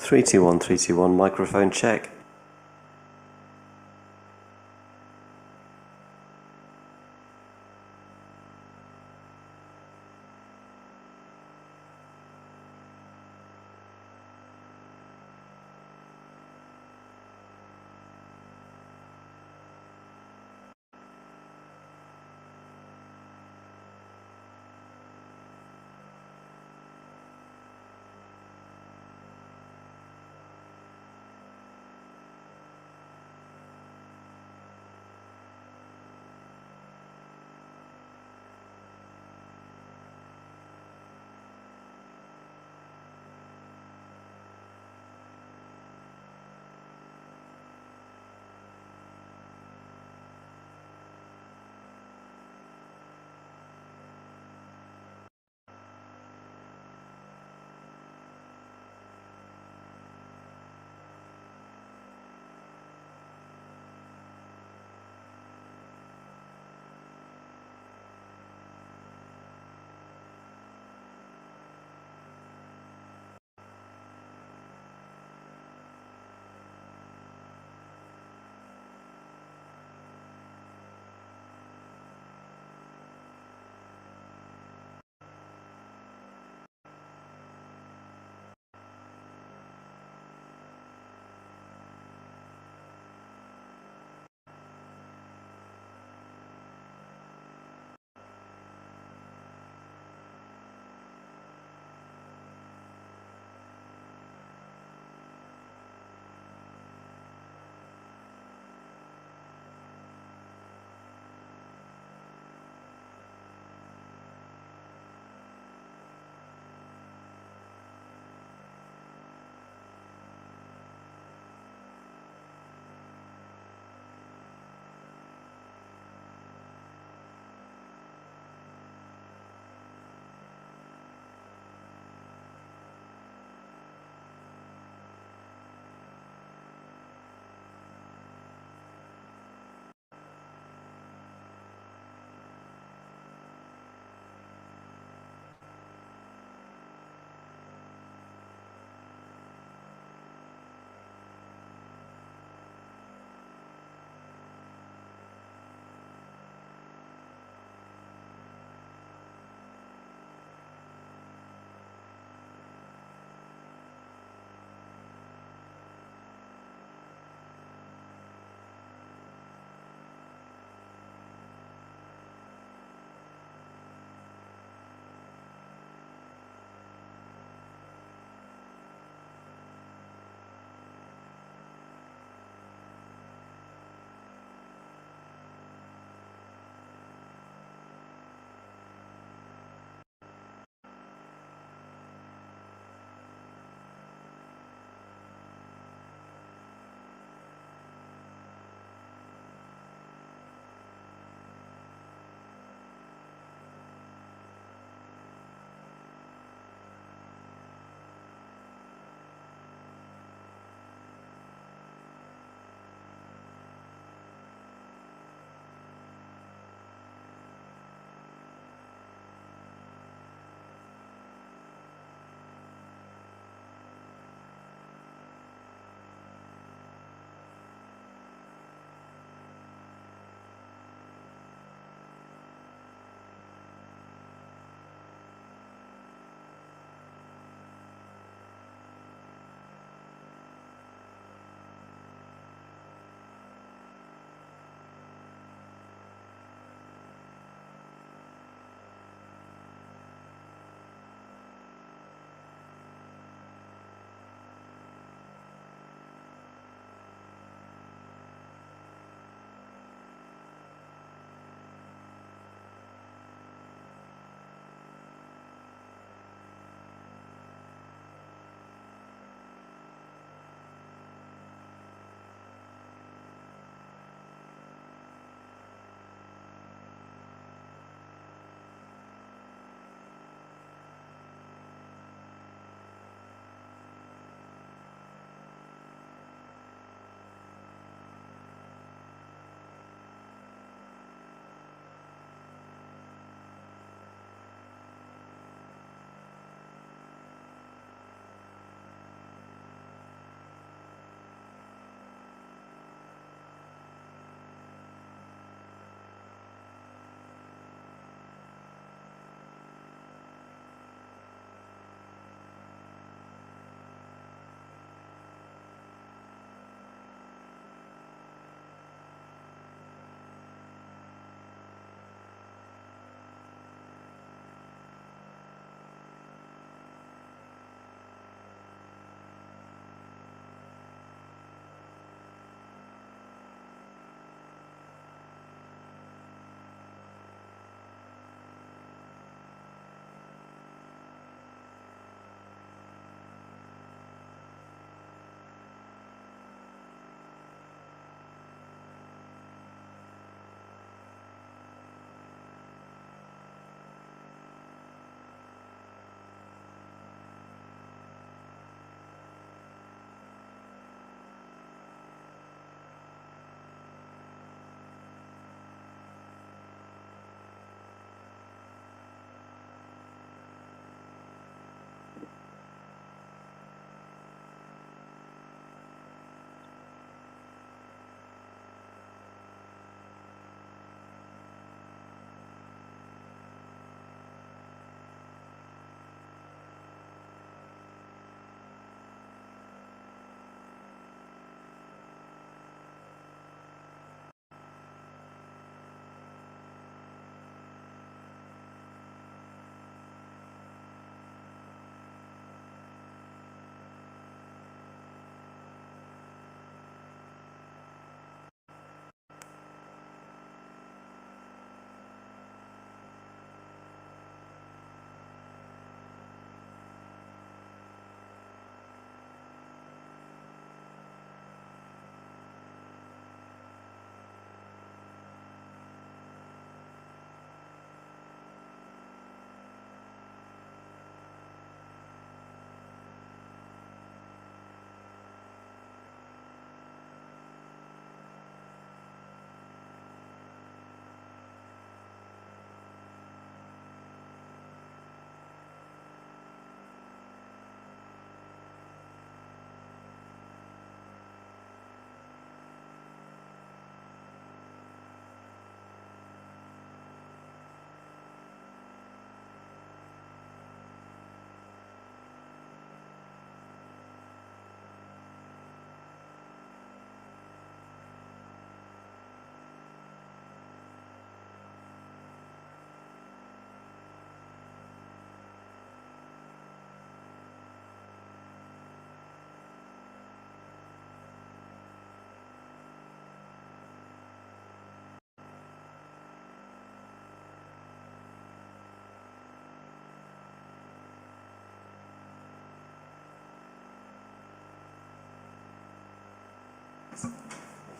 321 microphone check.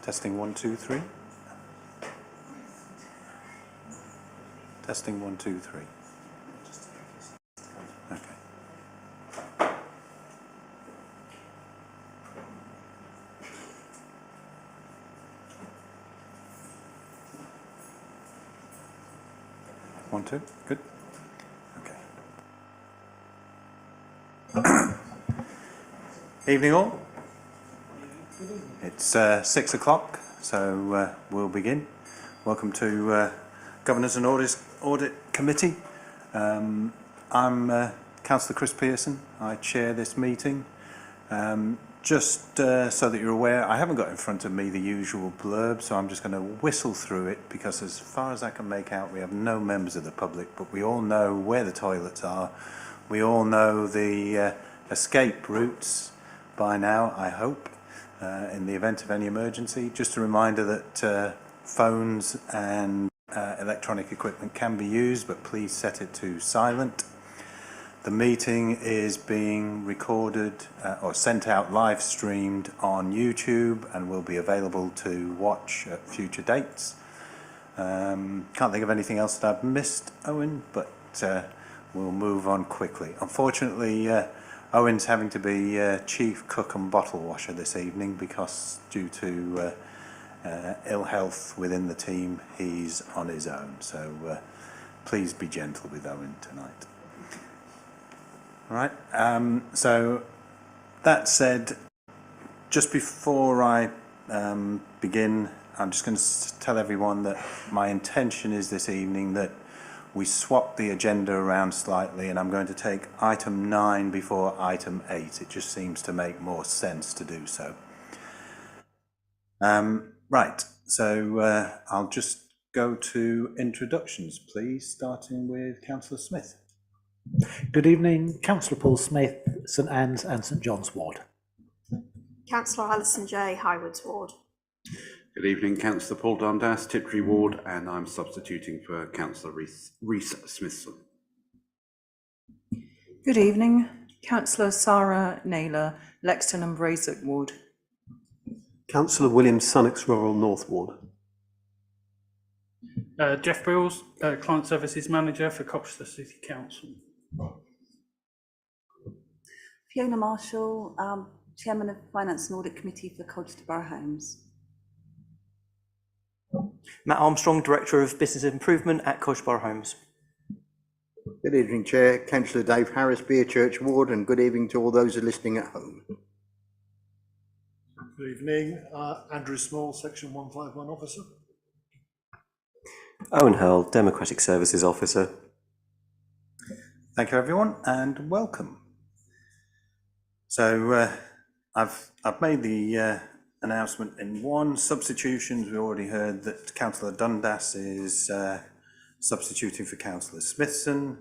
Testing 1, 2, 3. Testing 1, 2, 3. Okay. One, two, good. Okay. Evening all. It's 6 o'clock, so we'll begin. Welcome to Governance and Audit Committee. I'm Councillor Chris Pearson. I chair this meeting. Just so that you're aware, I haven't got in front of me the usual blurb, so I'm just going to whistle through it because as far as I can make out, we have no members of the public, but we all know where the toilets are. We all know the escape routes by now, I hope, in the event of any emergency. Just a reminder that phones and electronic equipment can be used, but please set it to silent. The meeting is being recorded or sent out live streamed on YouTube and will be available to watch at future dates. Can't think of anything else that I've missed, Owen, but we'll move on quickly. Unfortunately, Owen's having to be chief cook and bottle washer this evening because due to ill health within the team, he's on his own. So please be gentle with Owen tonight. All right, so that said, just before I begin, I'm just going to tell everyone that my intention is this evening that we swap the agenda around slightly, and I'm going to take item 9 before item 8. It just seems to make more sense to do so. Right, so I'll just go to introductions, please, starting with Councillor Smith. Good evening, Councillor Paul Smith, St Anne's and St John's Ward. Councillor Alison J, Highwards Ward. Good evening, Councillor Paul Dundas, Tiptree Ward, and I'm substituting for Councillor Rees Smithson. Good evening, Councillor Sarah Naylor, Lexton and Brayswick Ward. Councillor William Sunnox, Rural North Ward. Jeff Brills, Client Services Manager for Colchester City Council. Fiona Marshall, Chairman of Finance and Audit Committee for Colchester Borough Homes. Matt Armstrong, Director of Business Improvement at Colchester Borough Homes. Good evening, Chair. Councillor Dave Harris, Beerchurch Ward, and good evening to all those who are listening at home. Good evening, Andrew Small, Section 151 Officer. Owen Hurl, Democratic Services Officer. Thank you, everyone, and welcome. So I've made the announcement in one. Substitutions, we already heard that Councillor Dundas is substituting for Councillor Smithson.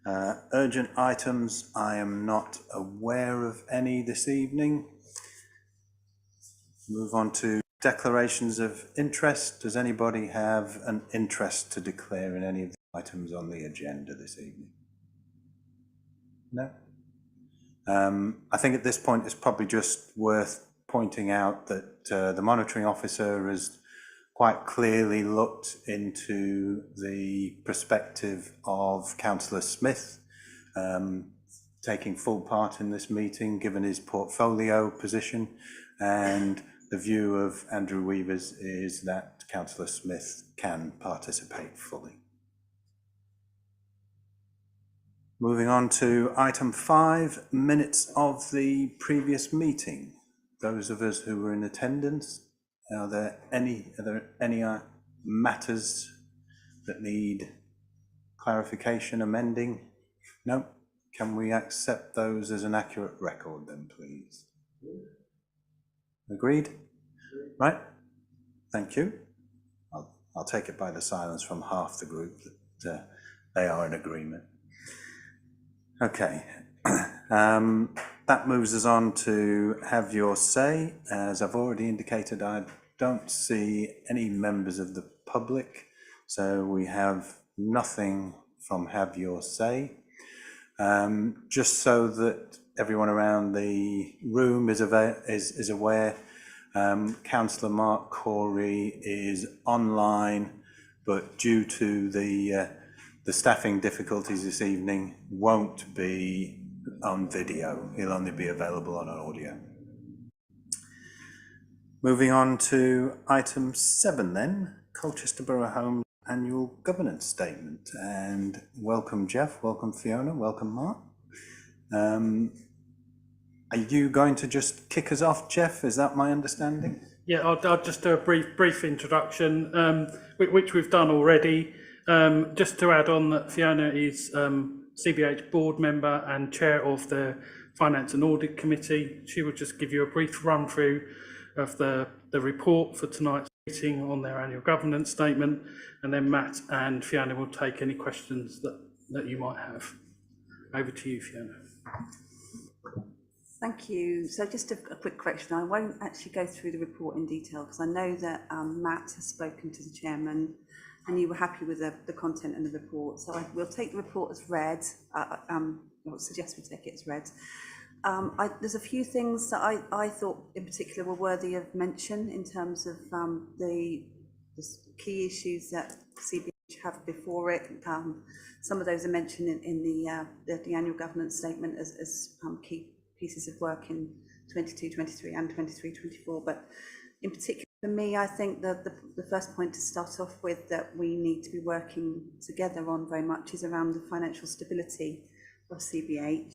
Urgent items, I am not aware of any this evening. Move on to declarations of interest. Does anybody have an interest to declare in any of the items on the agenda this evening? No? I think at this point it's probably just worth pointing out that the monitoring officer has quite clearly looked into the perspective of Councillor Smith taking full part in this meeting given his portfolio position, and the view of Andrew Weavers is that Councillor Smith can participate fully. Moving on to item 5, minutes of the previous meeting. Those of us who were in attendance, are there any matters that need clarification, amending? No? Can we accept those as an accurate record then, please? Agreed? Right? Thank you. I'll take it by the silence from half the group that they are in agreement. Okay. That moves us on to have your say. As I've already indicated, I don't see any members of the public, so we have nothing from have your say. Just so that everyone around the room is aware, Councillor Mark Corey is online, but due to the staffing difficulties this evening, won't be on video. He'll only be available on audio. Moving on to item 7 then, Colchester Borough Home Annual Governance Statement. And welcome Jeff, welcome Fiona, welcome Mark. Are you going to just kick us off, Jeff? Is that my understanding? Yeah, I'll just do a brief introduction, which we've done already. Just to add on that Fiona is CBH board member and chair of the Finance and Audit Committee. She will just give you a brief run through of the report for tonight's meeting on their annual governance statement, and then Matt and Fiona will take any questions that you might have. Over to you, Fiona. Thank you. So just a quick correction. I won't actually go through the report in detail because I know that Matt has spoken to the chairman and you were happy with the content and the report. So we'll take the report as read. I would suggest we take it as read. There's a few things that I thought in particular were worthy of mention in terms of the key issues that CBH have before it. Some of those are mentioned in the annual governance statement as key pieces of work in 22-23 and 23-24, but in particular for me, I think that the first point to start off with that we need to be working together on very much is around the financial stability of CBH.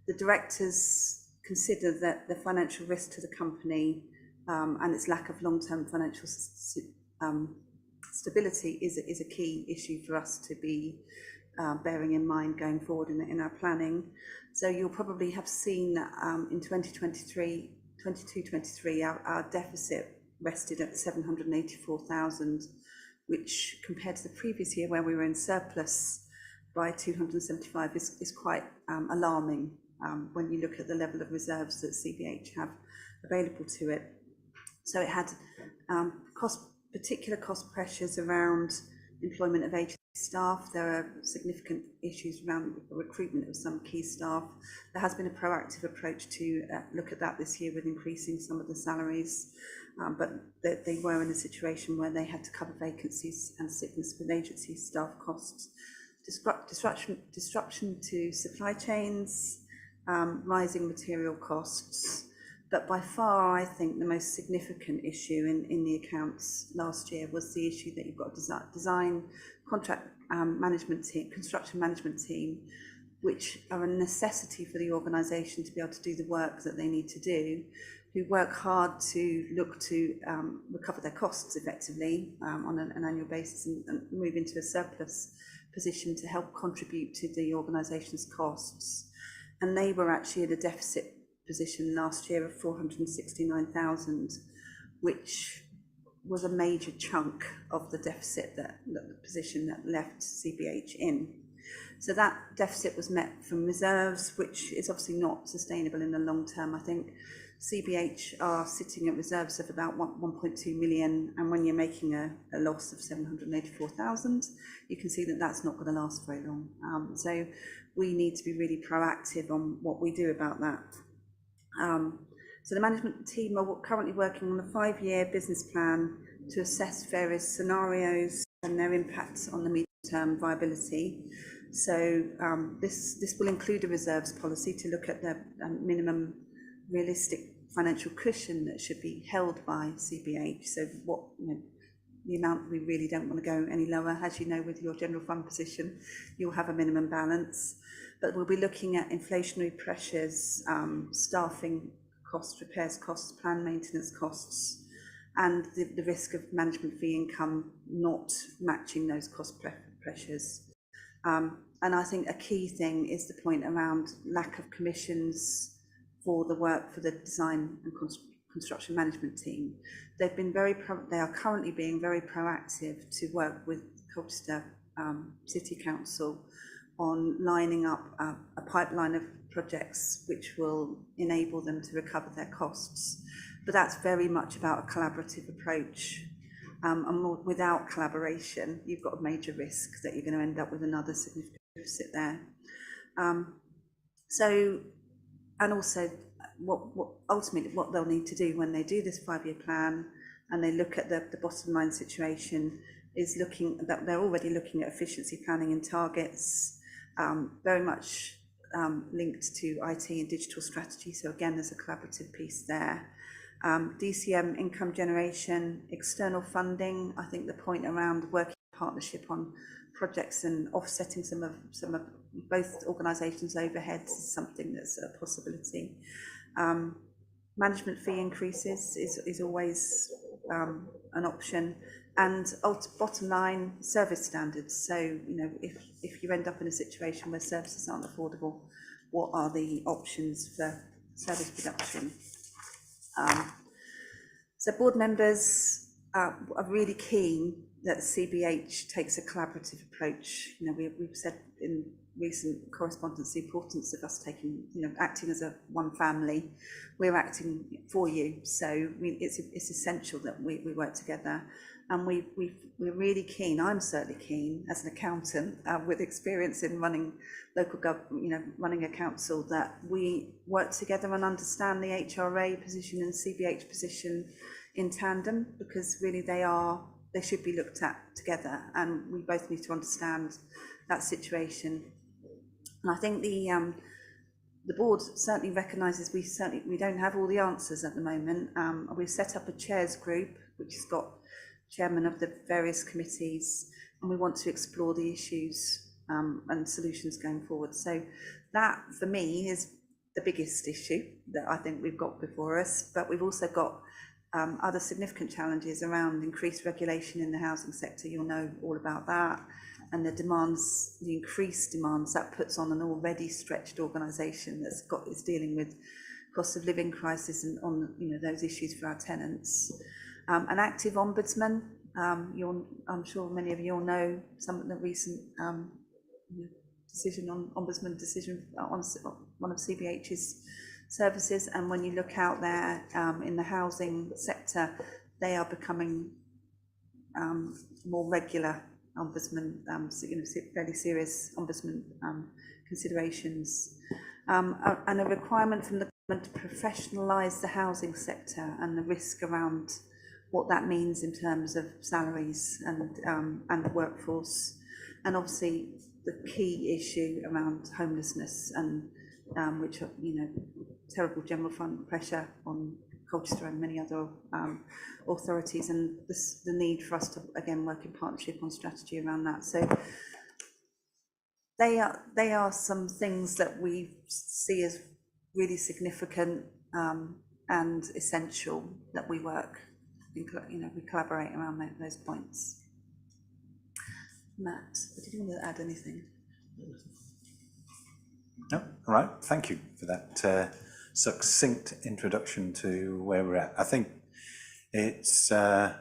The directors consider that the financial risk to the company and its lack of long-term financial stability is a key issue for us to be bearing in mind going forward in our planning. So you'll probably have seen that in 22-23, our deficit rested at 784,000, which compared to the previous year where we were in surplus by 275 is quite alarming when you look at the level of reserves that CBH have available to it. So it had particular cost pressures around employment of agency staff. There are significant issues around recruitment of some key staff. There has been a proactive approach to look at that this year with increasing some of the salaries, but they were in a situation where they had to cover vacancies and sickness with agency staff costs. Disruption to supply chains, rising material costs. But by far, I think the most significant issue in the accounts last year was the issue that you've got a design contract management team, construction management team, which are a necessity for the organisation to be able to do the work that they need to do, who work hard to look to recover their costs effectively on an annual basis and move into a surplus position to help contribute to the organisation's costs. And they were actually in a deficit position last year of 469,000, which was a major chunk of the deficit that the position that left CBH in. So that deficit was met from reserves, which is obviously not sustainable in the long term. I think CBH are sitting at reserves of about 1.2 million, and when you're making a loss of 784,000, you can see that that's not going to last very long. So we need to be really proactive on what we do about that. So the management team are currently working on a 5-year business plan to assess various scenarios and their impacts on the medium-term viability. So this will include a reserves policy to look at the minimum realistic financial cushion that should be held by CBH. So what, the amount we really don't want to go any lower. As you know, with your general fund position, you'll have a minimum balance. But we'll be looking at inflationary pressures, staffing costs, repairs costs, planned maintenance costs, and the risk of management fee income not matching those cost pressures. And I think a key thing is the point around lack of commissions for the work for the design and construction management team. They've been they are currently being very proactive to work with Colchester City Council on lining up a pipeline of projects which will enable them to recover their costs. But that's very much about a collaborative approach. And without collaboration, you've got a major risk that you're going to end up with another significant deficit there. So and also what ultimately what they'll need to do when they do this 5-year plan and they look at the bottom line situation is looking that they're already looking at efficiency planning and targets, very much linked to IT and digital strategy. So again, there's a collaborative piece there. DCM income generation, external funding. I think the point around working partnership on projects and offsetting some of both organisations' overheads is something that's a possibility. Management fee increases is always an option, and bottom line, service standards. So, you know, if you end up in a situation where services aren't affordable, what are the options for service production? So board members are really keen that the CBH takes a collaborative approach. You know, we've said in recent correspondence the importance of us taking, you know, acting as one family. We're acting for you, so it's essential that we work together. And we're really keen. I'm certainly keen as an accountant with experience in running local government, you know, running a council, that we work together and understand the HRA position and CBH position in tandem, because really they should be looked at together, and we both need to understand that situation. And I think the board certainly recognises we don't have all the answers at the moment. We've set up a chairs group which has got chairman of the various committees, and we want to explore the issues and solutions going forward. So that for me is the biggest issue that I think we've got before us, but we've also got other significant challenges around increased regulation in the housing sector. You'll know all about that, and the increased demands that puts on an already stretched organisation is dealing with cost of living crisis and on, you know, those issues for our tenants. An active ombudsman. I'm sure many of you all know some of the recent ombudsman decision on one of CBH's services, and when you look out there in the housing sector, they are becoming more regular ombudsman, you know, fairly serious ombudsman considerations, and a requirement from the government to professionalise the housing sector and the risk around what that means in terms of salaries and workforce, and obviously the key issue around homelessness and which are, you know, terrible general fund pressure on Colchester and many other authorities, and the need for us to again work in partnership on strategy around that. So they are some things that we see as really significant and essential that we work. You know, we collaborate around those points. Matt, did you want to add anything? No, all right. Thank you for that succinct introduction to where we're at. I think it's fair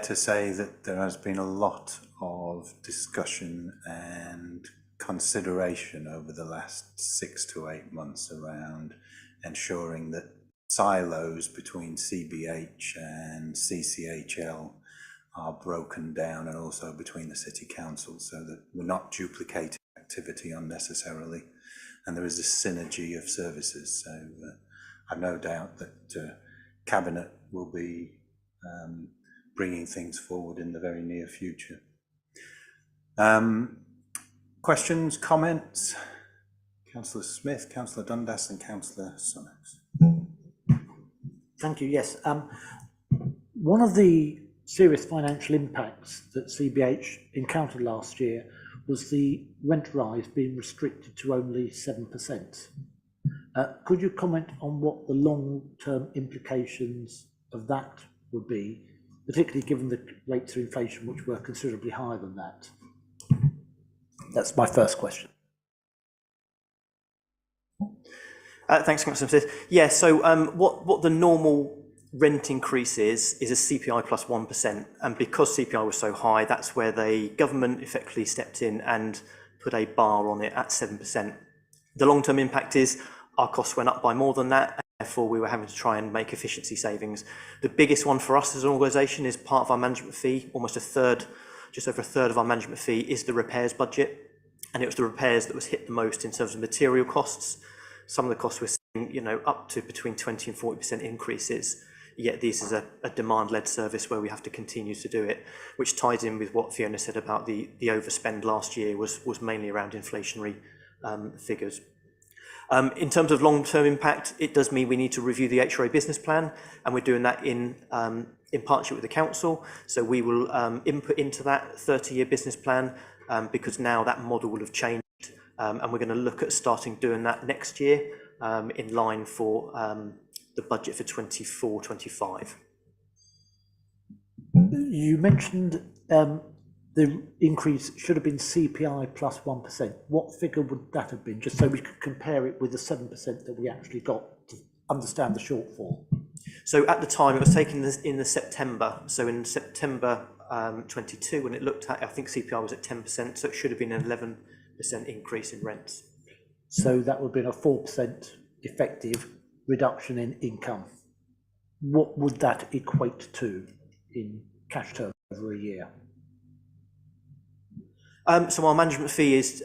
to say that there has been a lot of discussion and consideration over the last 6 to 8 months around ensuring that silos between CBH and CCHL are broken down, and also between the city council, so that we're not duplicating activity unnecessarily, and there is a synergy of services. So I've no doubt that Cabinet will be bringing things forward in the very near future. Questions, comments? Councillor Smith, Councillor Dundas and Councillor Sunnox. Thank you. Yes. One of the serious financial impacts that CBH encountered last year was the rent rise being restricted to only 7%. Could you comment on what the long-term implications of that would be, particularly given the rates of inflation, which were considerably higher than that? That's my first question. Thanks, Councillor Smith. Yeah, so what the normal rent increase is a CPI plus 1%, and because CPI was so high, that's where the government effectively stepped in and put a bar on it at 7%. The long-term impact is our costs went up by more than that, and therefore we were having to try and make efficiency savings. The biggest one for us as an organisation is part of our management fee. Almost a third, just over a third of our management fee is the repairs budget, and it was the repairs that was hit the most in terms of material costs. some of the costs we're seeing, you know, up to between 20 and 40% increases. Yet this is a demand-led service where we have to continue to do it, which ties in with what Fiona said about the overspend last year was mainly around inflationary figures. In terms of long-term impact, it does mean we need to review the HRA business plan, and we're doing that in partnership with the council. So we will input into that 30-year business plan because now that model will have changed, and we're going to look at starting doing that next year in line for the budget for 24-25. You mentioned the increase should have been CPI plus 1%. What figure would that have been, just so we could compare it with the 7% that we actually got to understand the shortfall? So at the time, it was taken in the September. So in September 22, when it looked at, I think CPI was at 10%, so it should have been an 11% increase in rents. So that would have been a 4% effective reduction in income. What would that equate to in cash terms over a year? So our management fee is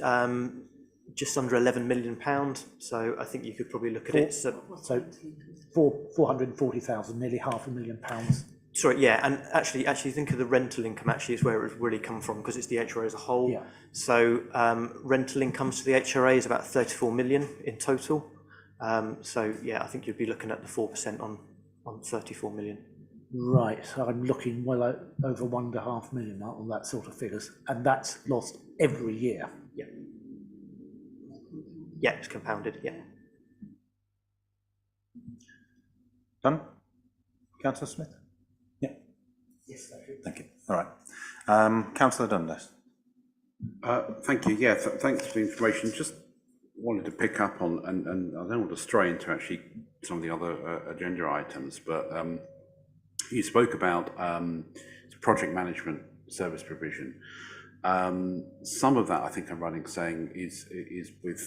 just under £11 million. So I think you could probably look at it. So 440,000, nearly £500,000. Sorry, yeah, and actually think of the rental income actually is where it really come from, because it's the HRA as a whole. Yeah. So rental incomes to the HRA is about 34 million in total. So yeah, I think you'd be looking at the 4% on 34 million. Right, so I'm looking well over 1.5 million on that sort of figures, and that's lost every year. Yeah. Yeah, it's compounded, yeah. Done? Councillor Smith? Yeah. Yes, thank you. All right. Councillor Dundas. Thank you. Yeah, thanks for the information. Just wanted to pick up on, and I don't want to stray into actually some of the other agenda items, but you spoke about project management service provision. Some of that, I think I'm right in saying, is with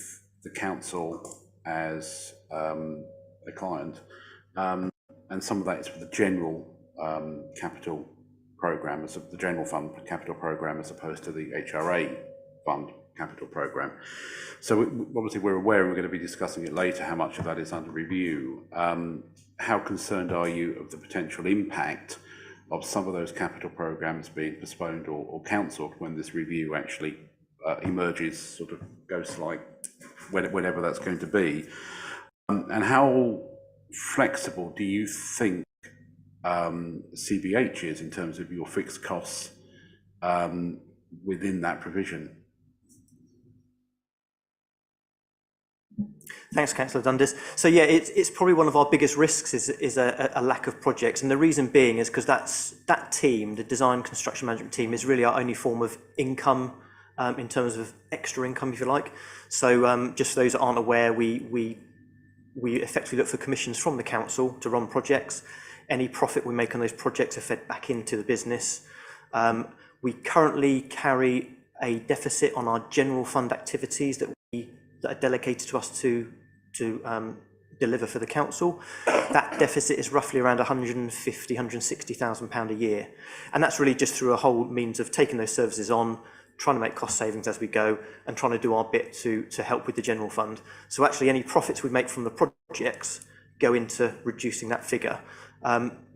the council as a client, and some of that is for the general capital programme, as the general fund capital programme, as opposed to the HRA fund capital programme. So obviously we're aware, and we're going to be discussing it later, how much of that is under review. How concerned are you of the potential impact of some of those capital programmes being postponed or cancelled when this review actually emerges, sort of goes like whenever that's going to be? And how flexible do you think CBH is in terms of your fixed costs within that provision? Thanks, Councillor Dundas. So yeah, it's probably one of our biggest risks is a lack of projects, and the reason being is because that team, the design construction management team, is really our only form of income in terms of extra income, if you like. So just for those that aren't aware, we effectively look for commissions from the council to run projects. Any profit we make on those projects are fed back into the business. We currently carry a deficit on our general fund activities that are delegated to us to deliver for the council. That deficit is roughly around £150,000–160,000 a year, and that's really just through a whole means of taking those services on, trying to make cost savings as we go, and trying to do our bit to help with the general fund. So actually any profits we make from the projects go into reducing that figure.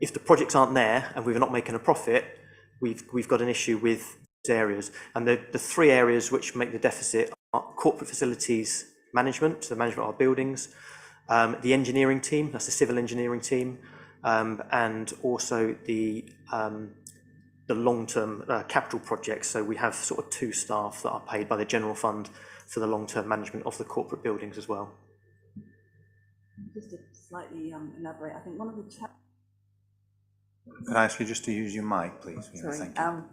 If the projects aren't there and we're not making a profit, we've got an issue with those areas. And the three areas which make the deficit are corporate facilities management, so the management of our buildings, the engineering team, that's the civil engineering team, and also the long-term capital projects. So we have sort of 2 staff that are paid by the general fund for the long-term management of the corporate buildings as well. Just to slightly elaborate, I think one of the Could I ask you just to use your mic, please? Sorry. Thank you.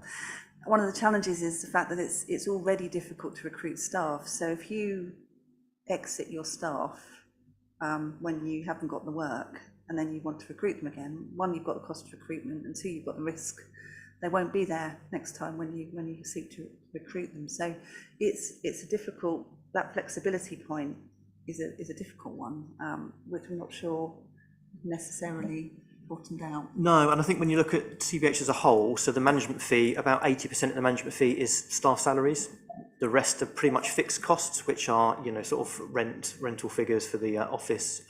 One of the challenges is the fact that it's already difficult to recruit staff. So if you exit your staff when you haven't got the work, and then you want to recruit them again, 1, you've got the cost of recruitment, and 2, you've got the risk they won't be there next time when you seek to recruit them. So it's a difficult, that flexibility point is a difficult one, which I'm not sure necessarily bottomed out. No, and I think when you look at CBH as a whole, so the management fee, about 80% of the management fee is staff salaries. The rest are pretty much fixed costs, which are, you know, sort of rental figures for the office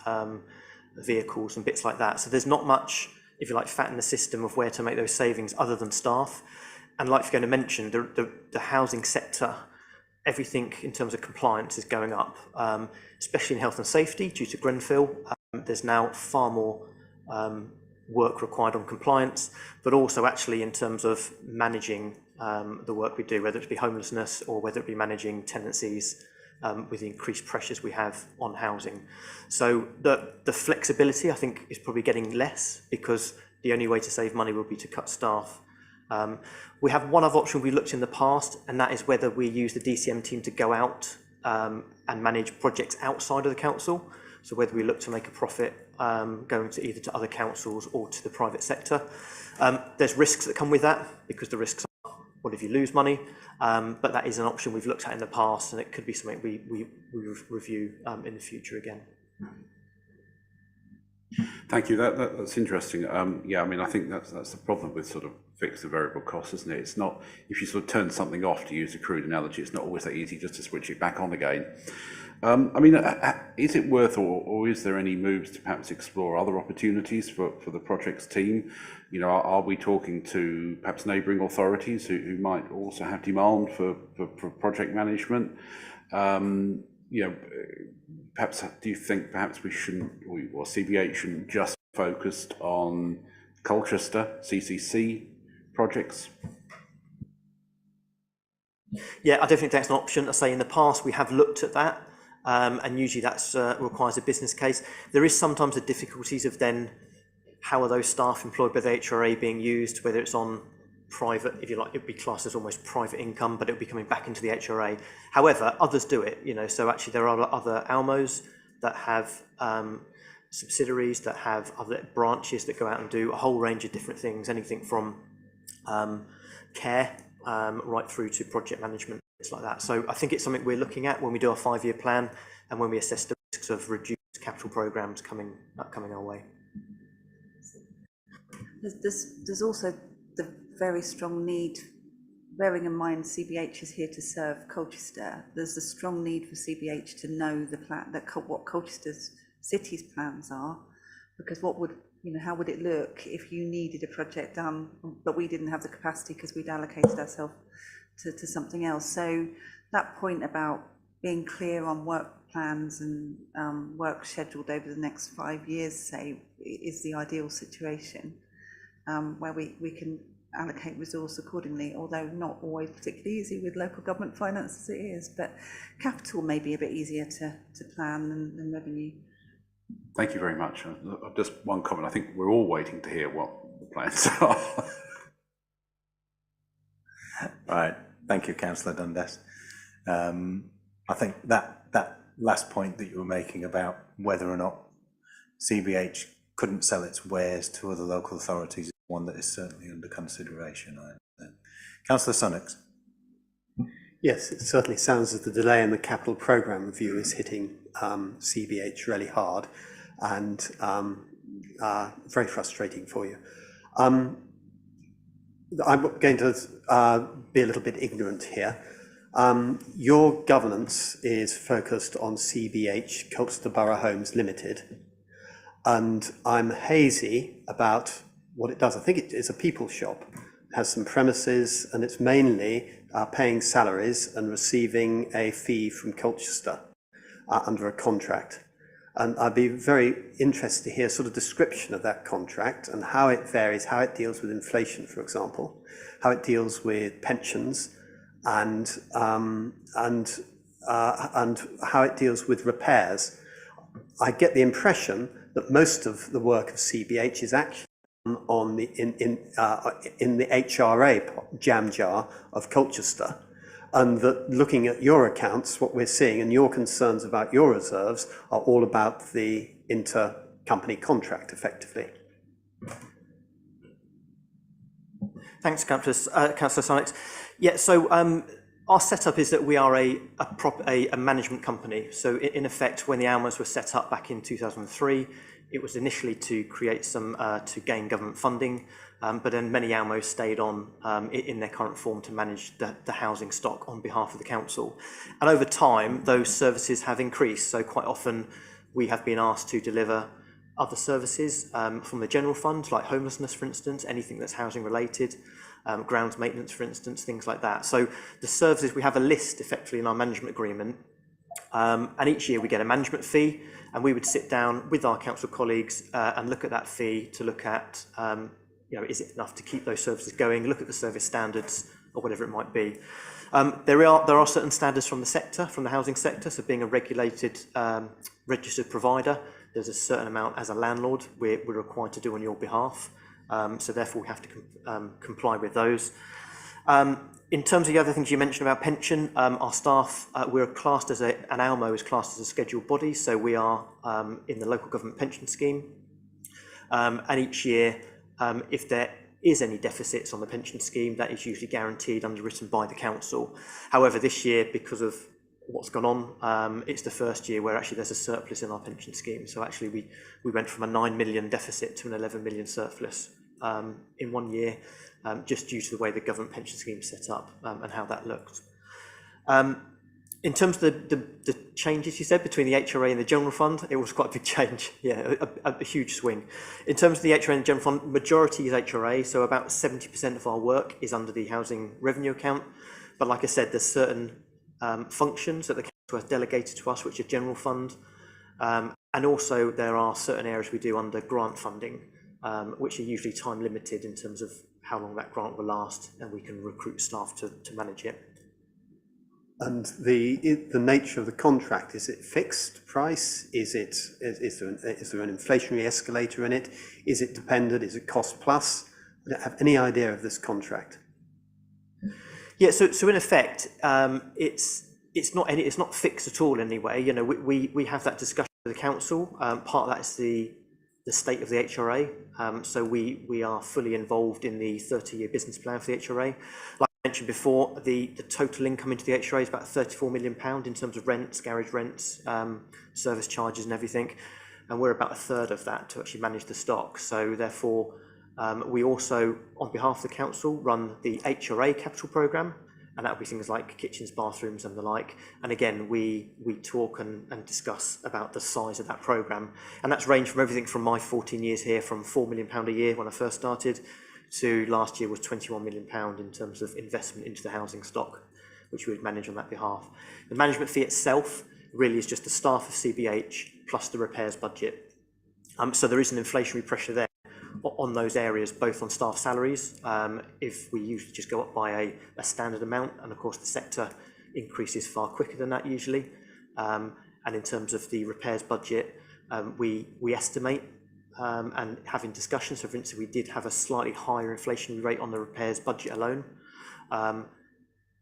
vehicles and bits like that. So there's not much, if you like, fat in the system of where to make those savings other than staff. And like you're going to mention, the housing sector, everything in terms of compliance is going up, especially in health and safety due to Grenfell. There's now far more work required on compliance, but also actually in terms of managing the work we do, whether it be homelessness or whether it be managing tenancies with the increased pressures we have on housing. So the flexibility, I think, is probably getting less because the only way to save money will be to cut staff. We have one other option we looked in the past, and that is whether we use the DCM team to go out and manage projects outside of the council. So whether we look to make a profit going to either to other councils or to the private sector. There's risks that come with that because the risks are, what if you lose money? But that is an option we've looked at in the past, and it could be something we review in the future again. Thank you. That's interesting. Yeah, I mean, I think that's the problem with sort of fixed and variable costs, isn't it? It's not, if you sort of turn something off, to use a crude analogy, it's not always that easy just to switch it back on again. I mean, is it worth, or is there any moves to perhaps explore other opportunities for the projects team? You know, are we talking to perhaps neighbouring authorities who might also have demand for project management? You know, perhaps, do you think perhaps we shouldn't, or CBH shouldn't just focused on Colchester CCC projects? Yeah, I don't think that's an option. I say in the past we have looked at that, and usually that's requires a business case. There is sometimes the difficulties of then how are those staff employed by the HRA being used, whether it's on private, if you like, it'd be classed as almost private income, but it'll be coming back into the HRA. However, others do it, you know, so actually there are other ALMOs that have subsidiaries, that have other branches that go out and do a whole range of different things, anything from care right through to project management, things like that. So I think it's something we're looking at when we do our 5-year plan and when we assess the risks of reduced capital programmes coming our way. There's also the very strong need, bearing in mind CBH is here to serve Colchester. There's a strong need for CBH to know the plan, what Colchester's city's plans are, because what would, you know, how would it look if you needed a project done, but we didn't have the capacity because we'd allocated ourselves to something else. So that point about being clear on work plans and work scheduled over the next 5 years, say, is the ideal situation, where we can allocate resource accordingly, although not always particularly easy with local government finance as it is, but capital may be a bit easier to plan than revenue. Thank you very much. Just one comment. I think we're all waiting to hear what the plans are. Right. Thank you, Councillor Dundas. I think that last point that you were making about whether or not CBH couldn't sell its wares to other local authorities is one that is certainly under consideration. Councillor Sunnox. Yes, it certainly sounds as the delay in the capital programme review is hitting CBH really hard and very frustrating for you. I'm going to be a little bit ignorant here. Your governance is focused on CBH, Colchester Borough Homes Limited, and I'm hazy about what it does. I think it is a people shop. It has some premises, and it's mainly paying salaries and receiving a fee from Colchester under a contract. And I'd be very interested to hear sort of description of that contract and how it varies, how it deals with inflation, for example, how it deals with pensions, and how it deals with repairs. I get the impression that most of the work of CBH is actually on the in the HRA jam jar of Colchester, and that looking at your accounts, what we're seeing and your concerns about your reserves are all about the intercompany contract, effectively. Thanks, Councillor Sunnox. Yeah, so our setup is that we are a management company. So in effect, when the ALMOs were set up back in 2003, it was initially to create some, to gain government funding but then many ALMOs stayed on in their current form to manage the housing stock on behalf of the council. And over time, those services have increased. So quite often we have been asked to deliver other services from the general fund, like homelessness, for instance, anything that's housing related, grounds maintenance, for instance, things like that. So the services, we have a list effectively in our management agreement, and each year we get a management fee, and we would sit down with our council colleagues and look at that fee to look at, is it enough to keep those services going, look at the service standards or whatever it might be. There are certain standards from the sector, from the housing sector, so being a regulated, registered provider, there's a certain amount as a landlord we're required to do on your behalf. So therefore we have to comply with those. In terms of the other things you mentioned about pension, our staff, we're classed as an ALMO is classed as a scheduled body, so we are in the local government pension scheme. And each year, if there is any deficits on the pension scheme, that is usually guaranteed, underwritten by the council. However, this year, because of what's gone on, it's the first year where actually there's a surplus in our pension scheme. So actually we went from a 9 million deficit to an 11 million surplus in 1 year, just due to the way the government pension scheme is set up and how that looked. In terms of the changes you said between the HRA and the general fund, it was quite a big change, yeah, a huge swing. In terms of the HRA and the general fund, majority is HRA, so about 70% of our work is under the housing revenue account. But like I said, there's certain functions that the council has delegated to us, which are general fund, and also there are certain areas we do under grant funding, which are usually time limited in terms of how long that grant will last, and we can recruit staff to manage it. And the nature of the contract, is it fixed price? Is there an inflationary escalator in it? Is it dependent? Is it cost plus? I don't have any idea of this contract. Yeah, so in effect, it's not fixed at all anyway. You know, we have that discussion with the council. Part of that is the state of the HRA. So we are fully involved in the 30-year business plan for the HRA. Like I mentioned before, the total income into the HRA is about £34 million in terms of rents, garage rents, service charges and everything. And we're about a third of that to actually manage the stock. So therefore, we also, on behalf of the council, run the HRA capital programme, and that will be things like kitchens, bathrooms and the like. And again, we talk and discuss about the size of that programme. And that's ranged from everything from my 14 years here, from £4 million a year when I first started, to last year was £21 million in terms of investment into the housing stock, which we would manage on that behalf. The management fee itself really is just the staff of CBH plus the repairs budget. So there is an inflationary pressure there on those areas, both on staff salaries, if we usually just go up by a standard amount, and of course the sector increases far quicker than that usually. And in terms of the repairs budget, we estimate and having discussions, so for instance we did have a slightly higher inflationary rate on the repairs budget alone.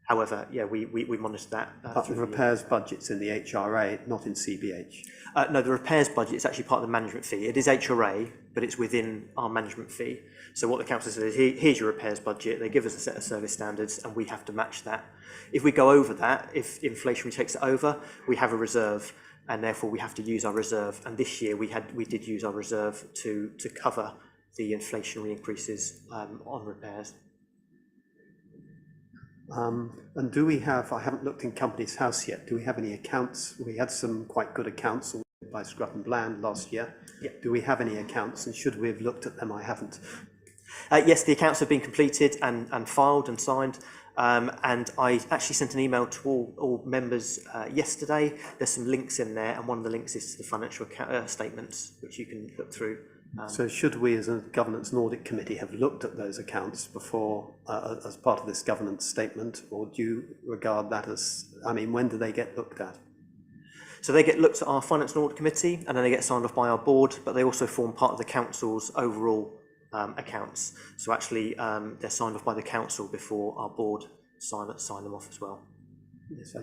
However, yeah, we monitor that. But the repairs budget's in the HRA, not in CBH. No, the repairs budget is actually part of the management fee. It is HRA, but it's within our management fee. So what the council says is, here's your repairs budget. They give us a set of service standards, and we have to match that. If we go over that, if inflation takes it over, we have a reserve, and therefore we have to use our reserve. And this year we did use our reserve to cover the inflationary increases on repairs. And do we have, I haven't looked in Companies House yet, do we have any accounts? We had some quite good accounts by Scrubb and Bland last year. Yeah. Do we have any accounts, and should we have looked at them? I haven't. Yes, the accounts have been completed and filed and signed. And I actually sent an email to all members yesterday. There's some links in there, and one of the links is to the financial statements, which you can look through. So should we as a Governance and Audit Committee have looked at those accounts before, as part of this governance statement, or do you regard that as, I mean, when do they get looked at? So they get looked at our Finance and Audit Committee, and then they get signed off by our board, but they also form part of the council's overall accounts. So actually they're signed off by the council before our board sign them off as well. Yes,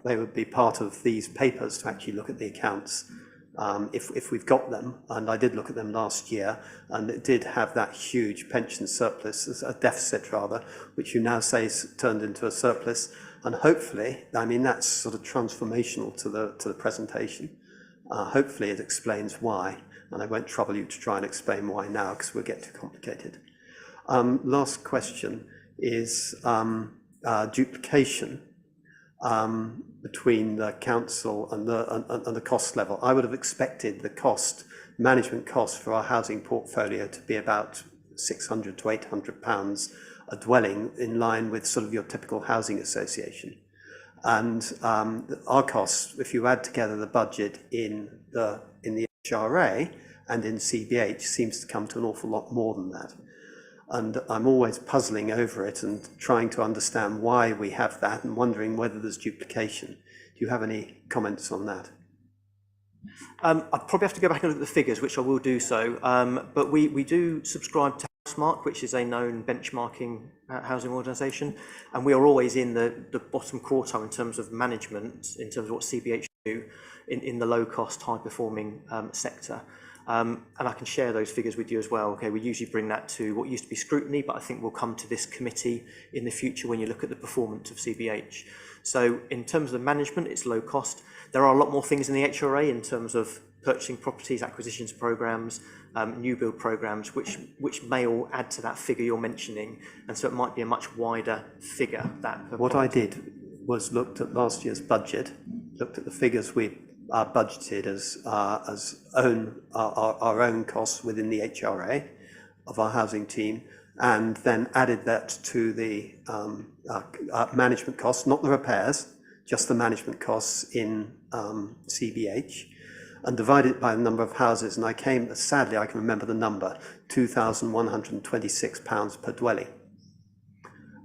they would be part of these papers to actually look at the accounts. If we've got them, and I did look at them last year, and it did have that huge pension surplus, a deficit rather, which you now say is turned into a surplus, and hopefully, I mean, that's sort of transformational to the presentation. Hopefully it explains why, And I won't trouble you to try and explain why now, because we'll get too complicated. Last question is duplication between the council and the cost level. I would have expected the management cost for our housing portfolio to be about £600 to £800 a dwelling, in line with sort of your typical housing association. And our costs, if you add together the budget in the HRA and in CBH, seems to come to an awful lot more than that. And I'm always puzzling over it and trying to understand why we have that and wondering whether there's duplication. Do you have any comments on that? I'd probably have to go back and look at the figures, which I will do so. But we do subscribe to Housemark, which is a known benchmarking housing organisation. And we are always in the bottom quartile in terms of management, in terms of what CBH do in the low-cost, high-performing sector. And I can share those figures with you as well. Okay, we usually bring that to what used to be scrutiny, but I think we'll come to this committee in the future when you look at the performance of CBH. So in terms of the management, it's low cost. There are a lot more things in the HRA in terms of purchasing properties, acquisitions programs, new build programs, which may all add to that figure you're mentioning. And so it might be a much wider figure. What I did was looked at last year's budget, looked at the figures we budgeted as our own costs within the HRA of our housing team, and then added that to the management costs, not the repairs, just the management costs in CBH, and divided it by the number of houses, and I came, sadly I can remember the number, £2,126 per dwelling.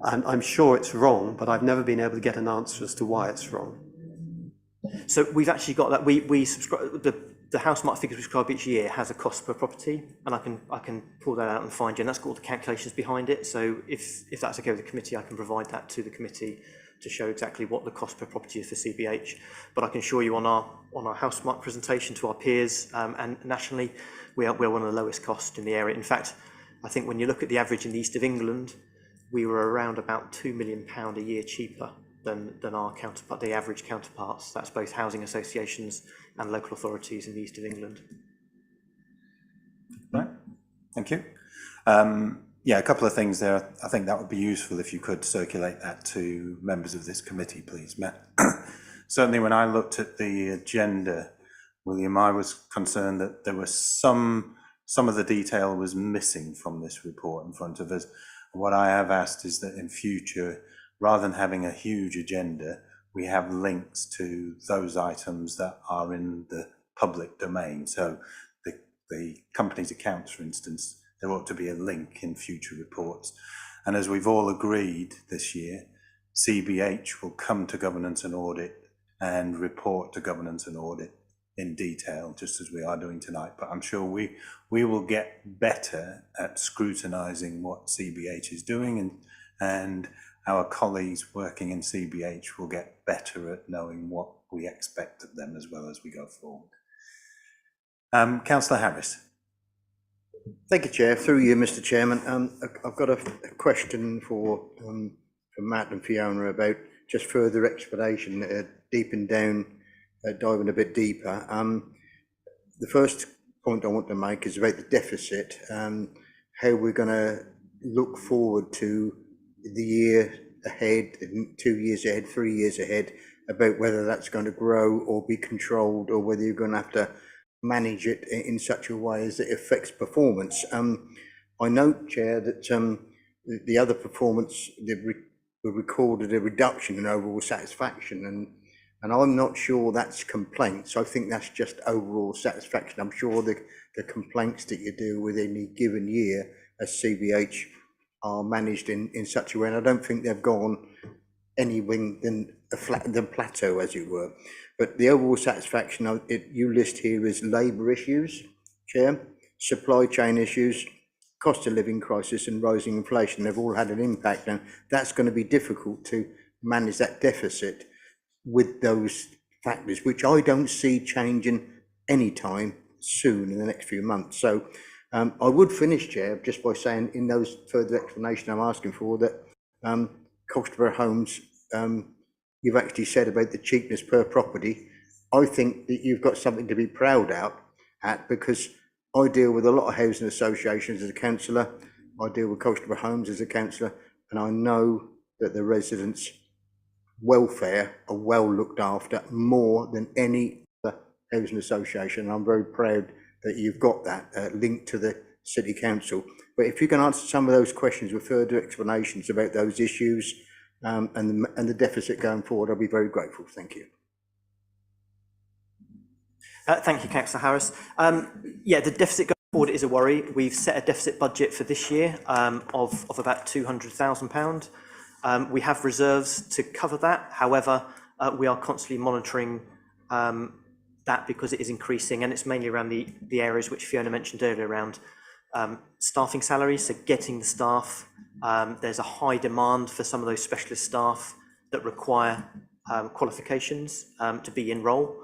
And I'm sure it's wrong, but I've never been able to get an answer as to why it's wrong. So we've actually got that. We subscribe, the Housemark figures we subscribe each year has a cost per property, and I can pull that out and find you, and that's got all the calculations behind it. So if that's okay with the committee, I can provide that to the committee to show exactly what the cost per property is for CBH. But I can assure you on our Housemark presentation to our peers and nationally, we're one of the lowest cost in the area. In fact, I think when you look at the average in the east of England, we were around about £2 million a year cheaper than our counterpart, the average counterparts. That's both housing associations and local authorities in the east of England. Right, thank you. Yeah, a couple of things there. I think that would be useful if you could circulate that to members of this committee, please, Matt. Certainly when I looked at the agenda, William, I was concerned that there was some of the detail was missing from this report in front of us. What I have asked is that in future, rather than having a huge agenda, we have links to those items that are in the public domain. So the company's accounts, for instance, there ought to be a link in future reports. And as we've all agreed this year, CBH will come to Governance and Audit and report to Governance and Audit in detail, just as we are doing tonight. But I'm sure we will get better at scrutinising what CBH is doing, and our colleagues working in CBH will get better at knowing what we expect of them as well as we go forward. Councillor Harris. Thank you, Chair. Through you, Mr. Chairman. I've got a question for Matt and Fiona about just further explanation, diving a bit deeper. The first point I want to make is about the deficit, how we're going to look forward to the year ahead, 2 years ahead, 3 years ahead, about whether that's going to grow or be controlled, or whether you're going to have to manage it in such a way as it affects performance. I note, Chair, that the other performance, we recorded a reduction in overall satisfaction, and I'm not sure that's complaints. I think that's just overall satisfaction. I'm sure the complaints that you do with any given year as CBH are managed in such a way, and I don't think they've gone anywhere than the plateau, as it were. But the overall satisfaction you list here is labour issues, Chair, supply chain issues, cost of living crisis and rising inflation. They've all had an impact, and that's going to be difficult to manage that deficit with those factors, which I don't see changing anytime soon in the next few months. So I would finish, Chair, just by saying in those further explanation I'm asking for that Colchester Homes, you've actually said about the cheapness per property. I think that you've got something to be proud at, because I deal with a lot of housing associations as a councillor. I deal with Colchester Homes as a councillor, and I know that the residents' welfare are well looked after more than any other housing association. I'm very proud that you've got that linked to the City Council. But if you can answer some of those questions with further explanations about those issues and the deficit going forward, I'll be very grateful. Thank you. Thank you, Councillor Harris. Yeah, the deficit going forward is a worry. We've set a deficit budget for this year of about £200,000. We have reserves to cover that. However, we are constantly monitoring that because it is increasing, and it's mainly around the areas which Fiona mentioned earlier around staffing salaries, so getting the staff. There's a high demand for some of those specialist staff that require qualifications to be in role.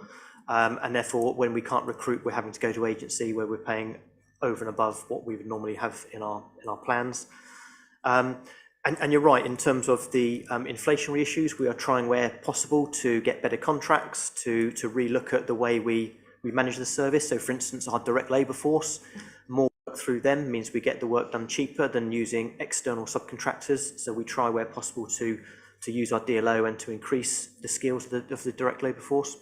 And therefore, when we can't recruit, we're having to go to agency where we're paying over and above what we would normally have in our plans. And you're right, in terms of the inflationary issues, we are trying where possible to get better contracts, to relook at the way we manage the service. So for instance, our direct labour force, more work through them means we get the work done cheaper than using external subcontractors. So we try where possible to use our DLO and to increase the skills of the direct labour force.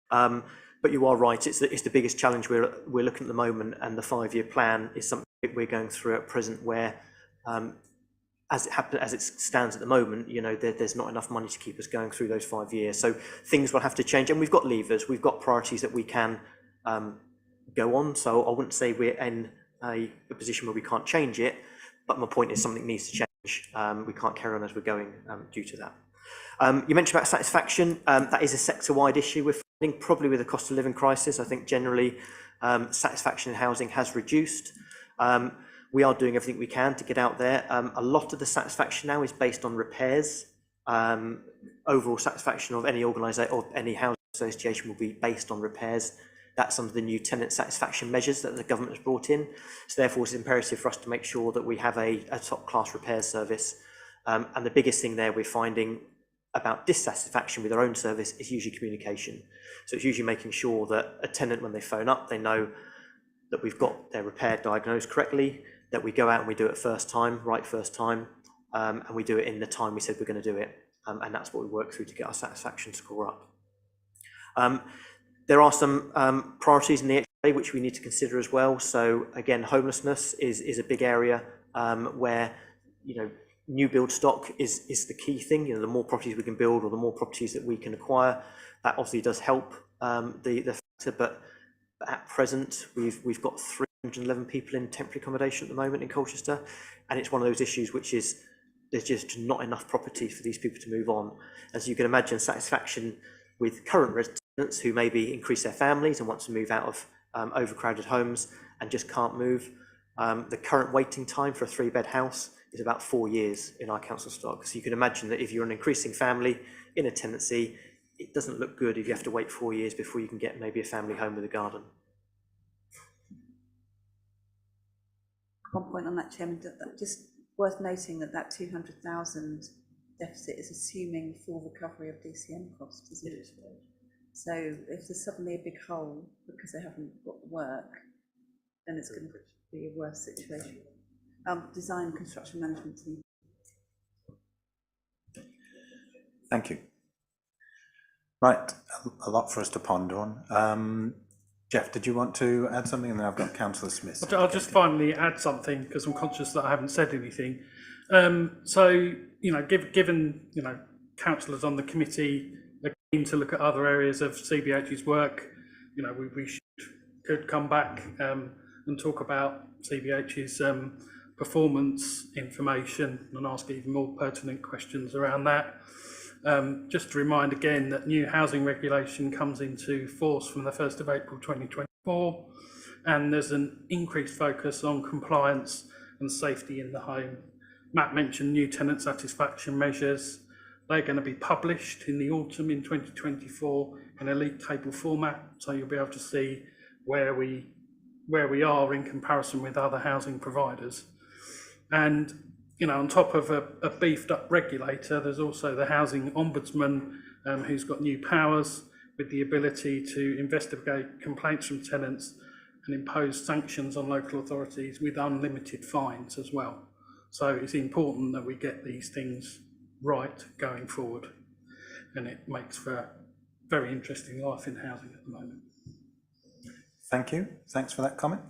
But you are right, it's the biggest challenge we're looking at the moment, and the 5-year plan is something we're going through at present where as it stands at the moment, you know, there's not enough money to keep us going through those 5 years. So things will have to change, and we've got levers, we've got priorities that we can go on. So I wouldn't say we're in a position where we can't change it, but my point is something needs to change. We can't carry on as we're going due to that. You mentioned about satisfaction. That is a sector-wide issue we're finding, probably with the cost of living crisis. I think generally satisfaction in housing has reduced. We are doing everything we can to get out there. A lot of the satisfaction now is based on repairs. Overall satisfaction of any organisation or any housing association will be based on repairs. That's some of the new tenant satisfaction measures that the government has brought in. So therefore, it's imperative for us to make sure that we have a top-class repair service. And the biggest thing there we're finding about dissatisfaction with their own service is usually communication. So it's usually making sure that a tenant, when they phone up, they know that we've got their repair diagnosed correctly, that we go out and we do it first time, and we do it in the time we said we're going to do it. And that's what we work through to get our satisfaction score up. There are some priorities in the HA which we need to consider as well. So again, homelessness is a big area where, you know, new build stock is the key thing. You know, the more properties we can build or the more properties that we can acquire, that obviously does help the factor. But at present, we've got 311 people in temporary accommodation at the moment in Colchester, and it's one of those issues which is there's just not enough properties for these people to move on. As you can imagine, satisfaction with current residents who maybe increase their families and want to move out of overcrowded homes and just can't move. The current waiting time for a 3-bed house is about 4 years in our council stock. So you can imagine that if you're an increasing family in a tenancy, it doesn't look good if you have to wait 4 years before you can get maybe a family home with a garden. One point on that, Chairman, just worth noting that 200,000 deficit is assuming full recovery of DCM costs, isn't it? So if there's suddenly a big hole because they haven't got the work, then it's going to be a worse situation. Design construction management team. Thank you. Right, a lot for us to ponder on. Jeff, did you want to add something? And then I've got Councillor Smith. I'll just finally add something because I'm conscious that I haven't said anything. So, you know, given, you know, councillors on the committee are keen to look at other areas of CBH's work, you know, we could come back and talk about CBH's performance information and ask even more pertinent questions around that. Just to remind again that new housing regulation comes into force from the 1st of April 2024, and there's an increased focus on compliance and safety in the home. Matt mentioned new tenant satisfaction measures. They're going to be published in the autumn in 2024 in a league table format, so you'll be able to see where we are in comparison with other housing providers. And, you know, on top of a beefed up regulator, there's also the Housing Ombudsman who's got new powers with the ability to investigate complaints from tenants and impose sanctions on local authorities with unlimited fines as well. So it's important that we get these things right going forward, and it makes for a very interesting life in housing at the moment. Thank you. Thanks for that comment.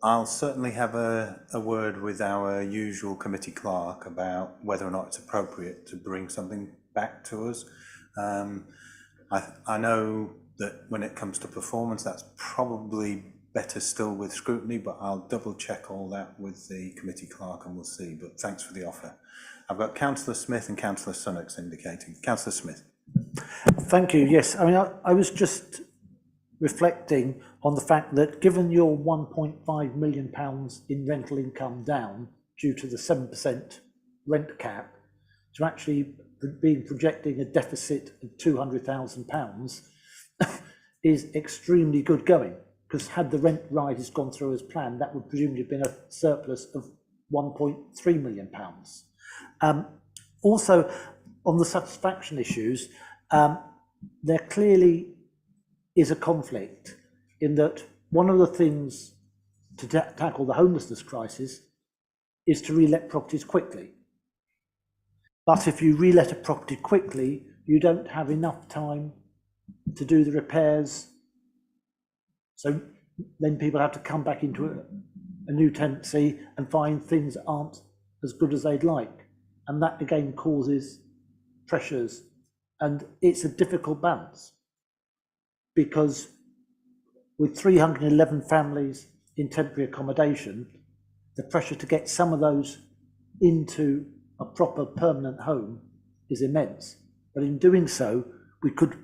I'll certainly have a word with our usual committee clerk about whether or not it's appropriate to bring something back to us. I know that when it comes to performance, that's probably better still with scrutiny, but I'll double check all that with the committee clerk and we'll see. But thanks for the offer. I've got Councillor Smith and Councillor Sunnox indicating. Councillor Smith. Thank you. Yes, I mean, I was just reflecting on the fact that given your £1.5 million in rental income down due to the 7% rent cap, to actually being projecting a deficit of £200,000 is extremely good going, because had the rent rises gone through as planned, that would presumably have been a surplus of £1.3 million. Also, on the satisfaction issues, there clearly is a conflict in that one of the things to tackle the homelessness crisis is to re-let properties quickly. But if you re-let a property quickly, you don't have enough time to do the repairs. So then people have to come back into a new tenancy and find things aren't as good as they'd like. And that again causes pressures. And it's a difficult balance, because with 311 families in temporary accommodation, the pressure to get some of those into a proper permanent home is immense. But in doing so, we could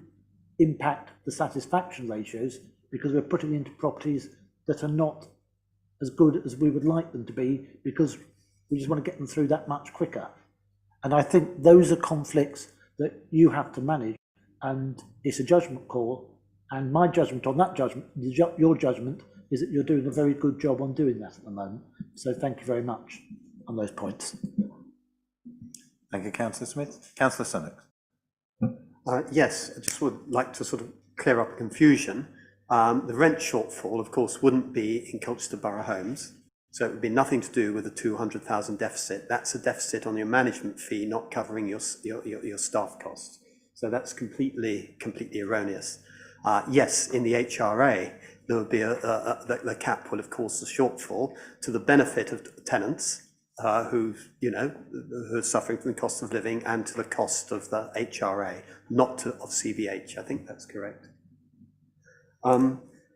impact the satisfaction ratios, because we're putting into properties that are not as good as we would like them to be, because we just want to get them through that much quicker. And I think those are conflicts that you have to manage, and it's a judgment call. And my judgment on that judgment, your judgment, is that you're doing a very good job on doing that at the moment. So thank you very much on those points. Thank you, Councillor Smith. Councillor Sunnox. Yes, I just would like to sort of clear up confusion. The rent shortfall, of course, wouldn't be in Colchester Borough Homes. So it would be nothing to do with the 200,000 deficit. That's a deficit on your management fee, not covering your staff costs. So that's completely erroneous. Yes, in the HRA, there would be the cap will, of course, the shortfall to the benefit of tenants who are suffering from the cost of living, and to the cost of the HRA, not of CBH. I think that's correct.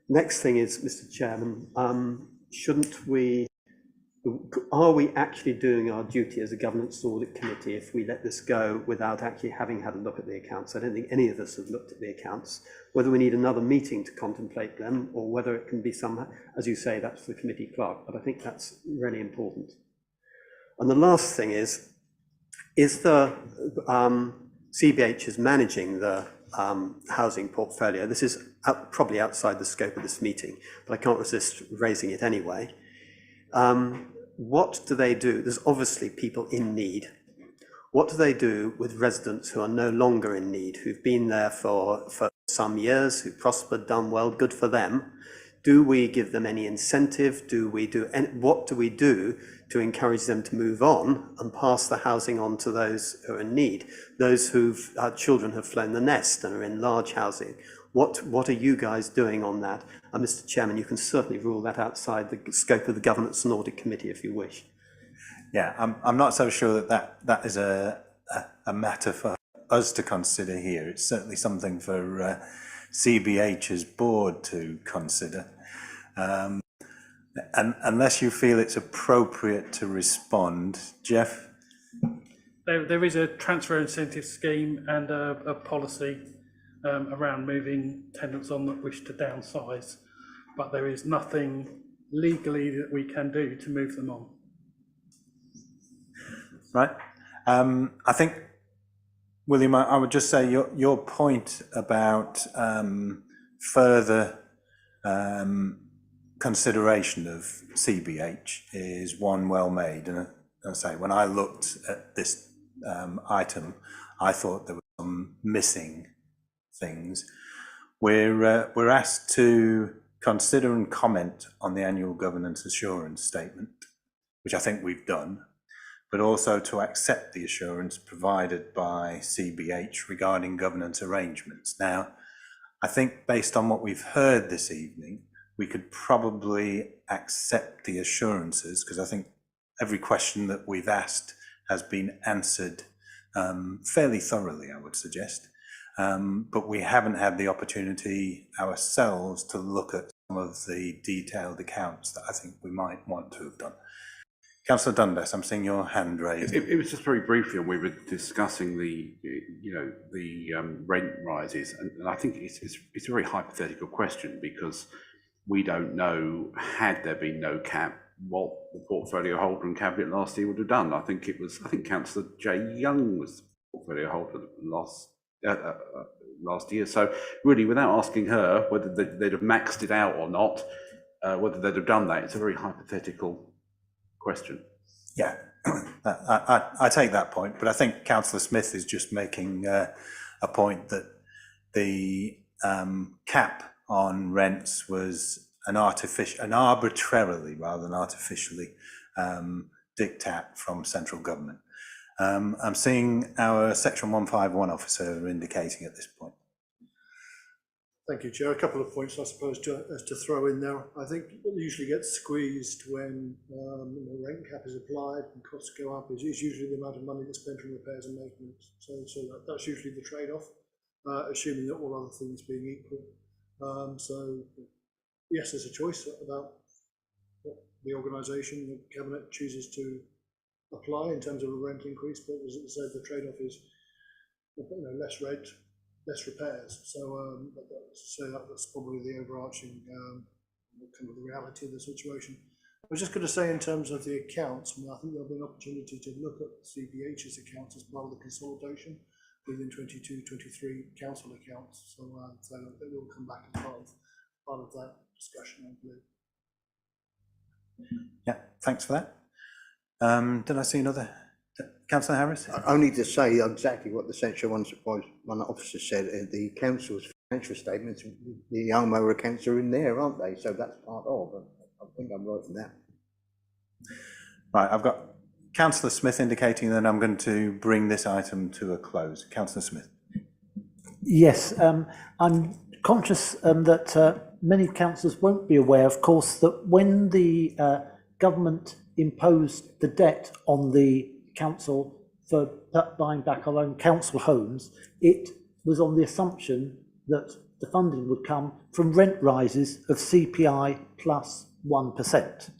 Next thing is, Mr. Chairman, are we actually doing our duty as a governance audit committee if we let this go without actually having had a look at the accounts? I don't think any of us have looked at the accounts. Whether we need another meeting to contemplate them, or whether it can be some, as you say, that's the committee clerk, but I think that's really important. And the last thing is the CBH is managing the housing portfolio. This is probably outside the scope of this meeting, but I can't resist raising it anyway. What do they do? There's obviously people in need. What do they do with residents who are no longer in need, who've been there for some years, who've prospered, done well, good for them? Do we give them any incentive? What do we do to encourage them to move on and pass the housing on to those who are in need, those whose children have flown the nest and are in large housing? What are you guys doing on that? And Mr. Chairman, you can certainly rule that outside the scope of the Governance and Audit Committee if you wish. Yeah, I'm not so sure that is a matter for us to consider here. It's certainly something for CBH's board to consider. And unless you feel it's appropriate to respond, Jeff? There is a transfer incentive scheme and a policy around moving tenants on that wish to downsize, but there is nothing legally that we can do to move them on. Right. I think, William, I would just say your point about further consideration of CBH is one well made. And I say, when I looked at this item, I thought there were some missing things. We're asked to consider and comment on the annual governance assurance statement, which I think we've done, but also to accept the assurance provided by CBH regarding governance arrangements. Now, I think based on what we've heard this evening, we could probably accept the assurances, because I think every question that we've asked has been answered fairly thoroughly, I would suggest. But we haven't had the opportunity ourselves to look at some of the detailed accounts that I think we might want to have done. Councillor Dundas, I'm seeing your hand raised. It was just very briefly, we were discussing the rent rises, and I think it's a very hypothetical question, because we don't know, had there been no cap, what the portfolio holder and cabinet last year would have done. I think Councillor J. Young was the portfolio holder last year. So really, without asking her whether they'd have maxed it out or not, whether they'd have done that, it's a very hypothetical question. Yeah, I take that point, but I think Councillor Smith is just making a point that the cap on rents was an arbitrarily rather than artificially diktat from central government. I'm seeing our Section 151 officer indicating at this point. Thank you, Chair. A couple of points, I suppose, to throw in there. I think what usually gets squeezed when the rent cap is applied and costs go up is usually the amount of money that's spent on repairs and maintenance. So that's usually the trade-off, assuming that all other things being equal. So yes, there's a choice about what the organisation, the cabinet chooses to apply in terms of a rent increase, but as I said, the trade-off is less rent, less repairs. So that's probably the overarching kind of the reality of the situation. I was just going to say, in terms of the accounts, I think there'll be an opportunity to look at CBH's accounts as part of the consolidation within 22-23 council accounts. So they will come back as part of that discussion, I believe. Yeah, thanks for that. Did I see another? Councillor Harris? Only to say exactly what the Section 151 officer said. The council's financial statements, the Almo accounts are in there, aren't they? So that's part of. I think I'm right in that. Right, I've got Councillor Smith indicating that I'm going to bring this item to a close. Councillor Smith. Yes, I'm conscious that many councillors won't be aware, of course, that when the government imposed the debt on the council for buying back our own council homes, it was on the assumption that the funding would come from rent rises of CPI plus 1%.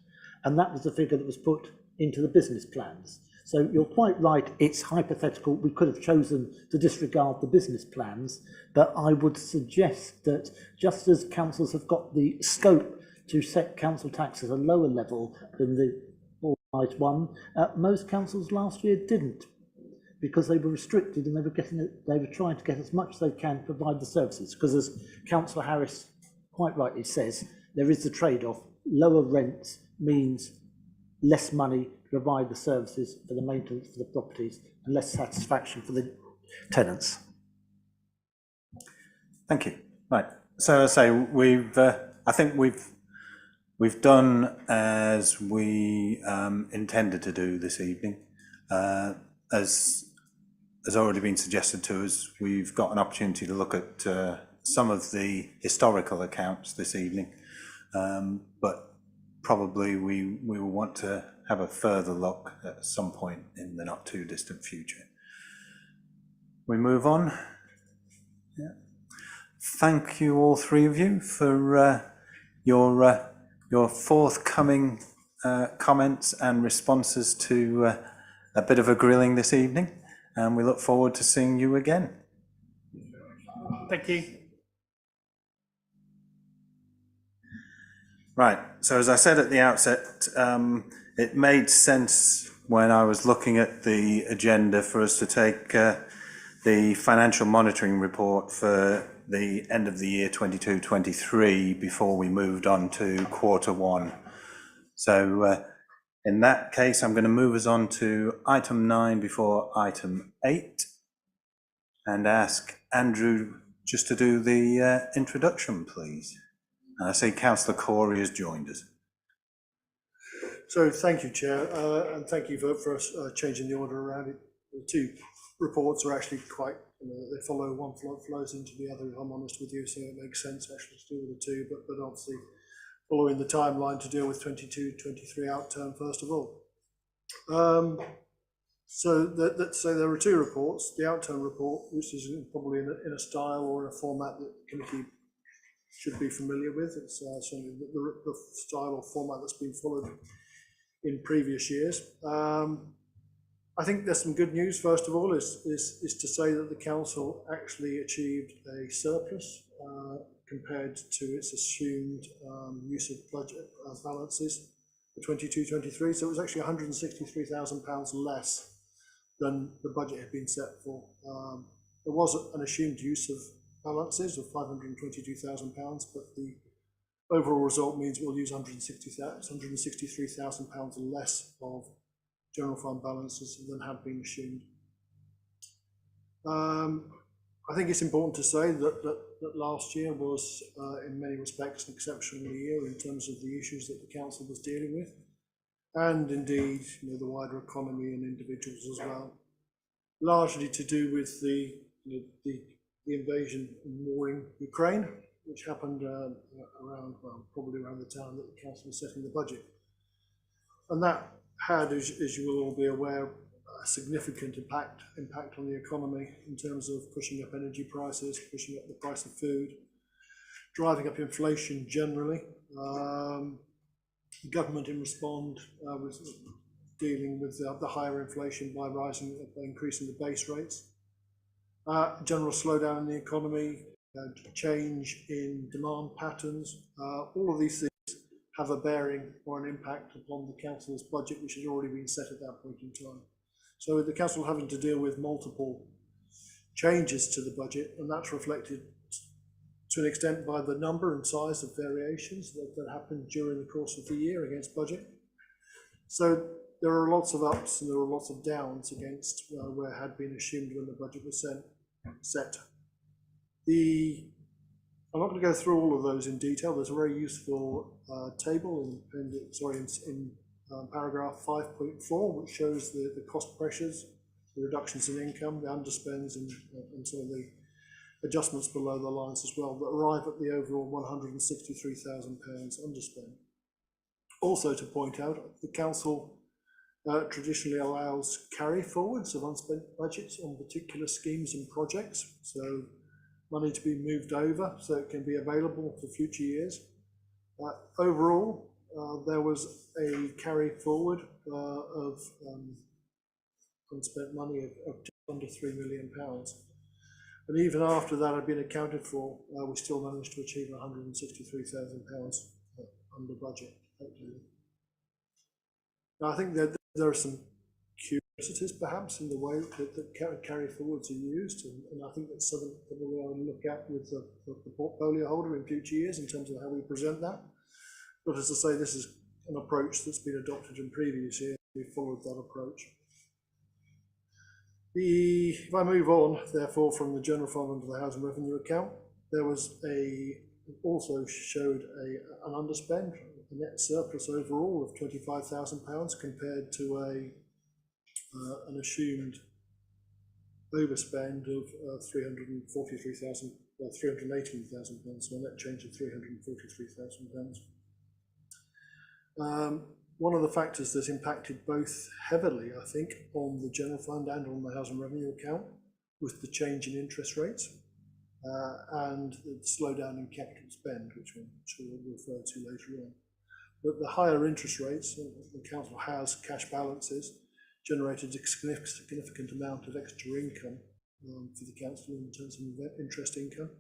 And that was the figure that was put into the business plans. So you're quite right, it's hypothetical. We could have chosen to disregard the business plans, but I would suggest that just as councils have got the scope to set council tax at a lower level than the organised one, most councils last year didn't, because they were restricted and they were trying to get as much as they can to provide the services. Because as Councillor Harris quite rightly says, there is the trade-off. Lower rents means less money to provide the services for the maintenance for the properties and less satisfaction for the tenants. Thank you. Right. So I say I think we've done as we intended to do this evening. As has already been suggested to us, we've got an opportunity to look at some of the historical accounts this evening, but probably we will want to have a further look at some point in the not too distant future. We move on. Yeah. Thank you all three of you for your forthcoming comments and responses to a bit of a grilling this evening, and we look forward to seeing you again. Thank you. Right, so as I said at the outset, it made sense when I was looking at the agenda for us to take the financial monitoring report for the end of the year 22-23 before we moved on to Q1. So in that case, I'm going to move us on to item 9 before item 8 and ask Andrew just to do the introduction, please. And I see Councillor Corey has joined us. So thank you, Chair, and thank you for changing the order around it. The two reports are actually quite, they follow, one flows into the other, if I'm honest with you, so it makes sense actually to do with the two, but obviously following the timeline to deal with 22-23 outturn first of all. So there are two reports. The outturn report, which is probably in a style or in a format that the committee should be familiar with. It's certainly the style or format that's been followed in previous years. I think there's some good news. First of all, is to say that the council actually achieved a surplus compared to its assumed use of budget balances for 22-23. So it was actually £163,000 less than the budget had been set for. There was an assumed use of balances of £522,000, but the overall result means we'll use £163,000 less of general fund balances than had been assumed. I think it's important to say that last year was, in many respects, an exceptional year in terms of the issues that the council was dealing with, and indeed, the wider economy and individuals as well. Largely to do with the invasion and war in Ukraine, which happened probably around the time that the council was setting the budget, and that had, as you will all be aware, a significant impact on the economy in terms of pushing up energy prices, pushing up the price of food, driving up inflation generally. The government in response was dealing with the higher inflation by increasing the base rates. General slowdown in the economy, change in demand patterns, all of these things have a bearing or an impact upon the council's budget, which had already been set at that point in time. So the council having to deal with multiple changes to the budget, and that's reflected to an extent by the number and size of variations that happened during the course of the year against budget. So there are lots of ups and there are lots of downs against where had been assumed when the budget was set. I'm not going to go through all of those in detail. There's a very useful table in paragraph 5.4, which shows the cost pressures, the reductions in income, the underspends, and some of the adjustments below the lines as well, that arrive at the overall £163,000 underspend. Also to point out, the council traditionally allows carry forwards of unspent budgets on particular schemes and projects. So money to be moved over so it can be available for future years. Overall, there was a carry forward of unspent money of just under £3 million. And even after that had been accounted for, we still managed to achieve £163,000 under budget. Now, I think that there are some curiosities perhaps in the way that carry forwards are used, and I think that's something that we're going to look at with the portfolio holder in future years in terms of how we present that. But as I say, this is an approach that's been adopted in previous years. We followed that approach. If I move on, therefore, from the general fund into the housing revenue account, there was also showed an underspend, a net surplus overall of £25,000 compared to an assumed overspend of £318,000, so a net change of £343,000. One of the factors that impacted both heavily, I think, on the general fund and on the housing revenue account was the change in interest rates and the slowdown in capital spend, which I'm sure we'll refer to later on. But the higher interest rates, the council has cash balances, generated a significant amount of extra income for the council in terms of interest income.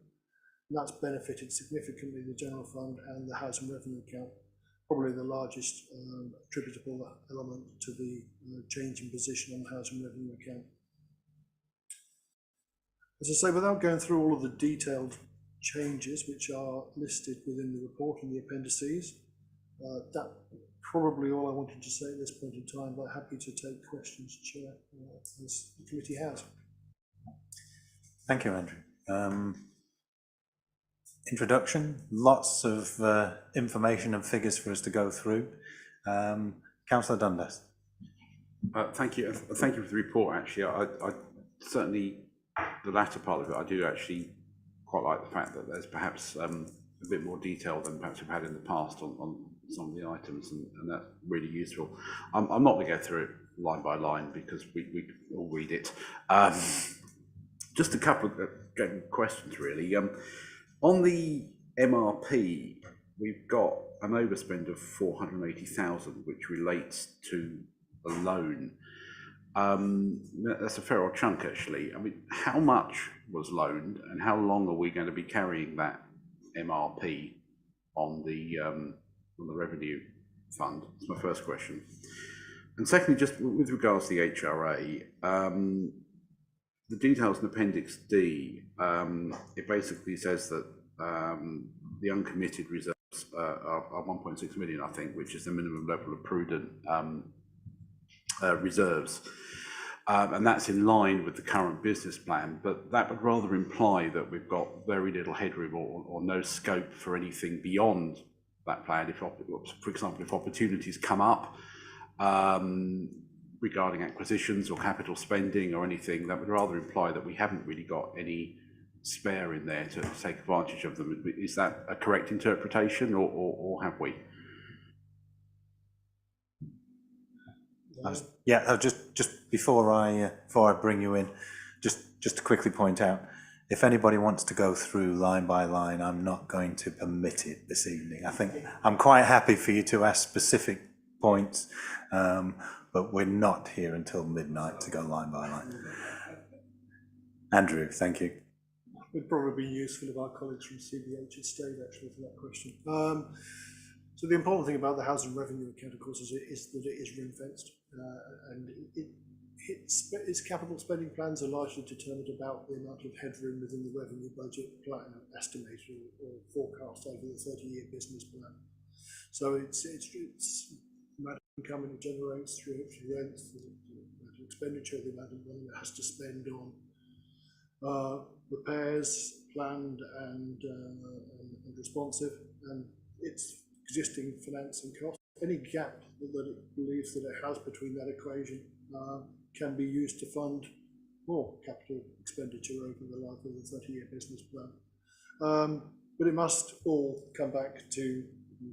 And that's benefited significantly the general fund and the housing revenue account. Probably the largest attributable element to the change in position on the housing revenue account. As I say, without going through all of the detailed changes which are listed within the report and the appendices, that's probably all I wanted to say at this point in time, but happy to take questions, Chair, as the committee has. Thank you, Andrew. introduction, lots of information and figures for us to go through. Councillor Dundas. Thank you. Thank you for the report. Actually, I certainly, the latter part of it, I do actually quite like the fact that there's perhaps a bit more detail than perhaps we've had in the past on some of the items, and that's really useful. I'm not going to go through it line by line because we all read it. Just a couple of questions, really. On the MRP, we've got an overspend of 480,000, which relates to a loan. That's a fair old chunk, actually. I mean, how much was loaned, and how long are we going to be carrying that MRP on the revenue fund? That's my first question. And secondly, just with regards to the HRA, the details in Appendix D, it basically says that the uncommitted reserves are 1.6 million, I think, which is the minimum level of prudent reserves. And that's in line with the current business plan, but that would rather imply that we've got very little headroom or no scope for anything beyond that plan. If, for example, if opportunities come up regarding acquisitions or capital spending or anything, that would rather imply that we haven't really got any spare in there to take advantage of them. Is that a correct interpretation, or have we? Yeah, just before I bring you in, just to quickly point out, if anybody wants to go through line by line, I'm not going to permit it this evening. I think I'm quite happy for you to ask specific points, but we're not here until midnight to go line by line. Andrew, thank you. It would probably be useful if our colleagues from CBH had stayed actually for that question. So the important thing about the housing revenue account, of course, is that it is ring-fenced, and its capital spending plans are largely determined about the amount of headroom within the revenue budget plan estimated or forecast over the 30-year business plan. So it's the amount of income it generates through rents, the amount of expenditure, the amount of money it has to spend on repairs, planned and responsive, and its existing financing costs. Any gap that it believes that it has between that equation can be used to fund more capital expenditure over the life of the 30-year business plan. But it must all come back to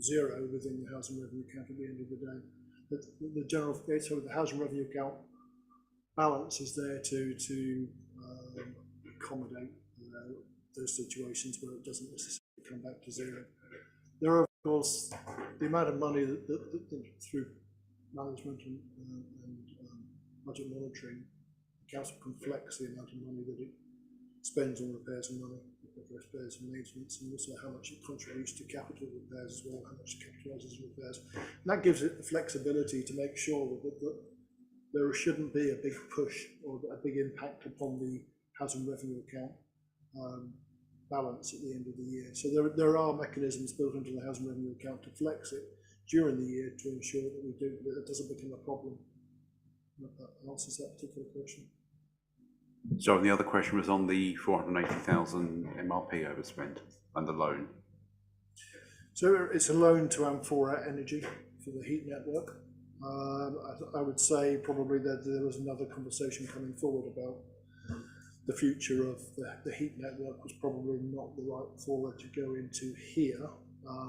zero within the housing revenue account at the end of the day. The general, so the housing revenue account balance is there to accommodate those situations where it doesn't necessarily come back to zero. There are, of course, the amount of money that through management and budget monitoring, the council can flex the amount of money that it spends on repairs and repairs and maintenance, and also how much it contributes to capital repairs as well, how much it capitalises repairs. And that gives it the flexibility to make sure that there shouldn't be a big push or a big impact upon the housing revenue account balance at the end of the year. So there are mechanisms built into the housing revenue account to flex it during the year to ensure that that it doesn't become a problem. That answers that particular question. So the other question was on the 480,000 MRP overspend and the loan. So it's a loan to Amphora Energy for the heat network. I would say probably that there was another conversation coming forward about the future of the heat network was probably not the right fora to go into here,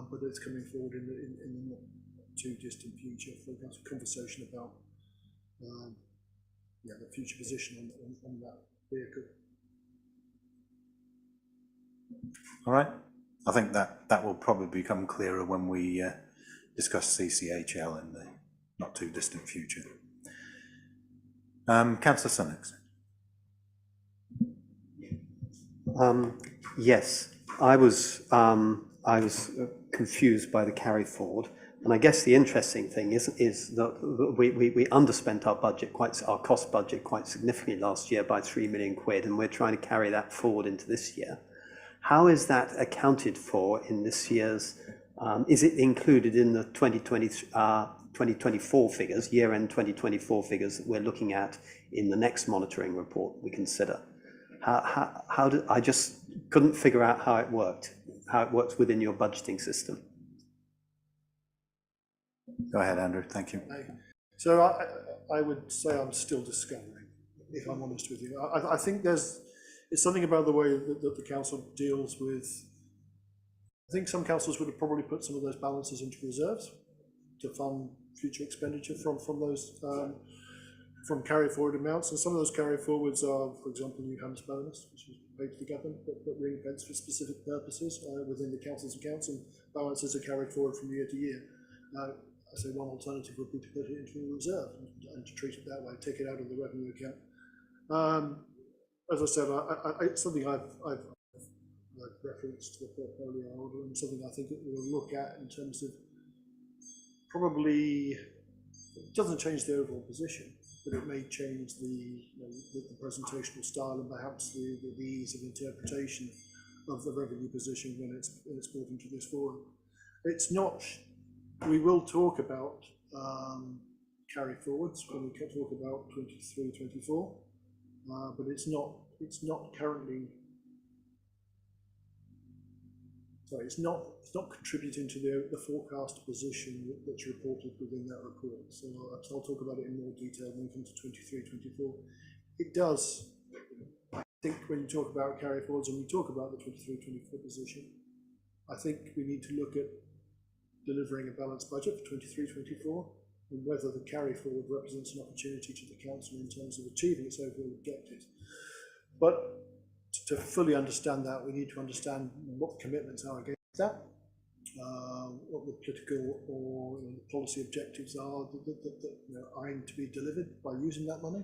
but it's coming forward in the not too distant future for a conversation about the future position on that vehicle. All right. I think that will probably become clearer when we discuss CCHL in the not too distant future. Councillor Sunnox. Yes, I was confused by the carry forward, and I guess the interesting thing is that we underspent our cost budget quite significantly last year by £3 million, and we're trying to carry that forward into this year. How is that accounted for in this year's? Is it included in the 2024 figures, year-end 2024 figures that we're looking at in the next monitoring report we consider? I just couldn't figure out how it worked. how it works within your budgeting system. Go ahead, Andrew. Thank you. So I would say I'm still discovering, if I'm honest with you. I think it's something about the way that the council deals with. I think some councils would have probably put some of those balances into reserves to fund future expenditure from those from carry forward amounts, and some of those carry forwards are, for example, New Hamp's bonus, which is paid to the government, but ring-fenced for specific purposes within the council's accounts, and balances are carried forward from year to year. I say one alternative would be to put it into a reserve and to treat it that way, take it out of the revenue account. As I said, it's something I've referenced to the portfolio order, and something I think that we'll look at in terms of probably, it doesn't change the overall position, but it may change the presentational style and perhaps the ease of interpretation of the revenue position when it's brought into this forum. It's not. We will talk about carry forwards when we talk about 23-24, but it's not currently. Sorry, it's not contributing to the forecast position that's reported within that report. So I'll talk about it in more detail when we come to 23-24. It does. I think when you talk about carry forwards and we talk about the 23-24 position, I think we need to look at delivering a balanced budget for 23-24 and whether the carry forward represents an opportunity to the council in terms of achieving its overall objectives. But to fully understand that, we need to understand what the commitments are against that, what the political or the policy objectives are that are aimed to be delivered by using that money,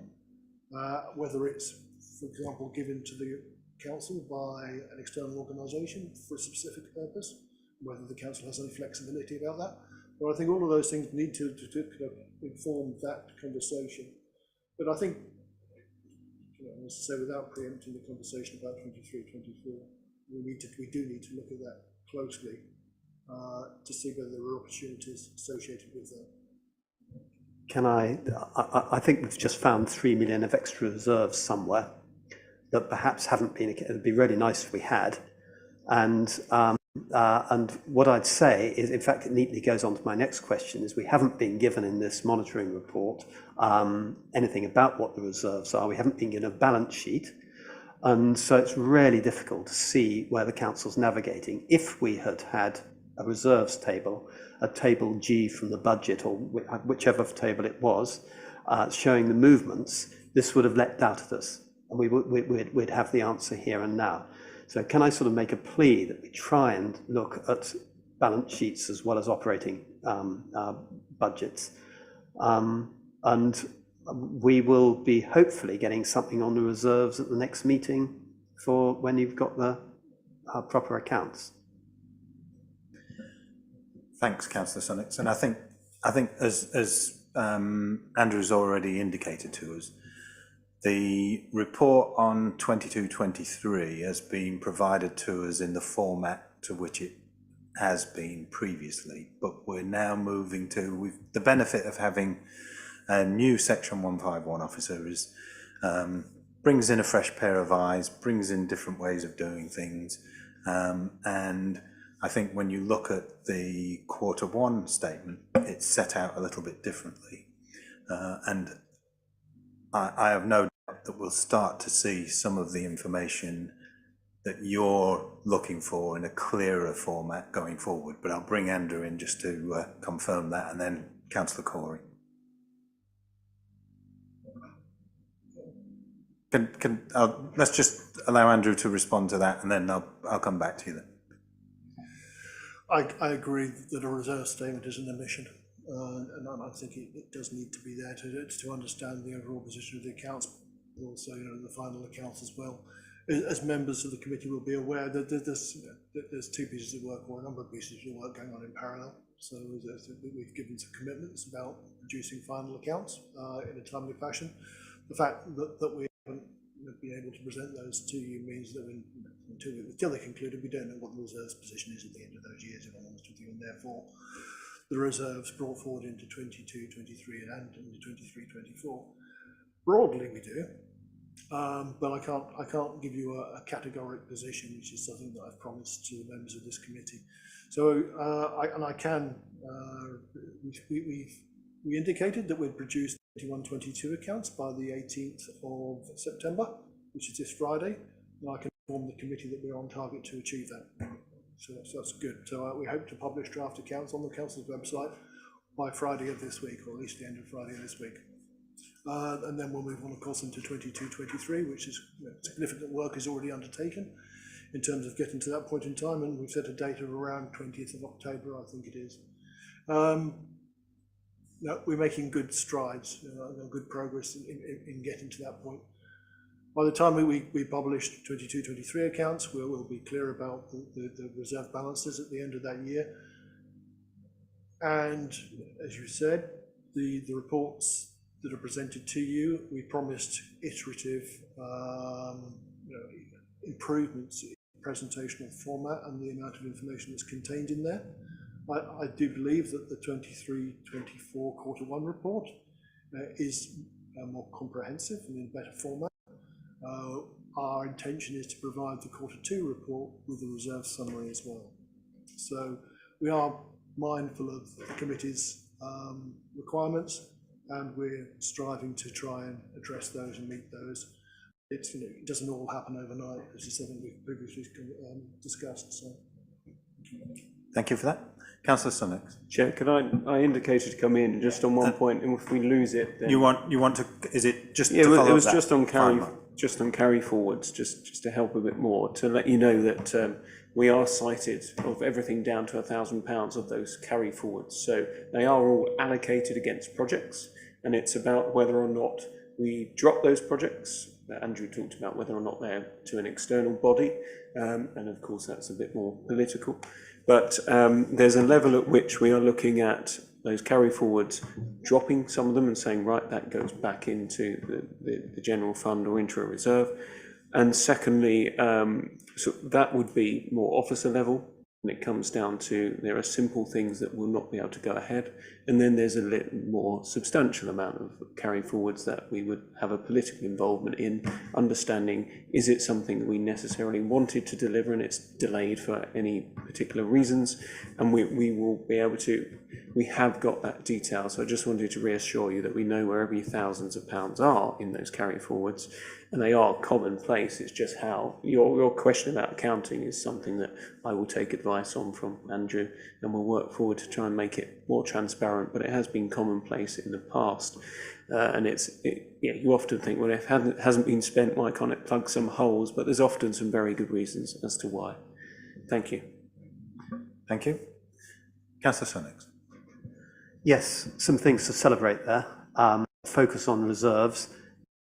whether it's, for example, given to the council by an external organisation for a specific purpose, whether the council has any flexibility about that. But I think all of those things need to kind of inform that conversation. But I think, as I say, without preempting the conversation about 23-24, we do need to look at that closely to see whether there are opportunities associated with that. Can I think we've just found 3 million of extra reserves somewhere that perhaps haven't been. It'd be really nice if we had. And what I'd say is, in fact, it neatly goes on to my next question, is we haven't been given in this monitoring report anything about what the reserves are. We haven't been given a balance sheet. And so it's really difficult to see where the council's navigating. If we had had a reserves table, a table G from the budget, or whichever table it was, showing the movements, this would have leapt out at us. And we'd have the answer here and now. So can I sort of make a plea that we try and look at balance sheets as well as operating budgets? And we will be hopefully getting something on the reserves at the next meeting for when you've got the proper accounts. Thanks, Councillor Sunnix. And I think as Andrew's already indicated to us, the report on 22-23 has been provided to us in the format to which it has been previously, but we're now moving to, the benefit of having a new Section 151 officer is brings in a fresh pair of eyes, brings in different ways of doing things, and I think when you look at the Q1 statement, it's set out a little bit differently, and I have no doubt that we'll start to see some of the information that you're looking for in a clearer format going forward. But I'll bring Andrew in just to confirm that, and then Councillor Corey. Let's just allow Andrew to respond to that, and then I'll come back to you then. I agree that a reserve statement is an omission. And I think it does need to be there to understand the overall position of the accounts, but also the final accounts as well. As members of the committee will be aware that there's two pieces of work, or a number of pieces of work going on in parallel. So we've given some commitments about producing final accounts in a timely fashion. The fact that we haven't been able to present those to you means that until they're concluded, we don't know what the reserves position is at the end of those years, if I'm honest with you, and therefore the reserves brought forward into 22-23 and into 23-24. Broadly we do. But I can't give you a categoric position, which is something that I've promised to the members of this committee. So we indicated that we'd produce 21-22 accounts by the 18th of September, which is this Friday. And I can inform the committee that we're on target to achieve that. So that's good. So we hope to publish draft accounts on the council's website by Friday of this week, or at least the end of Friday of this week. And then we'll move on, of course, into 22-23, which is significant work is already undertaken in terms of getting to that point in time. And we've set a date of around 20th of October, I think it is. No, we're making good strides, good progress in getting to that point. By the time we publish 22-23 accounts, we'll be clear about the reserve balances at the end of that year. And as you said, the reports that are presented to you, we promised iterative improvements in presentational format and the amount of information that's contained in there. I do believe that the 23-24 quarter one report is more comprehensive and in better format. Our intention is to provide the quarter two report with a reserve summary as well. So we are mindful of the committee's requirements, and we're striving to try and address those and meet those. It doesn't all happen overnight. This is something we've previously discussed. So. Thank you for that. Councillor Sunnock. Chair, could I indicated to come in just on one point, and if we lose it, then You want to? Is it just? yeah, to follow it was up that? just on carry forwards, just to help a bit more, to let you know that we are cited of everything down to £1,000 of those carry forwards. So they are all allocated against projects, and it's about whether or not we drop those projects. Andrew talked about whether or not they're to an external body, and of course that's a bit more political. But there's a level at which we are looking at those carry forwards, dropping some of them and saying, right, that goes back into the general fund or into a reserve. And secondly, so that would be more officer level. And it comes down to, there are simple things that will not be able to go ahead. And then there's a little more substantial amount of carry forwards that we would have a political involvement in, understanding, is it something we necessarily wanted to deliver and it's delayed for any particular reasons? And we will be able to, we have got that detail. So I just wanted to reassure you that we know where every thousands of pounds are in those carry forwards. And they are commonplace. It's just how your question about accounting is something that I will take advice on from Andrew, and we'll work forward to try and make it more transparent. But it has been commonplace in the past, and yeah, you often think, well, if it hasn't been spent, why can't it plug some holes? But there's often some very good reasons as to why. Thank you. Thank you. Councillor Sunnock. Yes, some things to celebrate there. Focus on reserves.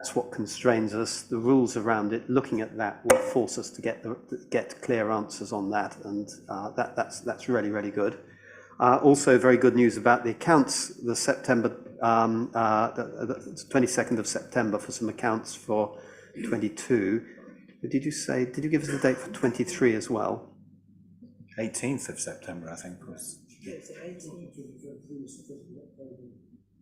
That's what constrains us. The rules around it, looking at that, will force us to get clear answers on that, and that's really, really good. Also, very good news about the accounts. The September, the 22nd of September for some accounts for 22. Did you give us the date for 23 as well? 18th of September, I think was. Yes, 18th.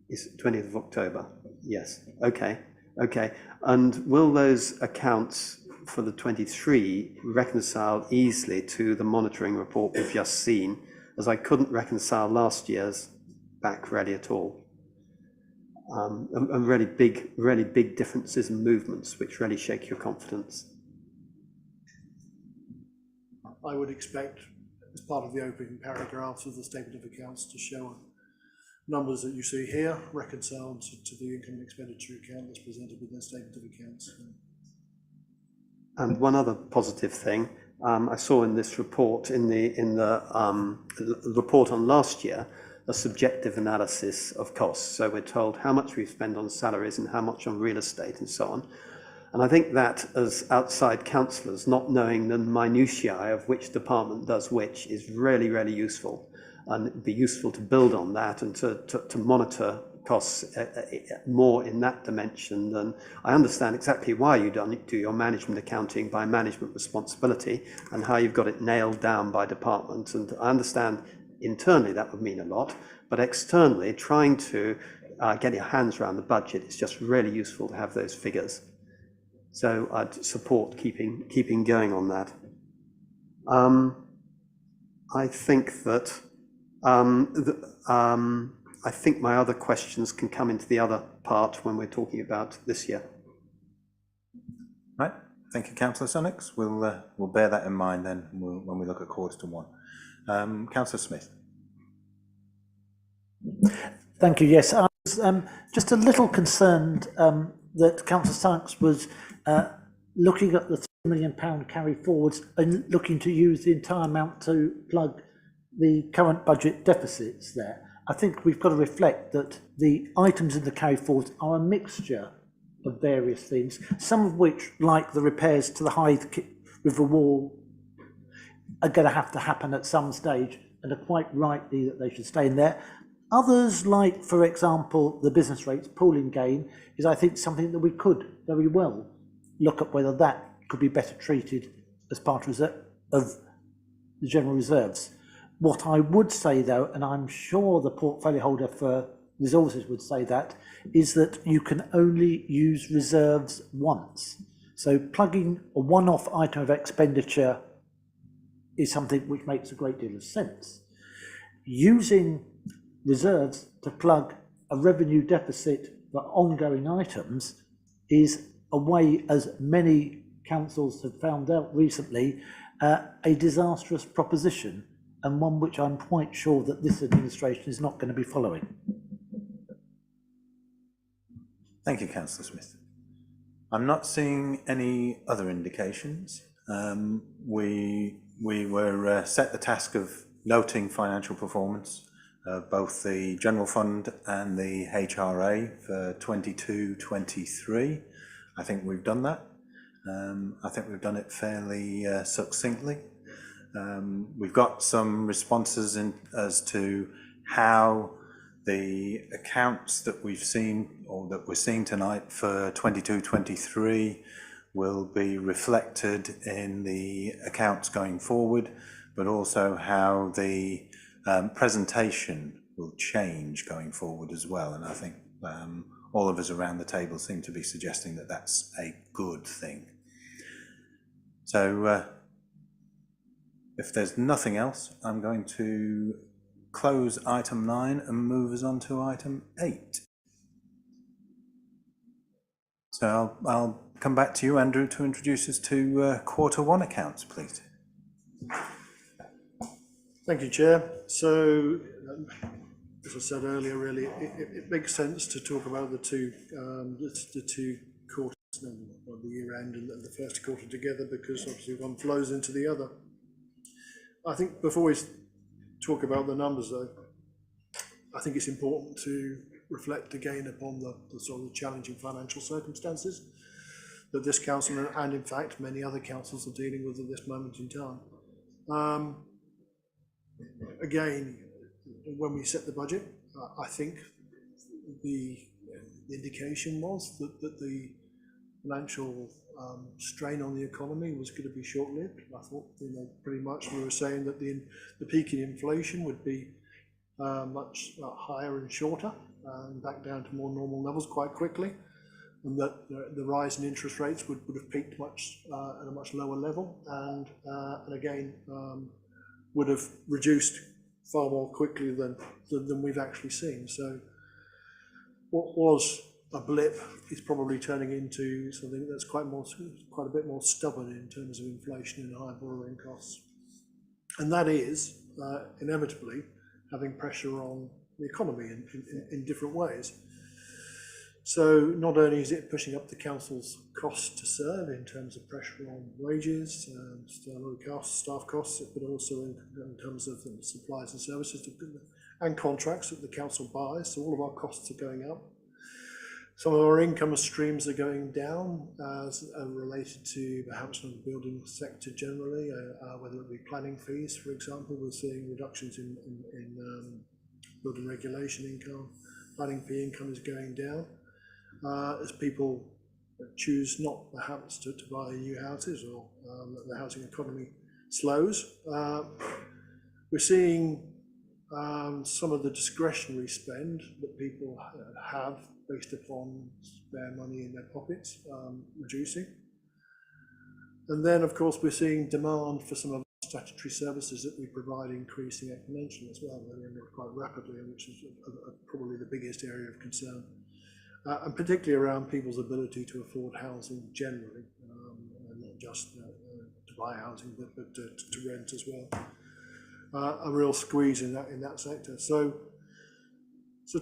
It's 20th of October. Yes. Okay. Okay, and will those accounts for the 23 reconcile easily to the monitoring report we've just seen, as I couldn't reconcile last year's back really at all? And really big differences and movements which really shake your confidence. I would expect, as part of the opening paragraphs of the statement of accounts, to show numbers that you see here reconciled to the income and expenditure account that's presented with their statement of accounts. And one other positive thing I saw in this report, in the report on last year, a subjective analysis of costs. So we're told how much we spend on salaries and how much on real estate and so on. And I think that, as outside councillors, not knowing the minutiae of which department does which is really, really useful. And it'd be useful to build on that and to monitor costs more in that dimension. Than I understand exactly why you do your management accounting by management responsibility and how you've got it nailed down by department. And I understand internally that would mean a lot, but externally, trying to get your hands around the budget, it's just really useful to have those figures. So I'd support keeping going on that. I think that I think my other questions can come into the other part when we're talking about this year. Right. Thank you, Councillor Sunnox. We'll bear that in mind then when we look at Q1. Councillor Smith. Thank you. Yes, I was just a little concerned that Councillor Sunnox was looking at the £3 million carry forwards and looking to use the entire amount to plug the current budget deficits there. I think we've got to reflect that the items in the carry forwards are a mixture of various things, some of which, like the repairs to the Hythe River Wall, are going to happen at some stage and are quite rightly that they should stay in there. Others, like, for example, the business rates pooling gain, is, I think, something that we could very well look at whether that could be better treated as part of the general reserves. What I would say, though, and I'm sure the portfolio holder for resources would say that, is that you can only use reserves once. So plugging a one-off item of expenditure is something which makes a great deal of sense. Using reserves to plug a revenue deficit for ongoing items is a way, as many councils have found out recently, a disastrous proposition, and one which I'm quite sure that this administration is not going to be following. Thank you, Councillor Smith. I'm not seeing any other indications. We were set the task of noting financial performance of both the General Fund and the HRA for 22-23. I think we've done that. I think we've done it fairly succinctly. We've got some responses as to how the accounts that we've seen or that we're seeing tonight for 22-23 will be reflected in the accounts going forward, but also how the presentation will change going forward as well. And I think all of us around the table seem to be suggesting that that's a good thing. So if there's nothing else, I'm going to close item 9 and move us on to item 8. So I'll come back to you, Andrew, to introduce us to Q1 accounts, please. Thank you, Chair. So, as I said earlier, really, it makes sense to talk about the two quarters, the year end and the first quarter together, because obviously one flows into the other. I think before we talk about the numbers, though, I think it's important to reflect again upon the sort of challenging financial circumstances that this council and in fact many other councils are dealing with at this moment in time. Again, when we set the budget, I think the indication was that the financial strain on the economy was going to be short-lived. I thought, pretty much we were saying that the peak in inflation would be much higher and shorter, and back down to more normal levels quite quickly, and that the rise in interest rates would have peaked at a much lower level, and again would have reduced far more quickly than we've actually seen. So what was a blip is probably turning into something that's quite a bit more stubborn in terms of inflation and high borrowing costs, and that is inevitably having pressure on the economy in different ways. So not only is it pushing up the council's cost to serve in terms of pressure on wages, staff costs, but also in terms of the supplies and services and contracts that the council buys. So all of our costs are going up. Some of our income streams are going down as related to perhaps the building sector generally, whether it be planning fees, for example. We're seeing reductions in building regulation income. Planning fee income is going down as people choose not perhaps to buy new houses, or the housing economy slows. We're seeing some of the discretionary spend that people have based upon spare money in their pockets reducing. And then, of course, we're seeing demand for some of the statutory services that we provide increasing exponentially as well, and quite rapidly, which is probably the biggest area of concern. And particularly around people's ability to afford housing generally, and not just to buy housing, but to rent as well. A real squeeze in that sector. So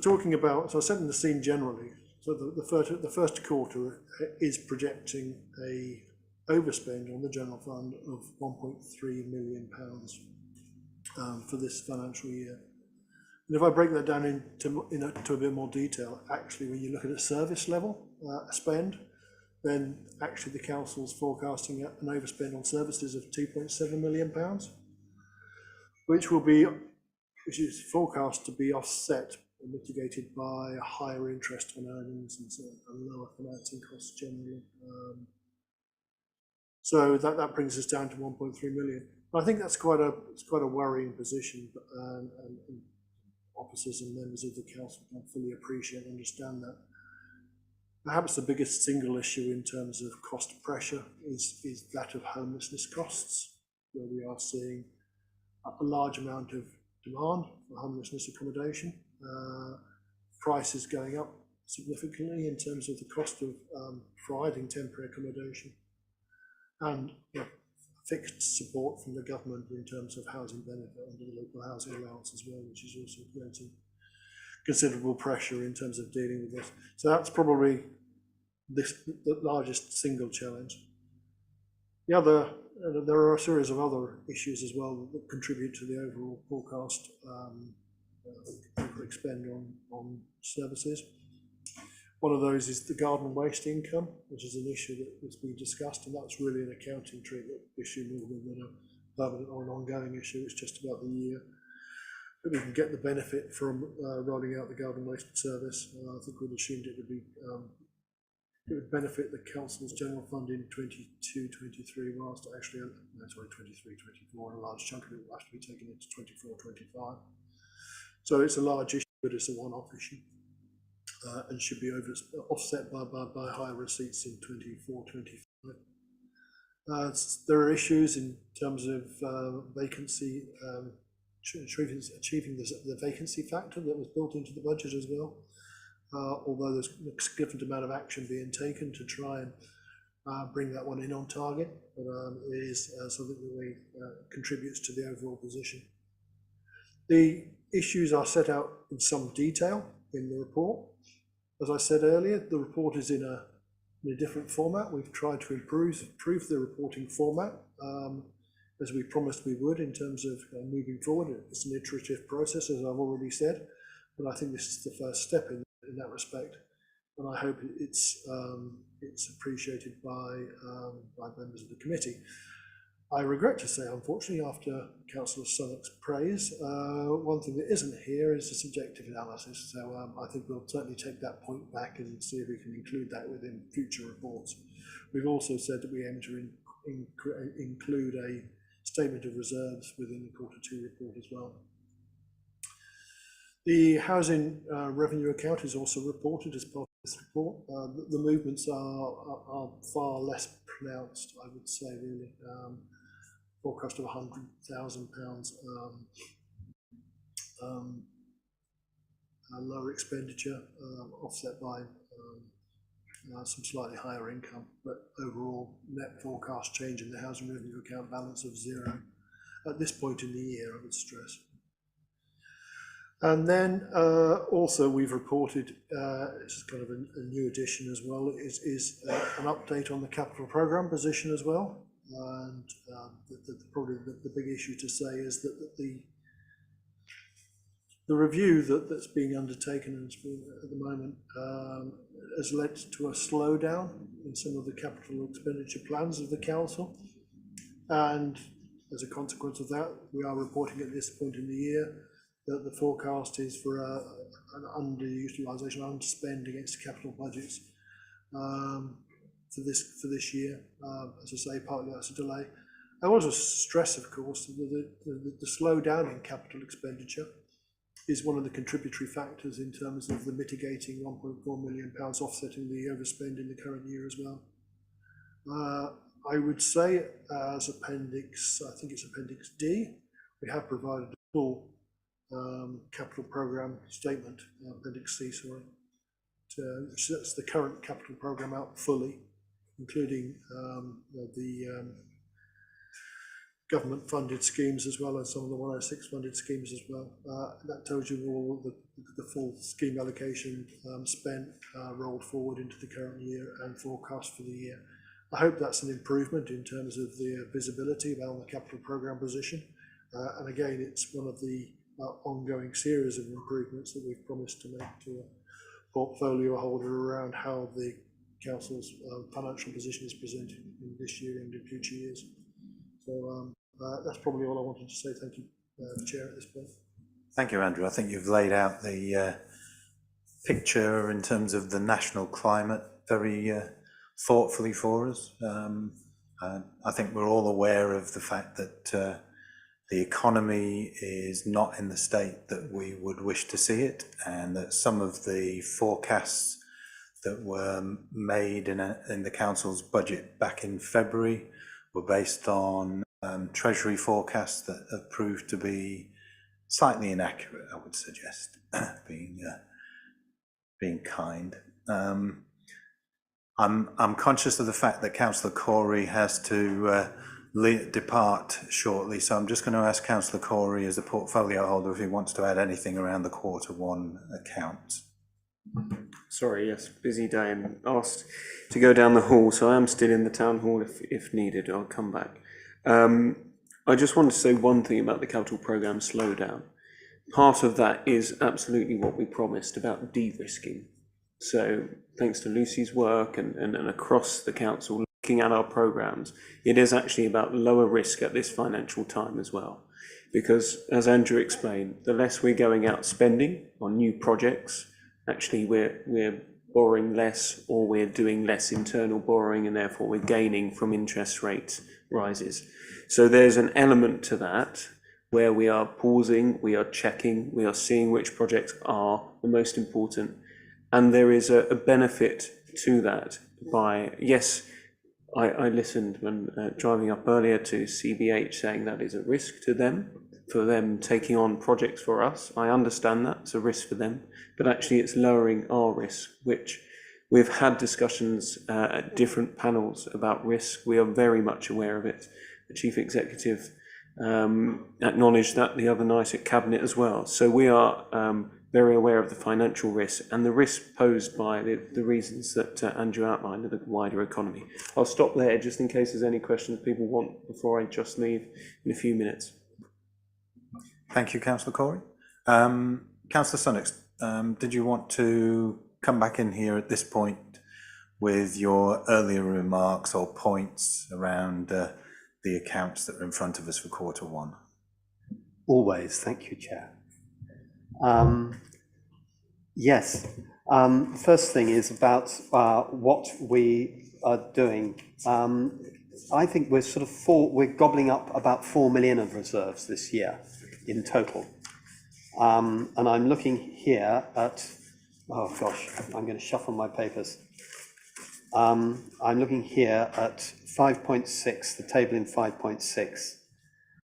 talking about, so setting the scene generally. So the first quarter is projecting a overspend on the general fund of £1.3 million for this financial year. And if I break that down into a bit more detail, actually, when you look at a service level spend, then actually the council's forecasting an overspend on services of £2.7 million, which is forecast to be offset or mitigated by a higher interest on earnings and lower financing costs generally. So that brings us down to 1.3 million. I think that's quite a worrying position, and officers and members of the council can fully appreciate and understand that. Perhaps the biggest single issue in terms of cost pressure is that of homelessness costs, where we are seeing a large amount of demand for homelessness accommodation, prices going up significantly in terms of the cost of providing temporary accommodation, and fixed support from the government in terms of housing benefit under the local housing allowance as well, which is also creating considerable pressure in terms of dealing with this. So that's probably the largest single challenge. The other, there are a series of other issues as well that contribute to the overall forecast expend on services. One of those is the garden waste income, which is an issue that has been discussed, and that's really an accounting treatment issue more than a permanent or an ongoing issue. It's just about the year that we can get the benefit from rolling out the garden waste service. I think we'd assumed it would benefit the council's general fund in 22-23, whilst actually, no, sorry, 23-24, and a large chunk of it will have to be taken into 24-25. So it's a large issue, but it's a one-off issue. And should be offset by higher receipts in 24-25. There are issues in terms of vacancy, achieving the vacancy factor that was built into the budget as well. Although there's a significant amount of action being taken to try and bring that one in on target, but it is something that really contributes to the overall position. The issues are set out in some detail in the report. As I said earlier, the report is in a different format. We've tried to improve the reporting format as we promised we would in terms of moving forward. It's an iterative process, as I've already said, but I think this is the first step in that respect, and I hope it's appreciated by members of the committee. I regret to say, unfortunately, after Councillor Sunnock's praise, one thing that isn't here is a subjective analysis. So I think we'll certainly take that point back and see if we can include that within future reports. We've also said that we aim to include a statement of reserves within the Q2 report as well. The housing revenue account is also reported as part of this report. The movements are far less pronounced, I would say, really. Forecast of £100,000 lower expenditure, offset by some slightly higher income, but overall net forecast change in the housing revenue account balance of 0 at this point in the year, I would stress. And then also we've reported, this is kind of a new addition as well, is an update on the capital programme position as well. And probably the big issue to say is that the review that's being undertaken at the moment has led to a slowdown in some of the capital expenditure plans of the council, and as a consequence of that, we are reporting at this point in the year that the forecast is for an underutilisation, underspend against capital budgets for this year. As I say, partly that's a delay. I want to stress, of course, that the slowdown in capital expenditure is one of the contributory factors in terms of the mitigating £1.4 million offsetting the overspend in the current year as well. I would say as appendix, I think it's appendix D, we have provided a full capital programme statement, appendix C, sorry, which sets the current capital programme out fully, including the government funded schemes as well as some of the 106 funded schemes as well. That tells you all the full scheme allocation spent, rolled forward into the current year and forecast for the year. I hope that's an improvement in terms of the visibility around the capital programme position. And again, it's one of the ongoing series of improvements that we've promised to make to a portfolio holder around how the council's financial position is presented in this year and in future years. So that's probably all I wanted to say. Thank you, Chair, at this point. Thank you, Andrew. I think you've laid out the picture in terms of the national climate very thoughtfully for us. I think we're all aware of the fact that the economy is not in the state that we would wish to see it, and that some of the forecasts that were made in the council's budget back in February were based on Treasury forecasts that have proved to be slightly inaccurate, I would suggest, being kind. I'm conscious of the fact that Councillor Corey has to depart shortly, so I'm just going to ask Councillor Corey, as the portfolio holder, if he wants to add anything around the Q1 accounts. Sorry, yes, busy day and asked to go down the hall, so I am still in the town hall if needed. I'll come back. I just wanted to say one thing about the capital programme slowdown. Part of that is absolutely what we promised about de-risking. So thanks to Lucy's work and across the council looking at our programmes, it is actually about lower risk at this financial time as well. Because as Andrew explained, the less we're going out spending on new projects, actually we're borrowing less, or we're doing less internal borrowing, and therefore we're gaining from interest rate rises. So there's an element to that where we are pausing, we are checking, we are seeing which projects are the most important. And there is a benefit to that by, yes, I listened when driving up earlier to CBH saying that is a risk to them, for them taking on projects for us. I understand that, it's a risk for them, but actually it's lowering our risk, which we've had discussions at different panels about risk. We are very much aware of it. The Chief Executive acknowledged that the other night at Cabinet as well. So we are very aware of the financial risk and the risk posed by the reasons that Andrew outlined of the wider economy. I'll stop there just in case there's any questions people want before I just leave in a few minutes. Thank you, Councillor Corey. Councillor Sunnox, did you want to come back in here at this point with your earlier remarks or points around the accounts that are in front of us for Q1? Always, thank you, Chair. Yes, first thing is about what we are doing. I think we're gobbling up about 4 million of reserves this year in total. And I'm looking here at, oh gosh, I'm going to shuffle my papers. I'm looking here at 5.6, the table in 5.6.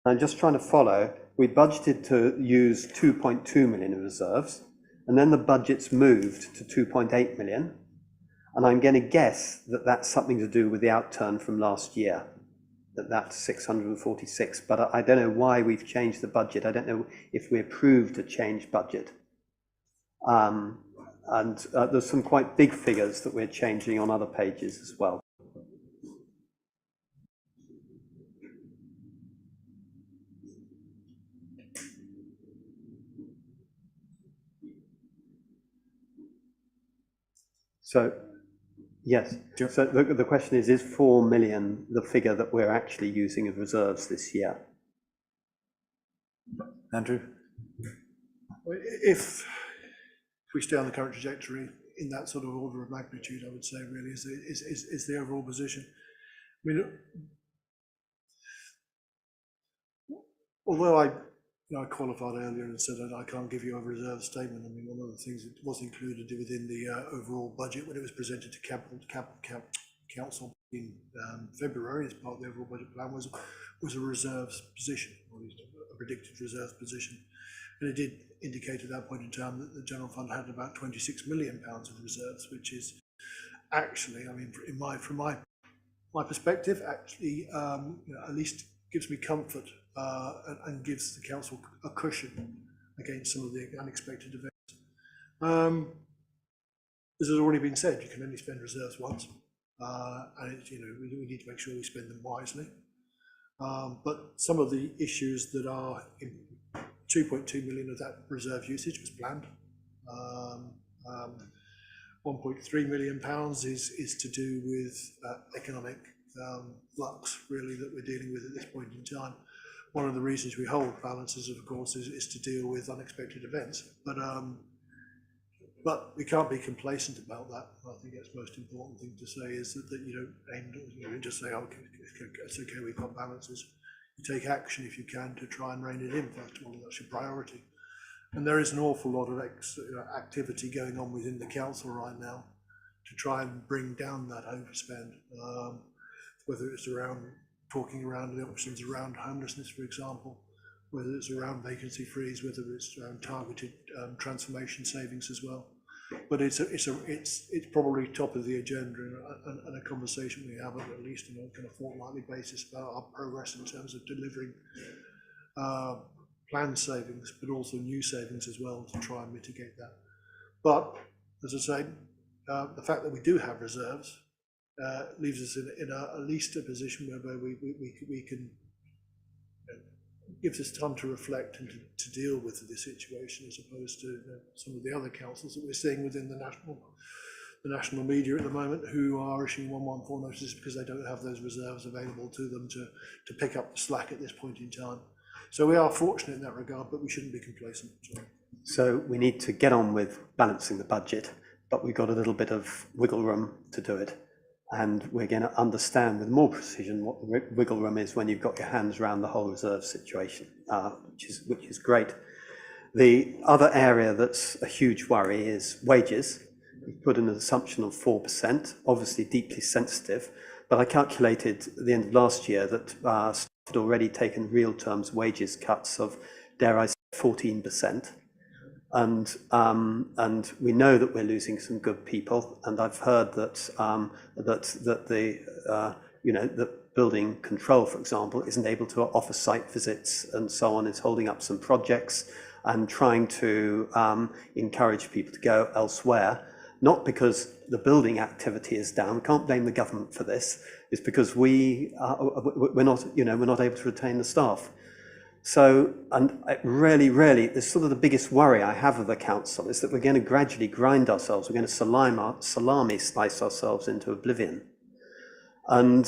I'm just trying to follow. We budgeted to use 2.2 million in reserves, and then the budget's moved to 2.8 million. And I'm going to guess that that's something to do with the outturn from last year, that's 646. But I don't know why we've changed the budget. I don't know if we approved a changed budget. There's some quite big figures that we're changing on other pages as well. So, yes, so the question is 4 million the figure that we're actually using of reserves this year? Andrew? If we stay on the current trajectory in that sort of order of magnitude, I would say really is the overall position. I mean, although I qualified earlier and said that I can't give you a reserve statement. I mean, one of the things that was included within the overall budget when it was presented to Council in February as part of the overall budget plan was a reserves position, or at least a predicted reserves position. And it did indicate at that point in time that the general fund had about £26 million of reserves, which is actually, I mean, from my perspective, actually, at least gives me comfort and gives the council a cushion against some of the unexpected events. As has already been said, you can only spend reserves once, and we need to make sure we spend them wisely. But some of the issues that are in 2.2 million of that reserve usage was planned. 1.3 million pounds is to do with economic flux, really, that we're dealing with at this point in time. One of the reasons we hold balances, of course, is to deal with unexpected events. But we can't be complacent about that. I think that's the most important thing to say, is that you don't aim to just say, oh, okay, it's okay, we've got balances. You take action if you can to try and rein it in, first of all, that's your priority. And there is an awful lot of activity going on within the council right now to try and bring down that overspend, whether it's around talking around the options around homelessness, for example, whether it's around vacancy freeze, whether it's around targeted transformation savings as well. But it's probably top of the agenda and a conversation we have at least on a kind of fortnightly basis about our progress in terms of delivering planned savings, but also new savings as well to try and mitigate that. But as I say, the fact that we do have reserves leaves us in at least a position whereby we can gives us time to reflect and to deal with the situation, as opposed to some of the other councils that we're seeing within the national media at the moment, who are issuing 114 notices because they don't have those reserves available to them to pick up the slack at this point in time. So we are fortunate in that regard, but we shouldn't be complacent. So we need to get on with balancing the budget, but we've got a little bit of wiggle room to do it. And we're going to understand with more precision what the wiggle room is when you've got your hands around the whole reserve situation, which is great. The other area that's a huge worry is wages. We've put in an assumption of 4%, obviously deeply sensitive, but I calculated at the end of last year that staff had already taken real terms wages cuts of, dare I say, 14%. And we know that we're losing some good people, and I've heard that the building control, for example, isn't able to offer site visits and so on, is holding up some projects and trying to encourage people to go elsewhere. Not because the building activity is down. We can't blame the government for this. It's because we're not able to retain the staff. So, and really, there's sort of the biggest worry I have of the council is that we're going to gradually grind ourselves. We're going to salami slice ourselves into oblivion. And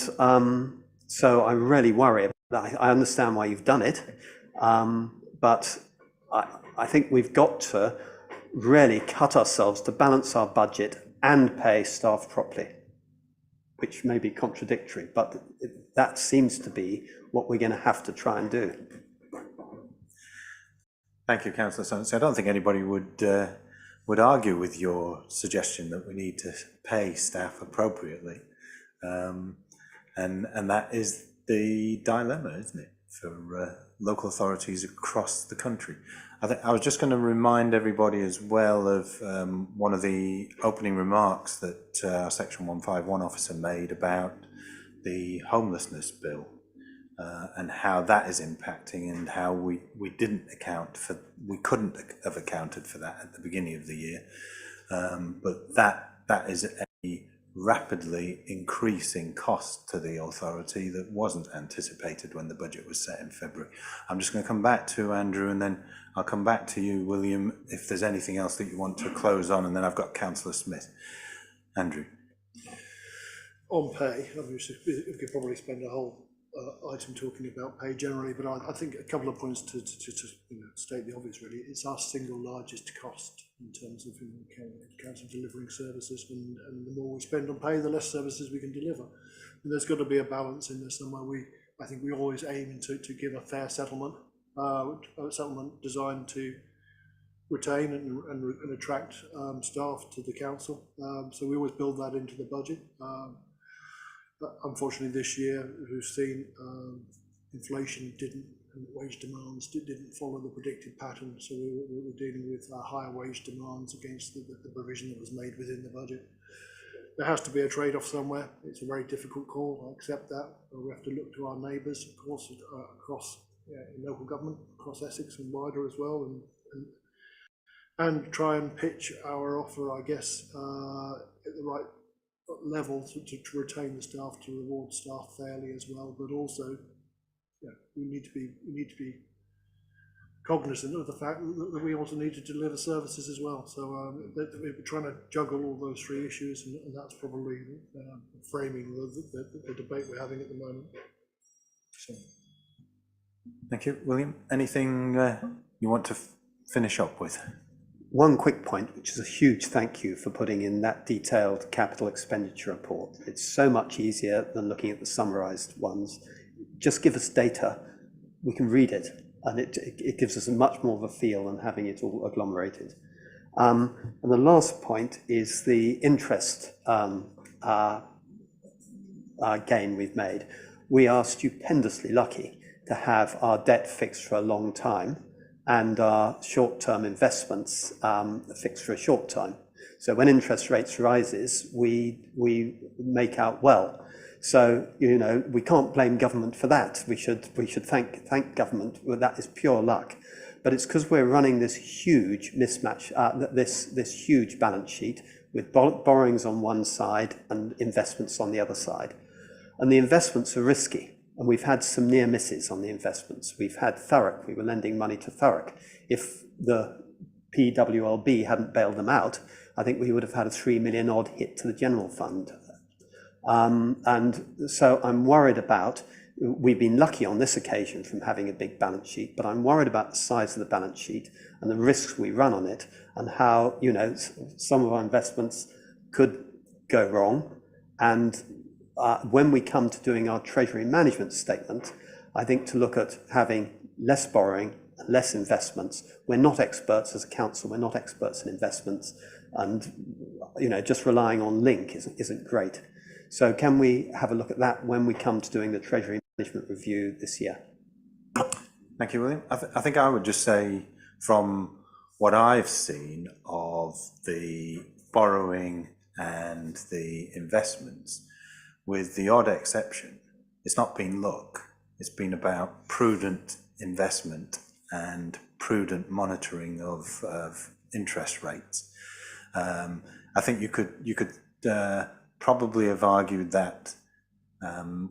so I really worry about that. I understand why you've done it, but I think we've got to really cut ourselves to balance our budget and pay staff properly, which may be contradictory, but that seems to be what we're going to have to try and do. Thank you, Councillor Sorensen. I don't think anybody would argue with your suggestion that we need to pay staff appropriately, and that is the dilemma, isn't it, for local authorities across the country. I was just going to remind everybody as well of one of the opening remarks that our Section 151 officer made about the homelessness bill. And how that is impacting, and how we couldn't have accounted for that at the beginning of the year. But that is a rapidly increasing cost to the authority that wasn't anticipated when the budget was set in February. I'm just going to come back to Andrew, and then I'll come back to you, William, if there's anything else that you want to close on, and then I've got Councillor Smith. Andrew. On pay, obviously, we could probably spend a whole item talking about pay generally, but I think a couple of points to state the obvious. Really, it's our single largest cost in terms of council delivering services, and the more we spend on pay, the less services we can deliver. And there's got to be a balance in there somewhere. I think we always aim to give a fair settlement, designed to retain and attract staff to the council. So we always build that into the budget. But unfortunately, this year we've seen inflation and wage demands didn't follow the predicted pattern. So we were dealing with higher wage demands against the provision that was made within the budget. There has to be a trade-off somewhere. It's a very difficult call. I accept that. We have to look to our neighbours, of course, across in local government, across Essex and wider as well, and try and pitch our offer, I guess, at the right level to retain the staff, to reward staff fairly as well. But also, we need to be cognizant of the fact that we also need to deliver services as well. So we're trying to juggle all those three issues, and that's probably framing the debate we're having at the moment. So. Thank you, William. Anything you want to finish up with? One quick point, which is a huge thank you for putting in that detailed capital expenditure report. It's so much easier than looking at the summarised ones. Just give us data, we can read it, and it gives us a much more of a feel than having it all agglomerated. And the last point is the interest gain we've made. We are stupendously lucky to have our debt fixed for a long time and our short-term investments fixed for a short time. So when interest rates rises, we make out well. So, we can't blame government for that. We should thank government. Well, that is pure luck. But it's because we're running this huge mismatch, this huge balance sheet with borrowings on one side and investments on the other side. And the investments are risky. And we've had some near misses on the investments. We've had Thurrock, we were lending money to Thurrock. If the PWLB hadn't bailed them out, I think we would have had a 3 million odd hit to the general fund. And so I'm worried about, we've been lucky on this occasion from having a big balance sheet, but I'm worried about the size of the balance sheet and the risks we run on it, and how, some of our investments could go wrong. And when we come to doing our treasury management statement, I think to look at having less borrowing and less investments. We're not experts as a council, we're not experts in investments, and just relying on Link isn't great. So can we have a look at that when we come to doing the treasury management review this year? Thank you, William. I think I would just say, from what I've seen of the borrowing and the investments, with the odd exception, it's not been luck. It's been about prudent investment and prudent monitoring of interest rates. I think you could probably have argued that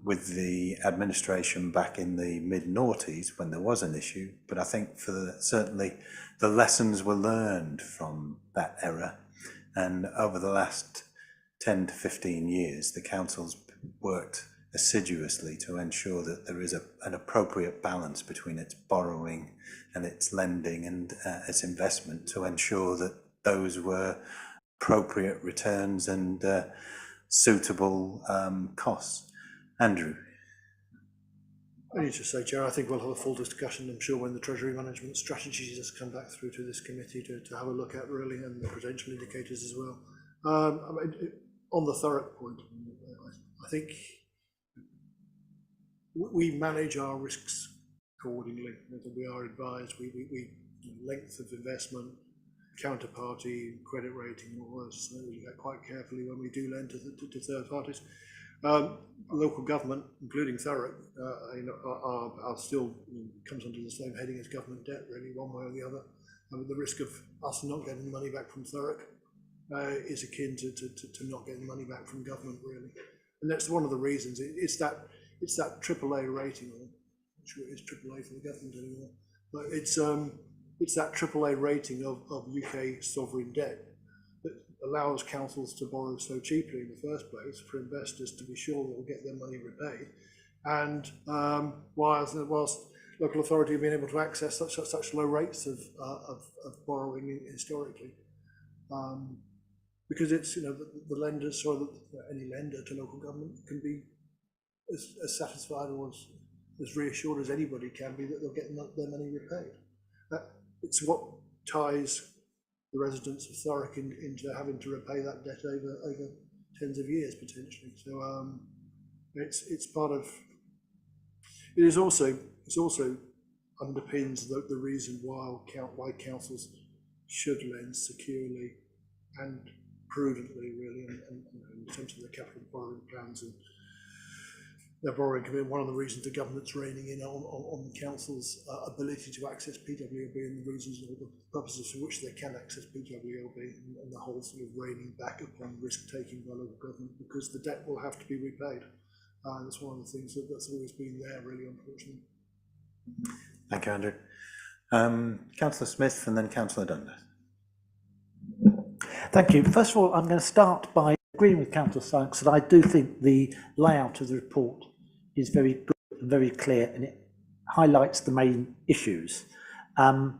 with the administration back in the mid-noughties when there was an issue, but I think certainly the lessons were learned from that era, and over the last 10 to 15 years, the council's worked assiduously to ensure that there is an appropriate balance between its borrowing and its lending and its investment, to ensure that those were appropriate returns and suitable costs. Andrew. I need to say, Chair, I think we'll have a full discussion, I'm sure, when the Treasury Management strategies has come back through to this committee to have a look at, really, and the potential indicators as well. On the Thurrock point, I think we manage our risks accordingly. We are advised, we length of investment, counterparty, credit rating, all those, so we look at quite carefully when we do lend to third parties. Local government, including Thurrock, are still comes under the same heading as government debt, really, one way or the other. The risk of us not getting money back from Thurrock is akin to not getting money back from government, really. And that's one of the reasons. It's that AAA rating, or I'm sure it is AAA for the government anymore, but it's that AAA rating of UK sovereign debt that allows councils to borrow so cheaply in the first place, for investors to be sure they'll get their money repaid. And whilst local authority have been able to access such low rates of borrowing historically, because it's the lenders, or any lender to local government can be as satisfied or as reassured as anybody can be that they'll get their money repaid. It's what ties the residents of Thurrock into having to repay that debt over tens of years potentially. So It's part of. It is also underpins the reason why councils should lend securely and prudently, really, and in terms of their capital borrowing plans and their borrowing commitment. One of the reasons the government's reining in on councils' ability to access PWLB and the reasons or the purposes for which they can access PWLB and the whole sort of reining back upon risk-taking by local government, because the debt will have to be repaid. That's one of the things that's always been there, really, unfortunately. Thank you, Andrew. Councillor Smith and then Councillor Dundas. Thank you. First of all, I'm going to start by agreeing with Councillor Sykes that I do think the layout of the report is very good and very clear, and it highlights the main issues. I'm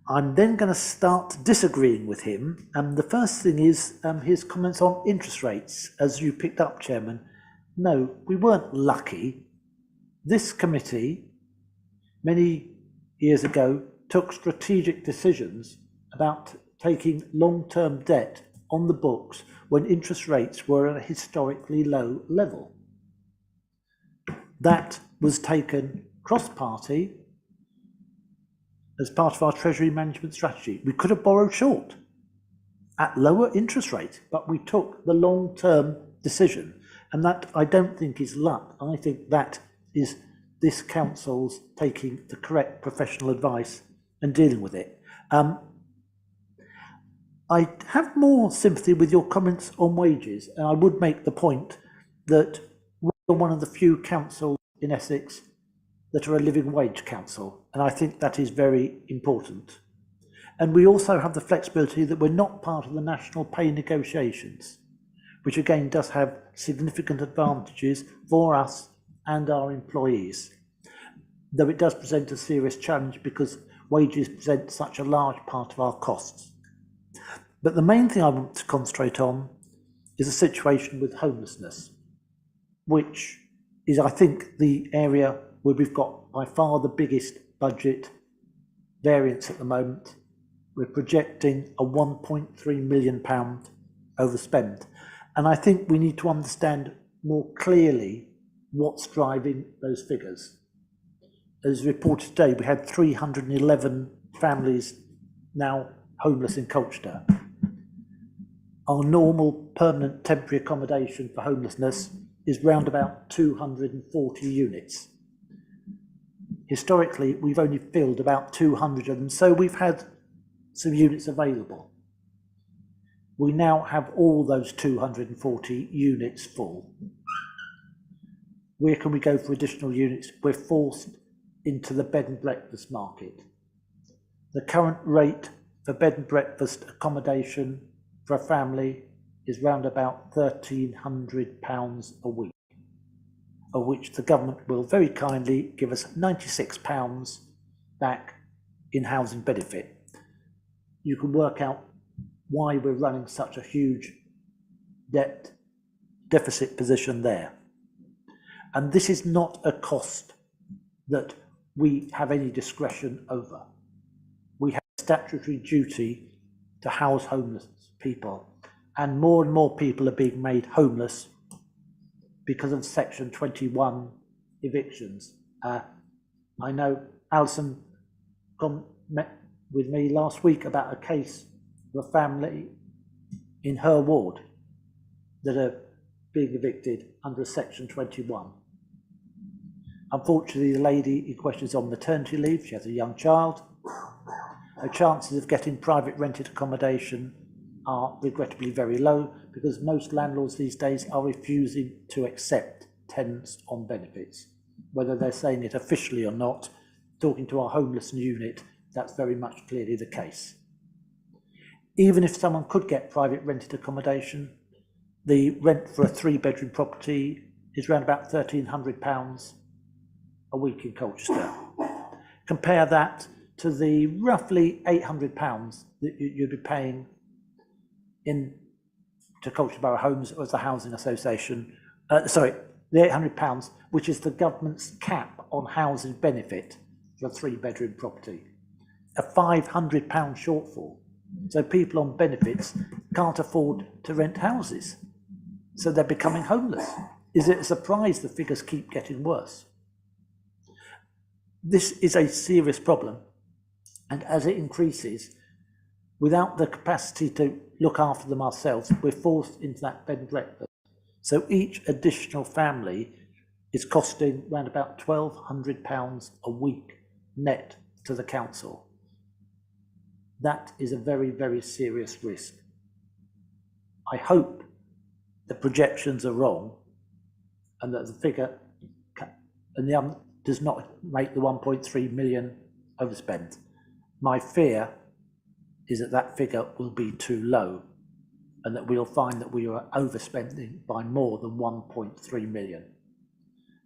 then going to start disagreeing with him. The first thing is his comments on interest rates, as you picked up, Chairman. No, we weren't lucky. This committee, many years ago, took strategic decisions about taking long-term debt on the books when interest rates were at a historically low level. That was taken cross-party as part of our treasury management strategy. We could have borrowed short at lower interest rates, but we took the long-term decision. And that, I don't think, is luck. I think that is this council's taking the correct professional advice and dealing with it. I have more sympathy with your comments on wages, and I would make the point that we're one of the few councils in Essex that are a living wage council, and I think that is very important. And we also have the flexibility that we're not part of the national pay negotiations, which again does have significant advantages for us and our employees, though it does present a serious challenge because wages present such a large part of our costs. But the main thing I want to concentrate on is the situation with homelessness, which is, I think, the area where we've got by far the biggest budget variance at the moment. We're projecting a £1.3 million overspend. And I think we need to understand more clearly what's driving those figures. As reported today, we had 311 families now homeless in Colchester. Our normal permanent temporary accommodation for homelessness is round about 240 units. Historically, we've only filled about 200 of them, so we've had some units available. We now have all those 240 units full. Where can we go for additional units? We're forced into the bed and breakfast market. The current rate for bed and breakfast accommodation for a family is round about £1,300 a week, of which the government will very kindly give us £96 back in housing benefit. You can work out why we're running such a huge deficit position there. And this is not a cost that we have any discretion over. We have a statutory duty to house homeless people, and more people are being made homeless because of Section 21 evictions. I know Alison met with me last week about a case of a family in her ward that are being evicted under Section 21. Unfortunately, the lady in question is on maternity leave. She has a young child. Her chances of getting private rented accommodation are regrettably very low because most landlords these days are refusing to accept tenants on benefits. Whether they're saying it officially or not, talking to our homeless unit, that's very much clearly the case. Even if someone could get private rented accommodation, the rent for a 3-bedroom property is around about £1,300 a week in Colchester. Compare that to the roughly £800 that you'd be paying to Colchester Borough Homes as a housing association. The £800, which is the government's cap on housing benefit for a 3-bedroom property. A £500 shortfall. So people on benefits can't afford to rent houses. So they're becoming homeless. Is it a surprise the figures keep getting worse? This is a serious problem, and as it increases, without the capacity to look after them ourselves, we're forced into that bed and breakfast. So each additional family is costing around about £1,200 a week net to the council. That is a very, very serious risk. I hope the projections are wrong and that the figure does not make the 1.3 million overspent. My fear is that that figure will be too low and that we'll find that we are overspending by more than 1.3 million.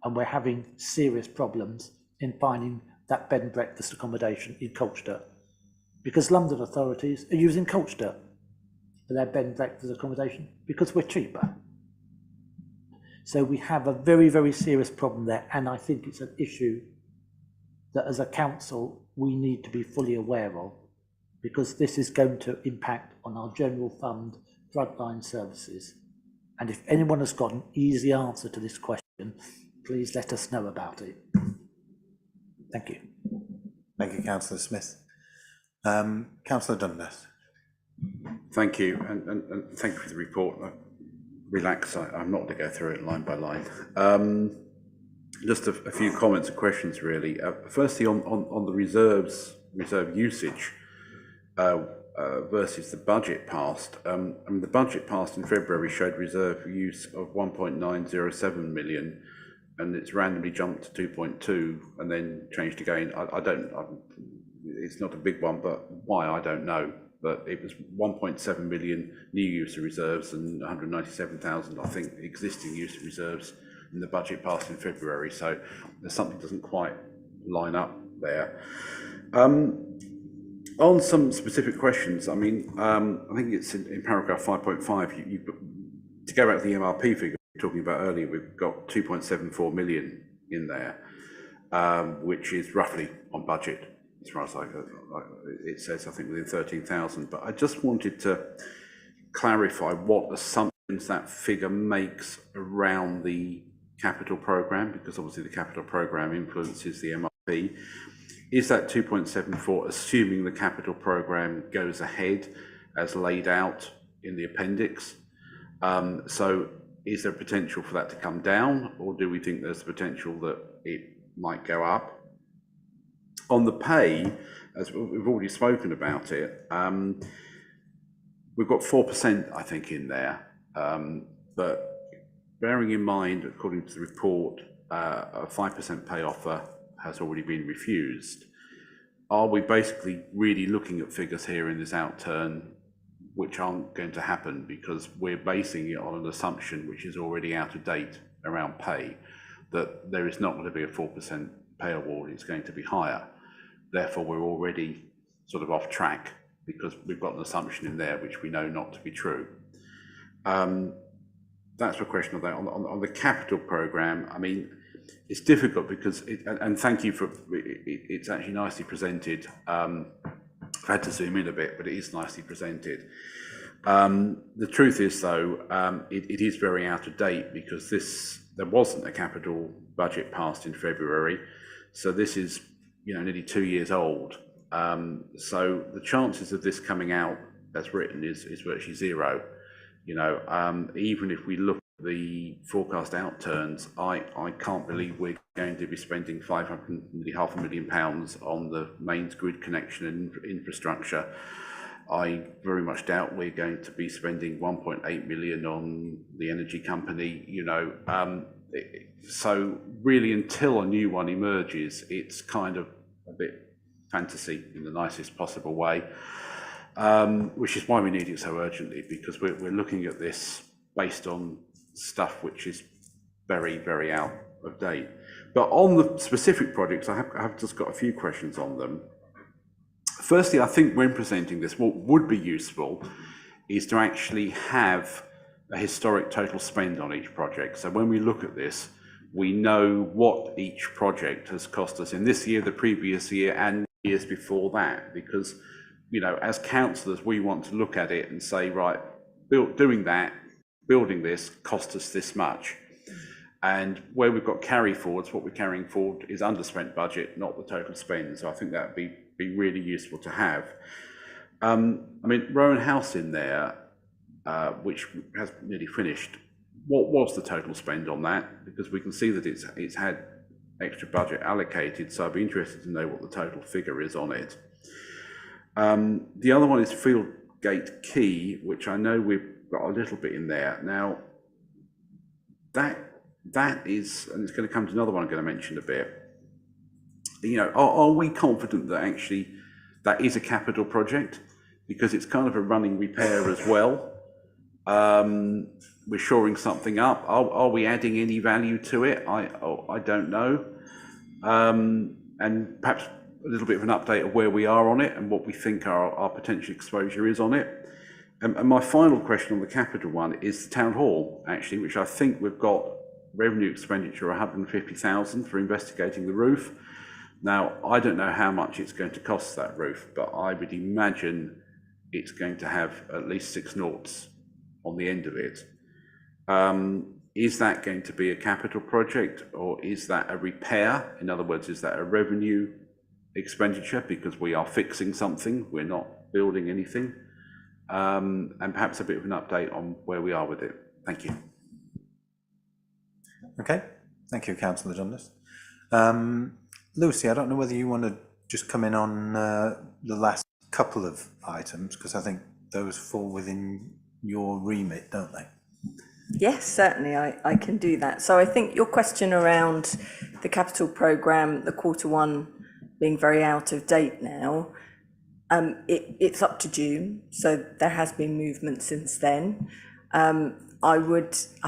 And we're having serious problems in finding that bed and breakfast accommodation in Colchester, because London authorities are using Colchester for their bed and breakfast accommodation because we're cheaper. So we have a very, very serious problem there, and I think it's an issue that as a council we need to be fully aware of, because this is going to impact on our general fund frontline services. And if anyone has got an easy answer to this question, please let us know about it. Thank you. Thank you, Councillor Smith. Councillor Dundas. Thank you, and thank you for the report. Relax, I'm not going to go through it line by line. Just a few comments and questions, really. Firstly, on the reserve usage versus the budget passed. I mean, the budget passed in February showed reserve use of 1.907 million, and it's randomly jumped to 2.2 and then changed again. It's not a big one, but why, I don't know. But it was 1.7 million new use of reserves and 197,000, I think, existing use of reserves in the budget passed in February. So there's something doesn't quite line up there. On some specific questions, I mean, I think it's in paragraph 5.5, to go back to the MRP figure we were talking about earlier, we've got 2.74 million in there, which is roughly on budget. As far as it says, I think within 13,000, but I just wanted to clarify what assumptions that figure makes around the capital programme, because obviously the capital programme influences the MRP. Is that 2.74 assuming the capital programme goes ahead as laid out in the appendix? So is there potential for that to come down, or do we think there's potential that it might go up? On the pay, as we've already spoken about it, we've got 4%, I think, in there. But bearing in mind, according to the report, a 5% pay offer has already been refused. Are we basically really looking at figures here in this outturn which aren't going to happen because we're basing it on an assumption which is already out of date around pay, that there is not going to be a 4% pay award, it's going to be higher. Therefore, we're already sort of off track because we've got an assumption in there which we know not to be true. That's a question of that. On the capital programme, I mean, it's difficult because, and thank you for, it's actually nicely presented. I've had to zoom in a bit, but it is nicely presented. The truth is, though, it is very out of date because there wasn't a capital budget passed in February. So this is, nearly 2 years old. So the chances of this coming out as written is virtually zero. Even if we look at the forecast outturns, I can't believe we're going to be spending nearly £500,000 on the mains grid connection and infrastructure. I very much doubt we're going to be spending 1.8 million on the energy company, so really until a new one emerges, it's kind of a bit fantasy in the nicest possible way, which is why we need it so urgently, because we're looking at this based on stuff which is very, very out of date. But on the specific projects, I have just got a few questions on them. Firstly, I think when presenting this, what would be useful is to actually have a historic total spend on each project. So when we look at this, we know what each project has cost us in this year, the previous year, and years before that, because, as councillors, we want to look at it and say, right, building this cost us this much. And where we've got carry forwards, what we're carrying forward is underspent budget, not the total spend. So I think that would be really useful to have. I mean, Rowan House in there, which has nearly finished. What was the total spend on that? Because we can see that it's had extra budget allocated, so I'd be interested to know what the total figure is on it. The other one is Fieldgate Quay, which I know we've got a little bit in there. Now, that is, and it's going to come to another one I'm going to mention a bit. You know, are we confident that actually that is a capital project? Because it's kind of a running repair as well. We're shoring something up. Are we adding any value to it? I don't know. And perhaps a little bit of an update of where we are on it and what we think our potential exposure is on it. And my final question on the capital one is the town hall, actually, which I think we've got revenue expenditure 150,000 for investigating the roof. Now, I don't know how much it's going to cost that roof, but I would imagine it's going to have at least 6 noughts on the end of it. Is that going to be a capital project, or is that a repair? In other words, is that a revenue expenditure because we are fixing something, we're not building anything? And perhaps a bit of an update on where we are with it. Thank you. Okay, thank you, Councillor Dundas. Lucy, I don't know whether you want to just come in on the last couple of items, because I think those fall within your remit, don't they? Yes, certainly I can do that. So I think your question around the capital programme, the Q1 being very out of date now, it's up to June, so there has been movement since then. I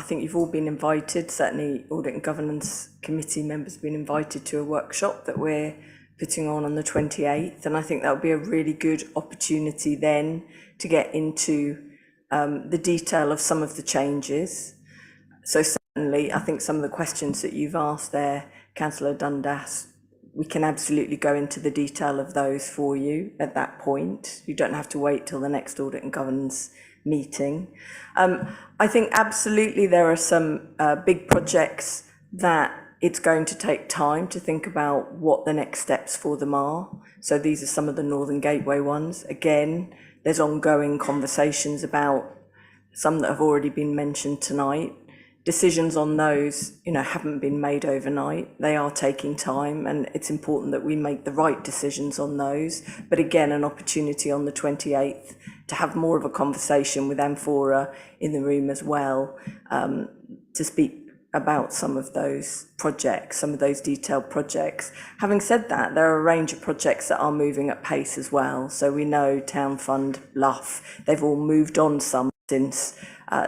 think you've all been invited, certainly Audit and Governance Committee members have been invited to a workshop that we're putting on the 28th, and I think that would be a really good opportunity then to get into the detail of some of the changes. So certainly, I think some of the questions that you've asked there, Councillor Dundas, we can absolutely go into the detail of those for you at that point. You don't have to wait till the next Audit and Governance meeting. I think absolutely there are some big projects that it's going to take time to think about what the next steps for them are. So these are some of the Northern Gateway ones. Again, there's ongoing conversations about some that have already been mentioned tonight. Decisions on those, haven't been made overnight. They are taking time, and it's important that we make the right decisions on those. But again, an opportunity on the 28th to have more of a conversation with Amphora in the room as well, to speak about some of those projects, some of those detailed projects. Having said that, there are a range of projects that are moving at pace as well. So we know Town Fund, Luff, they've all moved on some since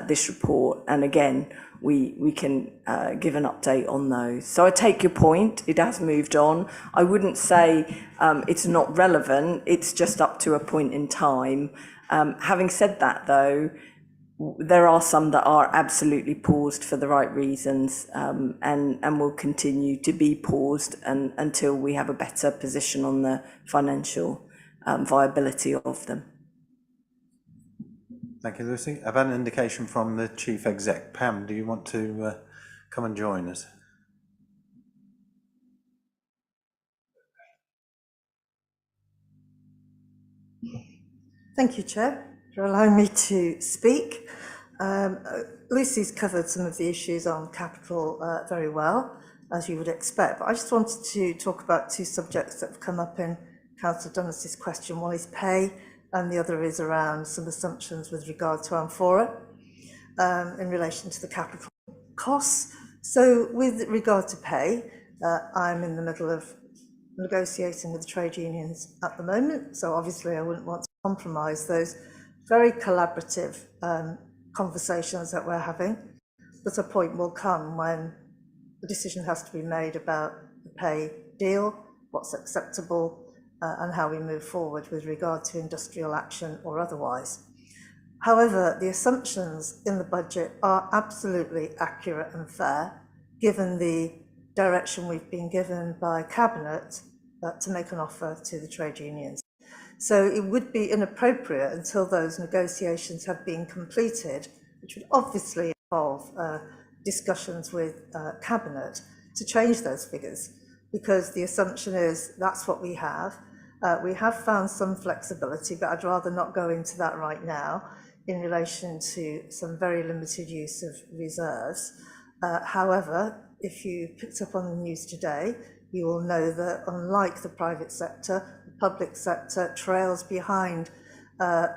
this report. And again, we can give an update on those. So I take your point, it has moved on. I wouldn't say it's not relevant, it's just up to a point in time. Having said that though, there are some that are absolutely paused for the right reasons, and will continue to be paused until we have a better position on the financial viability of them. Thank you, Lucy. I've had an indication from the Chief Exec. Pam, do you want to come and join us? Thank you, Chair, for allowing me to speak. Lucy's covered some of the issues on capital very well, as you would expect, but I just wanted to talk about 2 subjects that have come up in Councillor Dundas' question. One is pay, and the other is around some assumptions with regard to Amphora in relation to the capital costs. So with regard to pay, I'm in the middle of negotiating with the trade unions at the moment, so obviously I wouldn't want to compromise those very collaborative conversations that we're having, but a point will come when the decision has to be made about the pay deal, what's acceptable, and how we move forward with regard to industrial action or otherwise. However, the assumptions in the budget are absolutely accurate and fair, given the direction we've been given by Cabinet to make an offer to the trade unions. So it would be inappropriate until those negotiations have been completed, which would obviously involve discussions with Cabinet to change those figures, because the assumption is that's what we have. We have found some flexibility, but I'd rather not go into that right now in relation to some very limited use of reserves. However, if you picked up on the news today, you will know that unlike the private sector, the public sector trails behind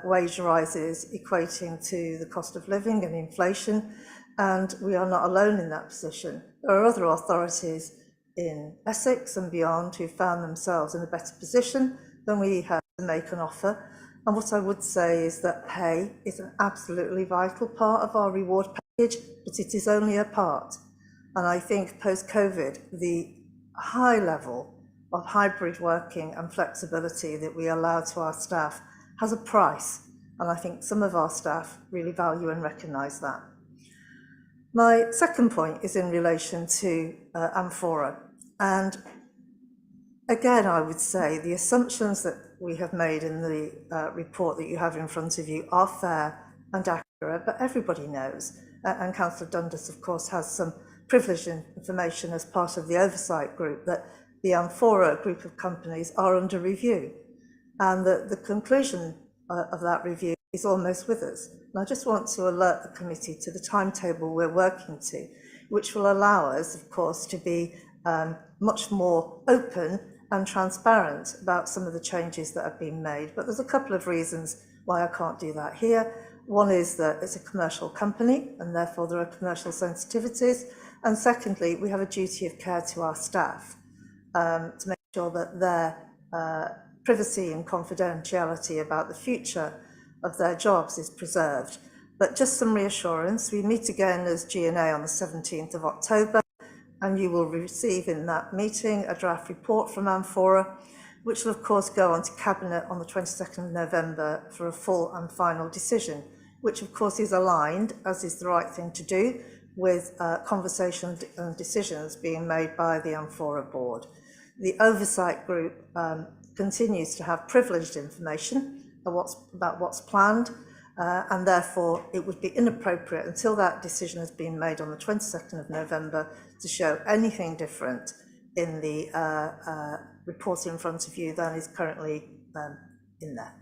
wage rises equating to the cost of living and inflation, and we are not alone in that position. There are other authorities in Essex and beyond who found themselves in a better position than we have to make an offer. And what I would say is that pay is an absolutely vital part of our reward package, but it is only a part. And I think post-COVID, the high level of hybrid working and flexibility that we allow to our staff has a price. And I think some of our staff really value and recognise that. My second point is in relation to Amphora. And again, I would say the assumptions that we have made in the report that you have in front of you are fair and accurate, but everybody knows, and Councillor Dundas, of course, has some privileged information as part of the oversight group, that the Amphora group of companies are under review, and that the conclusion of that review is almost with us. And I just want to alert the committee to the timetable we're working to, which will allow us, of course, to be much more open and transparent about some of the changes that have been made. But there's a couple of reasons why I can't do that here. One is that it's a commercial company and therefore there are commercial sensitivities. And secondly, we have a duty of care to our staff to make sure that their privacy and confidentiality about the future of their jobs is preserved. But just some reassurance, we meet again as G&A on the 17th of October, and you will receive in that meeting a draft report from Amphora, which will of course go on to Cabinet on the 22nd of November for a full and final decision, which of course is aligned, as is the right thing to do, with conversations and decisions being made by the Amphora board. The oversight group continues to have privileged information about what's planned, and therefore it would be inappropriate until that decision has been made on the 22nd of November to show anything different in the report in front of you than is currently in there.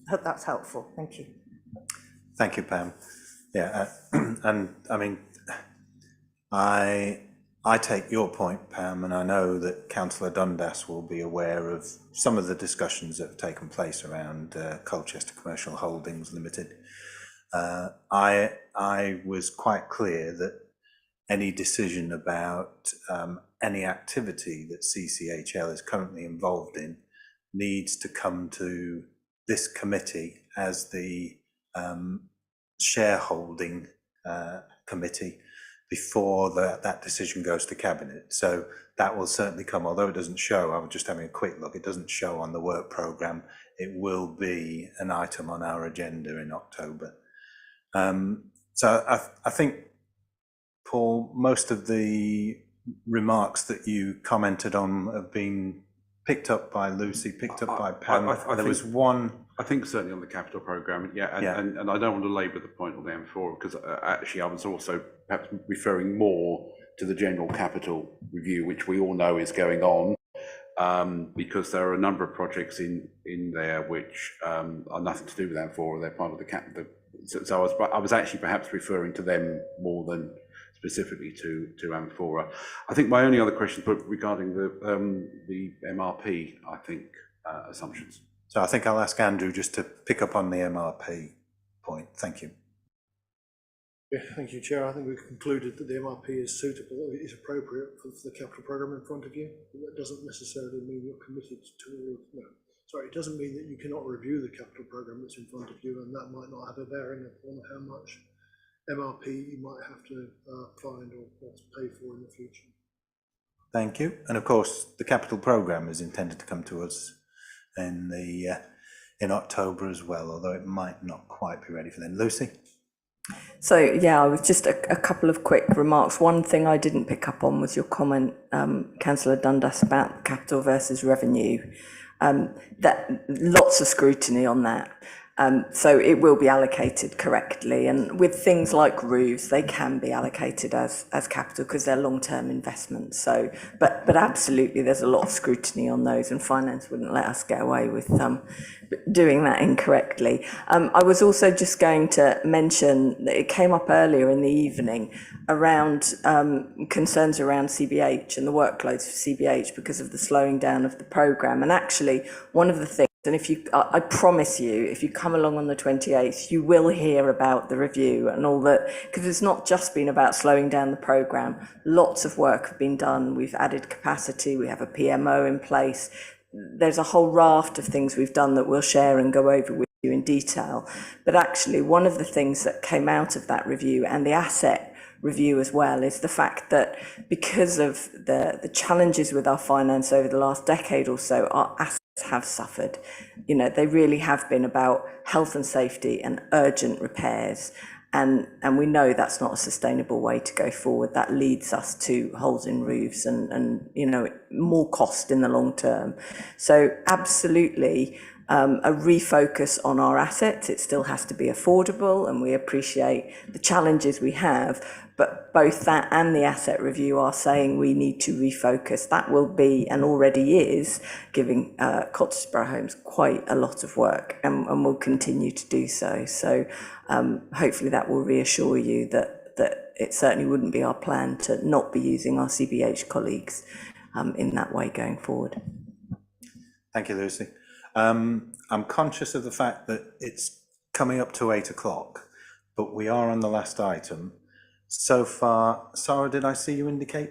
I hope that's helpful. Thank you. Thank you, Pam. Yeah, and I mean, I take your point, Pam, and I know that Councillor Dundas will be aware of some of the discussions that have taken place around Colchester Commercial Holdings Limited. I was quite clear that any decision about any activity that CCHL is currently involved in needs to come to this committee as the shareholding committee before that decision goes to Cabinet. So that will certainly come, although it doesn't show, I was just having a quick look, it doesn't show on the work programme. It will be an item on our agenda in October. So I think, Paul, most of the remarks that you commented on have been picked up by Lucy, picked up by Pam. There was one. I think certainly on the capital programme, and I don't want to labour the point on the M4, because actually I was also perhaps referring more to the general capital review, which we all know is going on, because there are a number of projects in there which are nothing to do with M4, they're part of the so I was actually perhaps referring to them more than specifically to Amphora. I think my only other question regarding the MRP, I think, assumptions. So I think I'll ask Andrew just to pick up on the MRP point. Thank you. Yeah, thank you, Chair. I think we've concluded that the MRP is suitable, is appropriate for the capital programme in front of you. But that doesn't necessarily mean you're committed to, it doesn't mean that you cannot review the capital programme that's in front of you, and that might not have a bearing on how much MRP you might have to find or pay for in the future. Thank you. And of course, the capital programme is intended to come to us in October as well, although it might not quite be ready for then. Lucy? So yeah, I was just a couple of quick remarks. One thing I didn't pick up on was your comment, Councillor Dundas, about capital versus revenue. That lots of scrutiny on that. So it will be allocated correctly, and with things like roofs, they can be allocated as capital because they're long-term investments. So, but absolutely, there's a lot of scrutiny on those, and finance wouldn't let us get away with doing that incorrectly. I was also just going to mention that it came up earlier in the evening around concerns around CBH and the workloads for CBH because of the slowing down of the programme. And actually, one of the things, and I promise you, if you come along on the 28th, you will hear about the review and all that, because it's not just been about slowing down the programme. Lots of work have been done. We've added capacity. We have a PMO in place. There's a whole raft of things we've done that we'll share and go over with you in detail. But actually, one of the things that came out of that review and the asset review as well is the fact that because of the challenges with our finance over the last decade or so, our assets have suffered. You know, they really have been about health and safety and urgent repairs. And we know that's not a sustainable way to go forward. That leads us to holes in roofs and you know, more cost in the long term. So absolutely, a refocus on our assets. It still has to be affordable, and we appreciate the challenges we have, but both that and the asset review are saying we need to refocus. That will be, and already is, giving Colchester Borough Homes quite a lot of work, and will continue to do so. So hopefully that will reassure you that it certainly wouldn't be our plan to not be using our CBH colleagues in that way going forward. Thank you, Lucy. I'm conscious of the fact that it's coming up to 8 o'clock, but we are on the last item. So far, Sarah, did I see you indicate?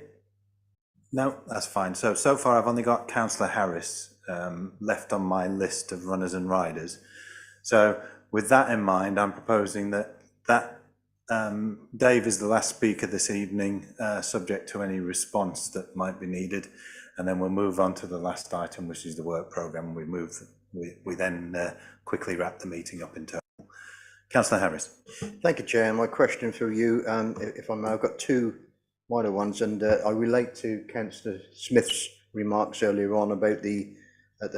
No, that's fine. So far I've only got Councillor Harris left on my list of runners and riders. So with that in mind, I'm proposing that Dave is the last speaker this evening, subject to any response that might be needed. And then we'll move on to the last item, which is the work programme. We then quickly wrap the meeting up in total. Councillor Harris. Thank you, Chair. My question for you, if I may, I've got two minor ones, and I relate to Councillor Smith's remarks earlier on about the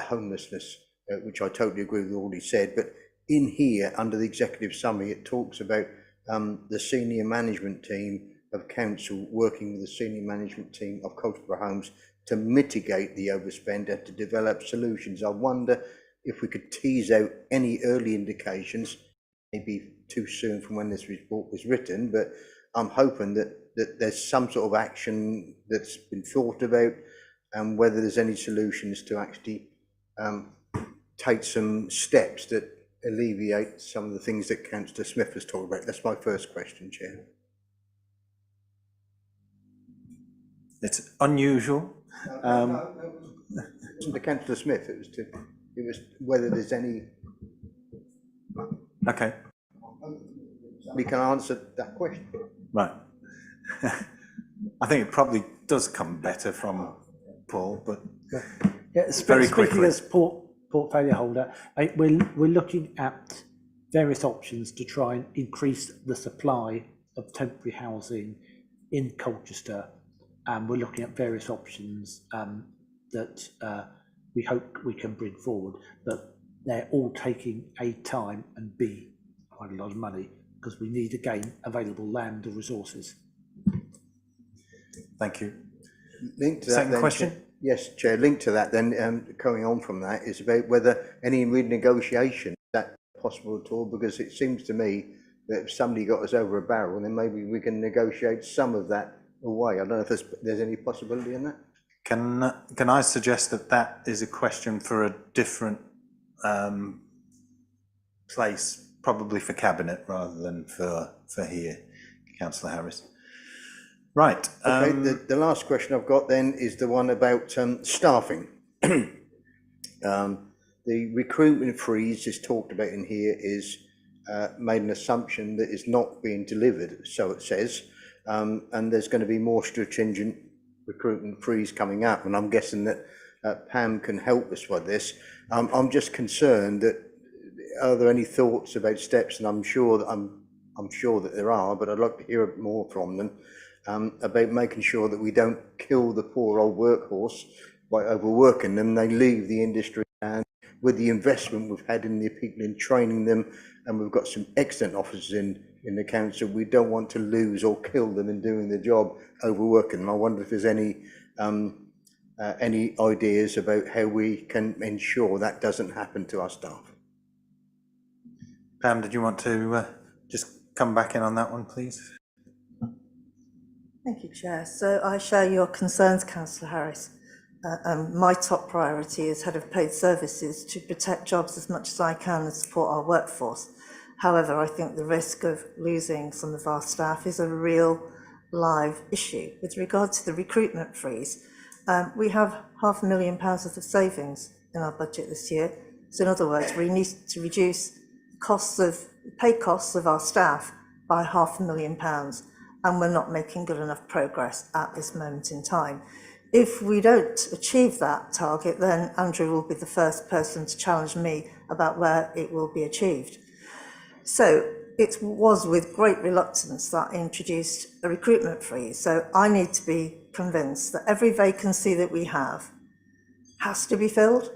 homelessness, which I totally agree with all he said. But in here, under the executive summary, it talks about the senior management team of council working with the senior management team of Colchester Homes to mitigate the overspend and to develop solutions. I wonder if we could tease out any early indications, maybe too soon from when this report was written, but I'm hoping that there's some sort of action that's been thought about, and whether there's any solutions to actually take some steps that alleviate some of the things that Councillor Smith was talking about. That's my first question, Chair. It's unusual. No, it wasn't to Councillor Smith. It was whether there's any. Okay. We can answer that question. Right. I think it probably does come better from Paul, but yeah, very speaking quickly. as portfolio holder, we're looking at various options to try and increase the supply of temporary housing in Colchester. And we're looking at various options that we hope we can bring forward, but they're all taking A, time, and B, quite a lot of money, because we need, again, available land and resources. Thank you. Linked to that, Second then, question? Yes, Chair, linked to that then, coming on from that, is about whether any renegotiation is that possible at all, because it seems to me that if somebody got us over a barrel, then maybe we can negotiate some of that away. I don't know if there's any possibility in that. Can I suggest that is a question for a different place, probably for Cabinet rather than for here, Councillor Harris. Right. Okay, the last question I've got then is the one about staffing. The recruitment freeze is talked about in here is made an assumption that is not being delivered, so it says, and there's going to be more stringent recruitment freeze coming up, and I'm guessing that Pam can help us with this. I'm just concerned that, are there any thoughts about steps, and I'm sure that there are, but I'd like to hear more from them, about making sure that we don't kill the poor old workforce by overworking them. They leave the industry and with the investment we've had in the people in training them, and we've got some excellent officers in the council, we don't want to lose or kill them in doing the job, overworking them. I wonder if there's any ideas about how we can ensure that doesn't happen to our staff. Pam, did you want to just come back in on that one, please? Thank you, Chair. So I share your concerns, Councillor Harris. My top priority as Head of Paid Services to protect jobs as much as I can and support our workforce. However, I think the risk of losing some of our staff is a real live issue. With regard to the recruitment freeze, we have £500,000 worth of savings in our budget this year. So in other words, we need to reduce pay costs of our staff by £500,000, and we're not making good enough progress at this moment in time. If we don't achieve that target, then Andrew will be the first person to challenge me about where it will be achieved. So it was with great reluctance that I introduced a recruitment freeze. So I need to be convinced that every vacancy that we have has to be filled,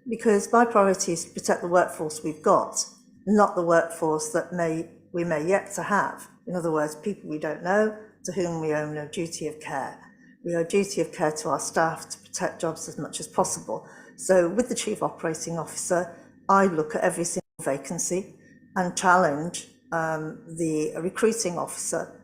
because my priority is to protect the workforce we've got, not the workforce that we may yet to have. In other words, people we don't know, to whom we owe no duty of care. We owe duty of care to our staff to protect jobs as much as possible. So with the Chief Operating Officer, I look at every single vacancy and challenge the recruiting officer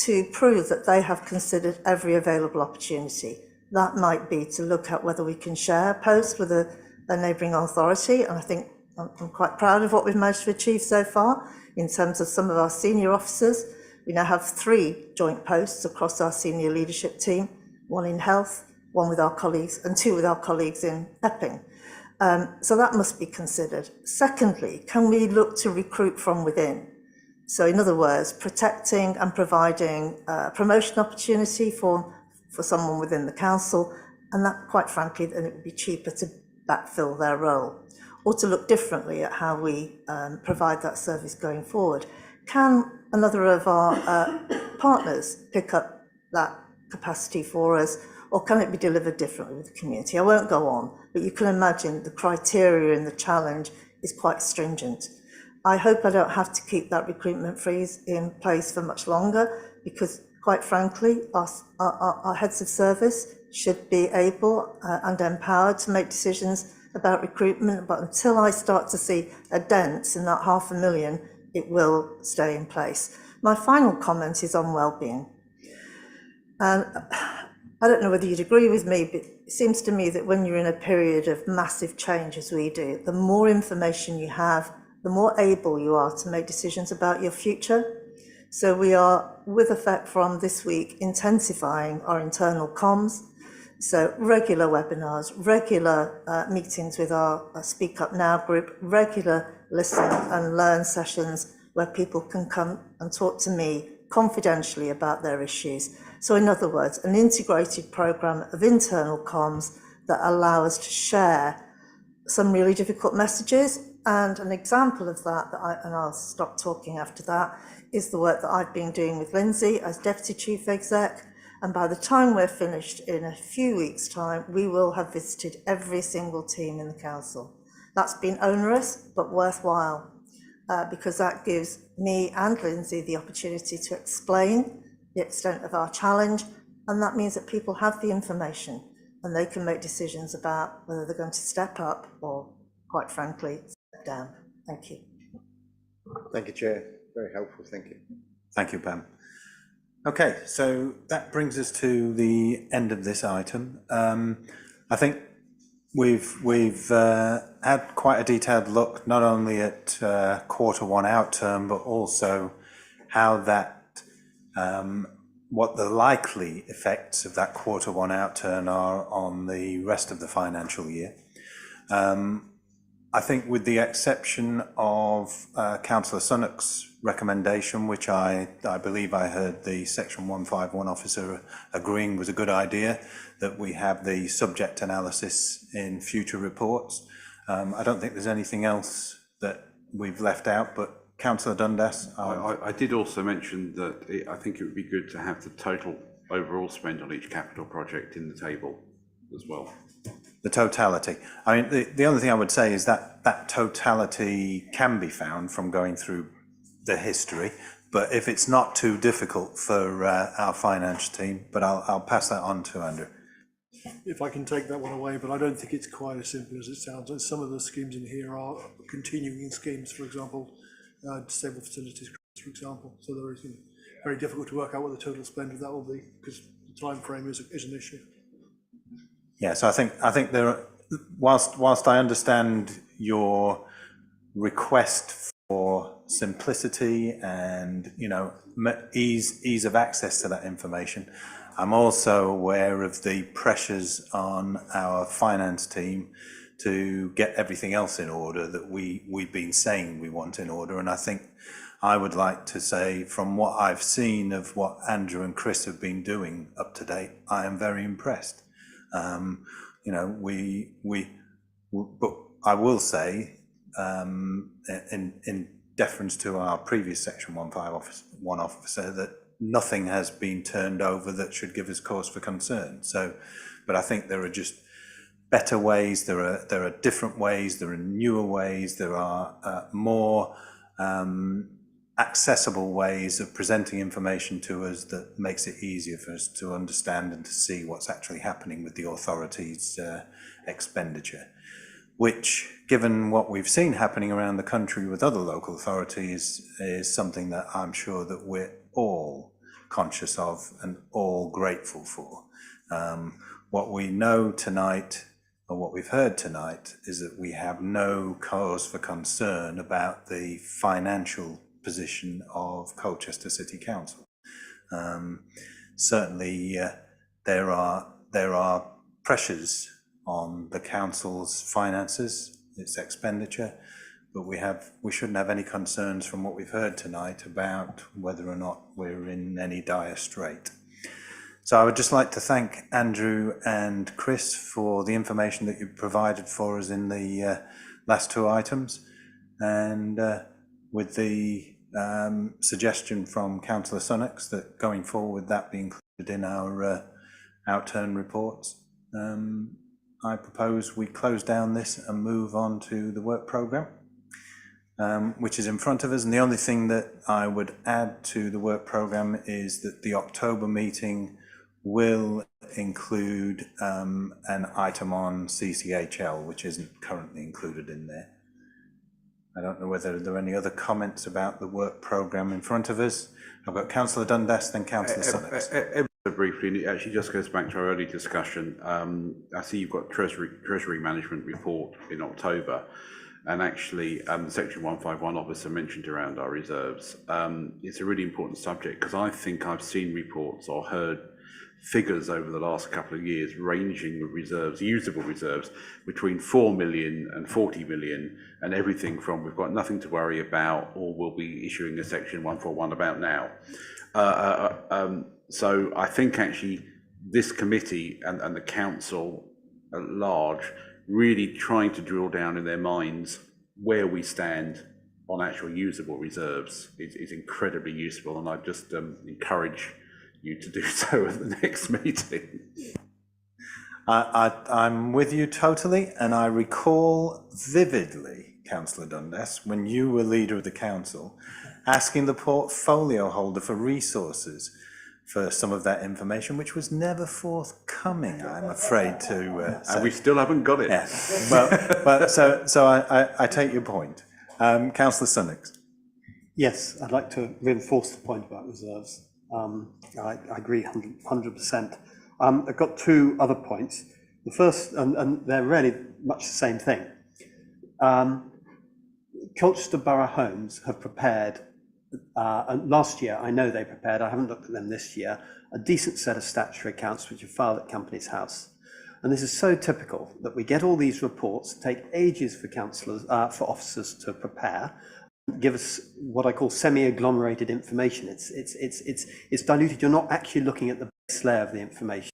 to prove that they have considered every available opportunity. That might be to look at whether we can share a post with a neighbouring authority, and I think I'm quite proud of what we've managed to achieve so far in terms of some of our senior officers. We now have 3 joint posts across our senior leadership team, 1 in health, 1 with our colleagues, and 2 with our colleagues in Epping. So that must be considered. Secondly, can we look to recruit from within? So in other words, protecting and providing promotion opportunity for someone within the council, and that, quite frankly, then it would be cheaper to backfill their role, or to look differently at how we provide that service going forward. Can another of our partners pick up that capacity for us, or can it be delivered differently with the community? I won't go on, but you can imagine the criteria and the challenge is quite stringent. I hope I don't have to keep that recruitment freeze in place for much longer, because quite frankly, our heads of service should be able and empowered to make decisions about recruitment, but until I start to see a dent in that £500,000, it will stay in place. My final comment is on wellbeing. I don't know whether you'd agree with me, but it seems to me that when you're in a period of massive change, as we do, the more information you have, the more able you are to make decisions about your future. So we are, with effect from this week, intensifying our internal comms. So regular webinars, regular meetings with our Speak Up Now group, regular listen and learn sessions where people can come and talk to me confidentially about their issues. So in other words, an integrated programme of internal comms that allow us to share some really difficult messages. And an example of that, and I'll stop talking after that, is the work that I've been doing with Lindsay as Deputy Chief Exec. And by the time we're finished in a few weeks' time, we will have visited every single team in the council. That's been onerous, but worthwhile, because that gives me and Lindsay the opportunity to explain the extent of our challenge. And that means that people have the information and they can make decisions about whether they're going to step up or, quite frankly, step down. Thank you. Thank you, Chair. Very helpful. Thank you. Thank you, Pam. Okay, so that brings us to the end of this item. I think we've had quite a detailed look not only at Q1 outturn, but also how that what the likely effects of that Q1 outturn are on the rest of the financial year. I think with the exception of Councillor Sunnock's recommendation, which I believe I heard the Section 151 officer agreeing was a good idea, that we have the subject analysis in future reports. I don't think there's anything else that we've left out, but Councillor Dundas. I did also mention that I think it would be good to have the total overall spend on each capital project in the table as well. the totality. I mean, the only thing I would say is that that totality can be found from going through the history, but if it's not too difficult for our finance team, but I'll pass that on to Andrew. If I can take that one away, but I don't think it's quite as simple as it sounds. And some of the schemes in here are continuing schemes, for example, disabled facilities, for example. So there is very difficult to work out what the total spend of that will be because the time frame is an issue. Yeah, so I think there are, whilst I understand your request for simplicity and ease of access to that information, I'm also aware of the pressures on our finance team to get everything else in order that we've been saying we want in order. And I think I would like to say, from what I've seen of what Andrew and Chris have been doing up to date, I am very impressed. But I will say, in deference to our previous Section 151 officer, that nothing has been turned over that should give us cause for concern. So, but I think there are just better ways. There are different ways. There are newer ways. There are more accessible ways of presenting information to us that makes it easier for us to understand and to see what's actually happening with the authority's expenditure, which, given what we've seen happening around the country with other local authorities, is something that I'm sure that we're all conscious of and all grateful for. What we know tonight, or what we've heard tonight, is that we have no cause for concern about the financial position of Colchester City Council. Certainly there are pressures on the council's finances, its expenditure, but we shouldn't have any concerns from what we've heard tonight about whether or not we're in any dire strait. So I would just like to thank Andrew and Chris for the information that you provided for us in the last two items, and with the suggestion from Councillor Sunnox that going forward that be included in our outturn reports, I propose we close down this and move on to the work programme, which is in front of us. And the only thing that I would add to the work programme is that the October meeting will include an item on CCHL, which isn't currently included in there. I don't know whether there are any other comments about the work programme in front of us. I've got Councillor Dundas, then Councillor Sunnox. Briefly, and it actually just goes back to our early discussion. I see you've got Treasury Management report in October, and actually the Section 151 officer mentioned around our reserves. It's a really important subject because I think I've seen reports or heard figures over the last couple of years ranging with reserves, usable reserves, between 4 million and 40 million, and everything from we've got nothing to worry about or we'll be issuing a Section 141 about now. So I think actually this committee and the council at large really trying to drill down in their minds where we stand on actual usable reserves is incredibly useful, and I just encourage you to do so at the next meeting. I'm with you totally, and I recall vividly, Councillor Dundas, when you were leader of the council, asking the portfolio holder for resources for some of that information, which was never forthcoming, I'm afraid to say. And we still haven't got it. Yeah. But so I take your point. Councillor Sunnox. Yes, I'd like to reinforce the point about reserves. I agree 100%. I've got two other points. The first, and they're really much the same thing. Colchester Borough Homes have prepared, and last year, I know they prepared, I haven't looked at them this year, a decent set of statutory accounts which are filed at Companies House. And this is so typical that we get all these reports, take ages for councillors, for officers to prepare, give us what I call semi-agglomerated information. It's diluted. You're not actually looking at the base layer of the information.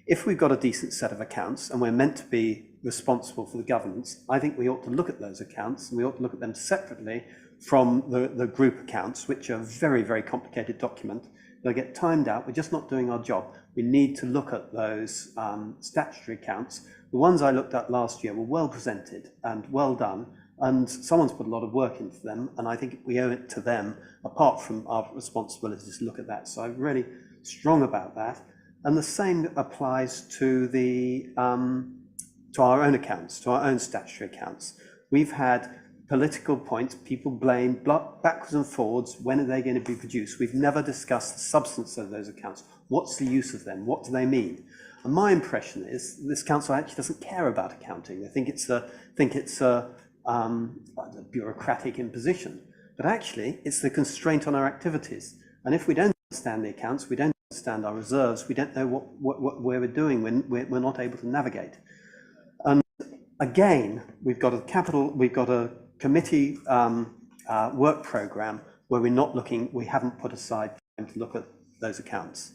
If we've got a decent set of accounts and we're meant to be responsible for the governance, I think we ought to look at those accounts, and we ought to look at them separately from the group accounts, which are a very, very complicated document. They'll get timed out. We're just not doing our job. We need to look at those statutory accounts the ones I looked at last year were well presented and well done, and someone's put a lot of work into them, and I think we owe it to them, apart from our responsibility to look at that. So I'm really strong about that. And the same applies to the to our own accounts, to our own statutory accounts. We've had political points, people blame backwards and forwards, when are they going to be produced? We've never discussed the substance of those accounts. What's the use of them? What do they mean? And my impression is this council actually doesn't care about accounting. They think it's a bureaucratic imposition, but actually it's the constraint on our activities. And if we don't understand the accounts, we don't understand our reserves, we don't know what we're doing when we're not able to navigate. And again, we've got a committee work programme where we haven't put aside time to look at those accounts.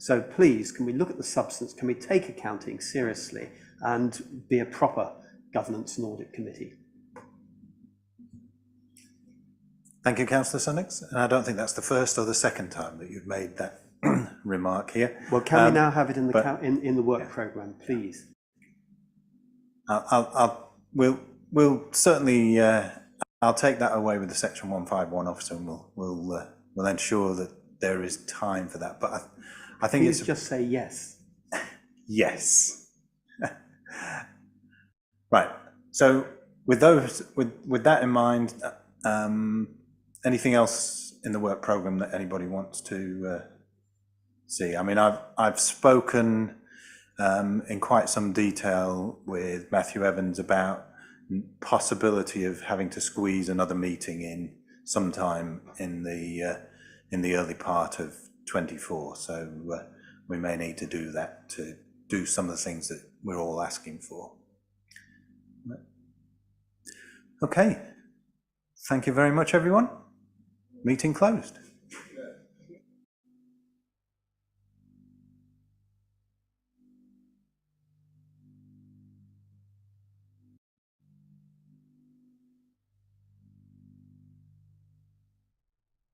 So please, can we look at the substance? Can we take accounting seriously and be a proper governance and audit committee? Thank you, Councillor Sunnix. And I don't think that's the first or the second time that you've made that remark here. Well, can we now have it in the work programme, please? We'll certainly. I'll take that away with the Section 151 officer, and we'll ensure that there is time for that. But I think please just say yes. Yes. Right. So with that in mind, anything else in the work programme that anybody wants to see? I mean, I've spoken in quite some detail with Matthew Evans about possibility of having to squeeze another meeting in sometime in the early part of 24. So we may need to do that to do some of the things that we're all asking for. Okay. Thank you very much, everyone. Meeting closed.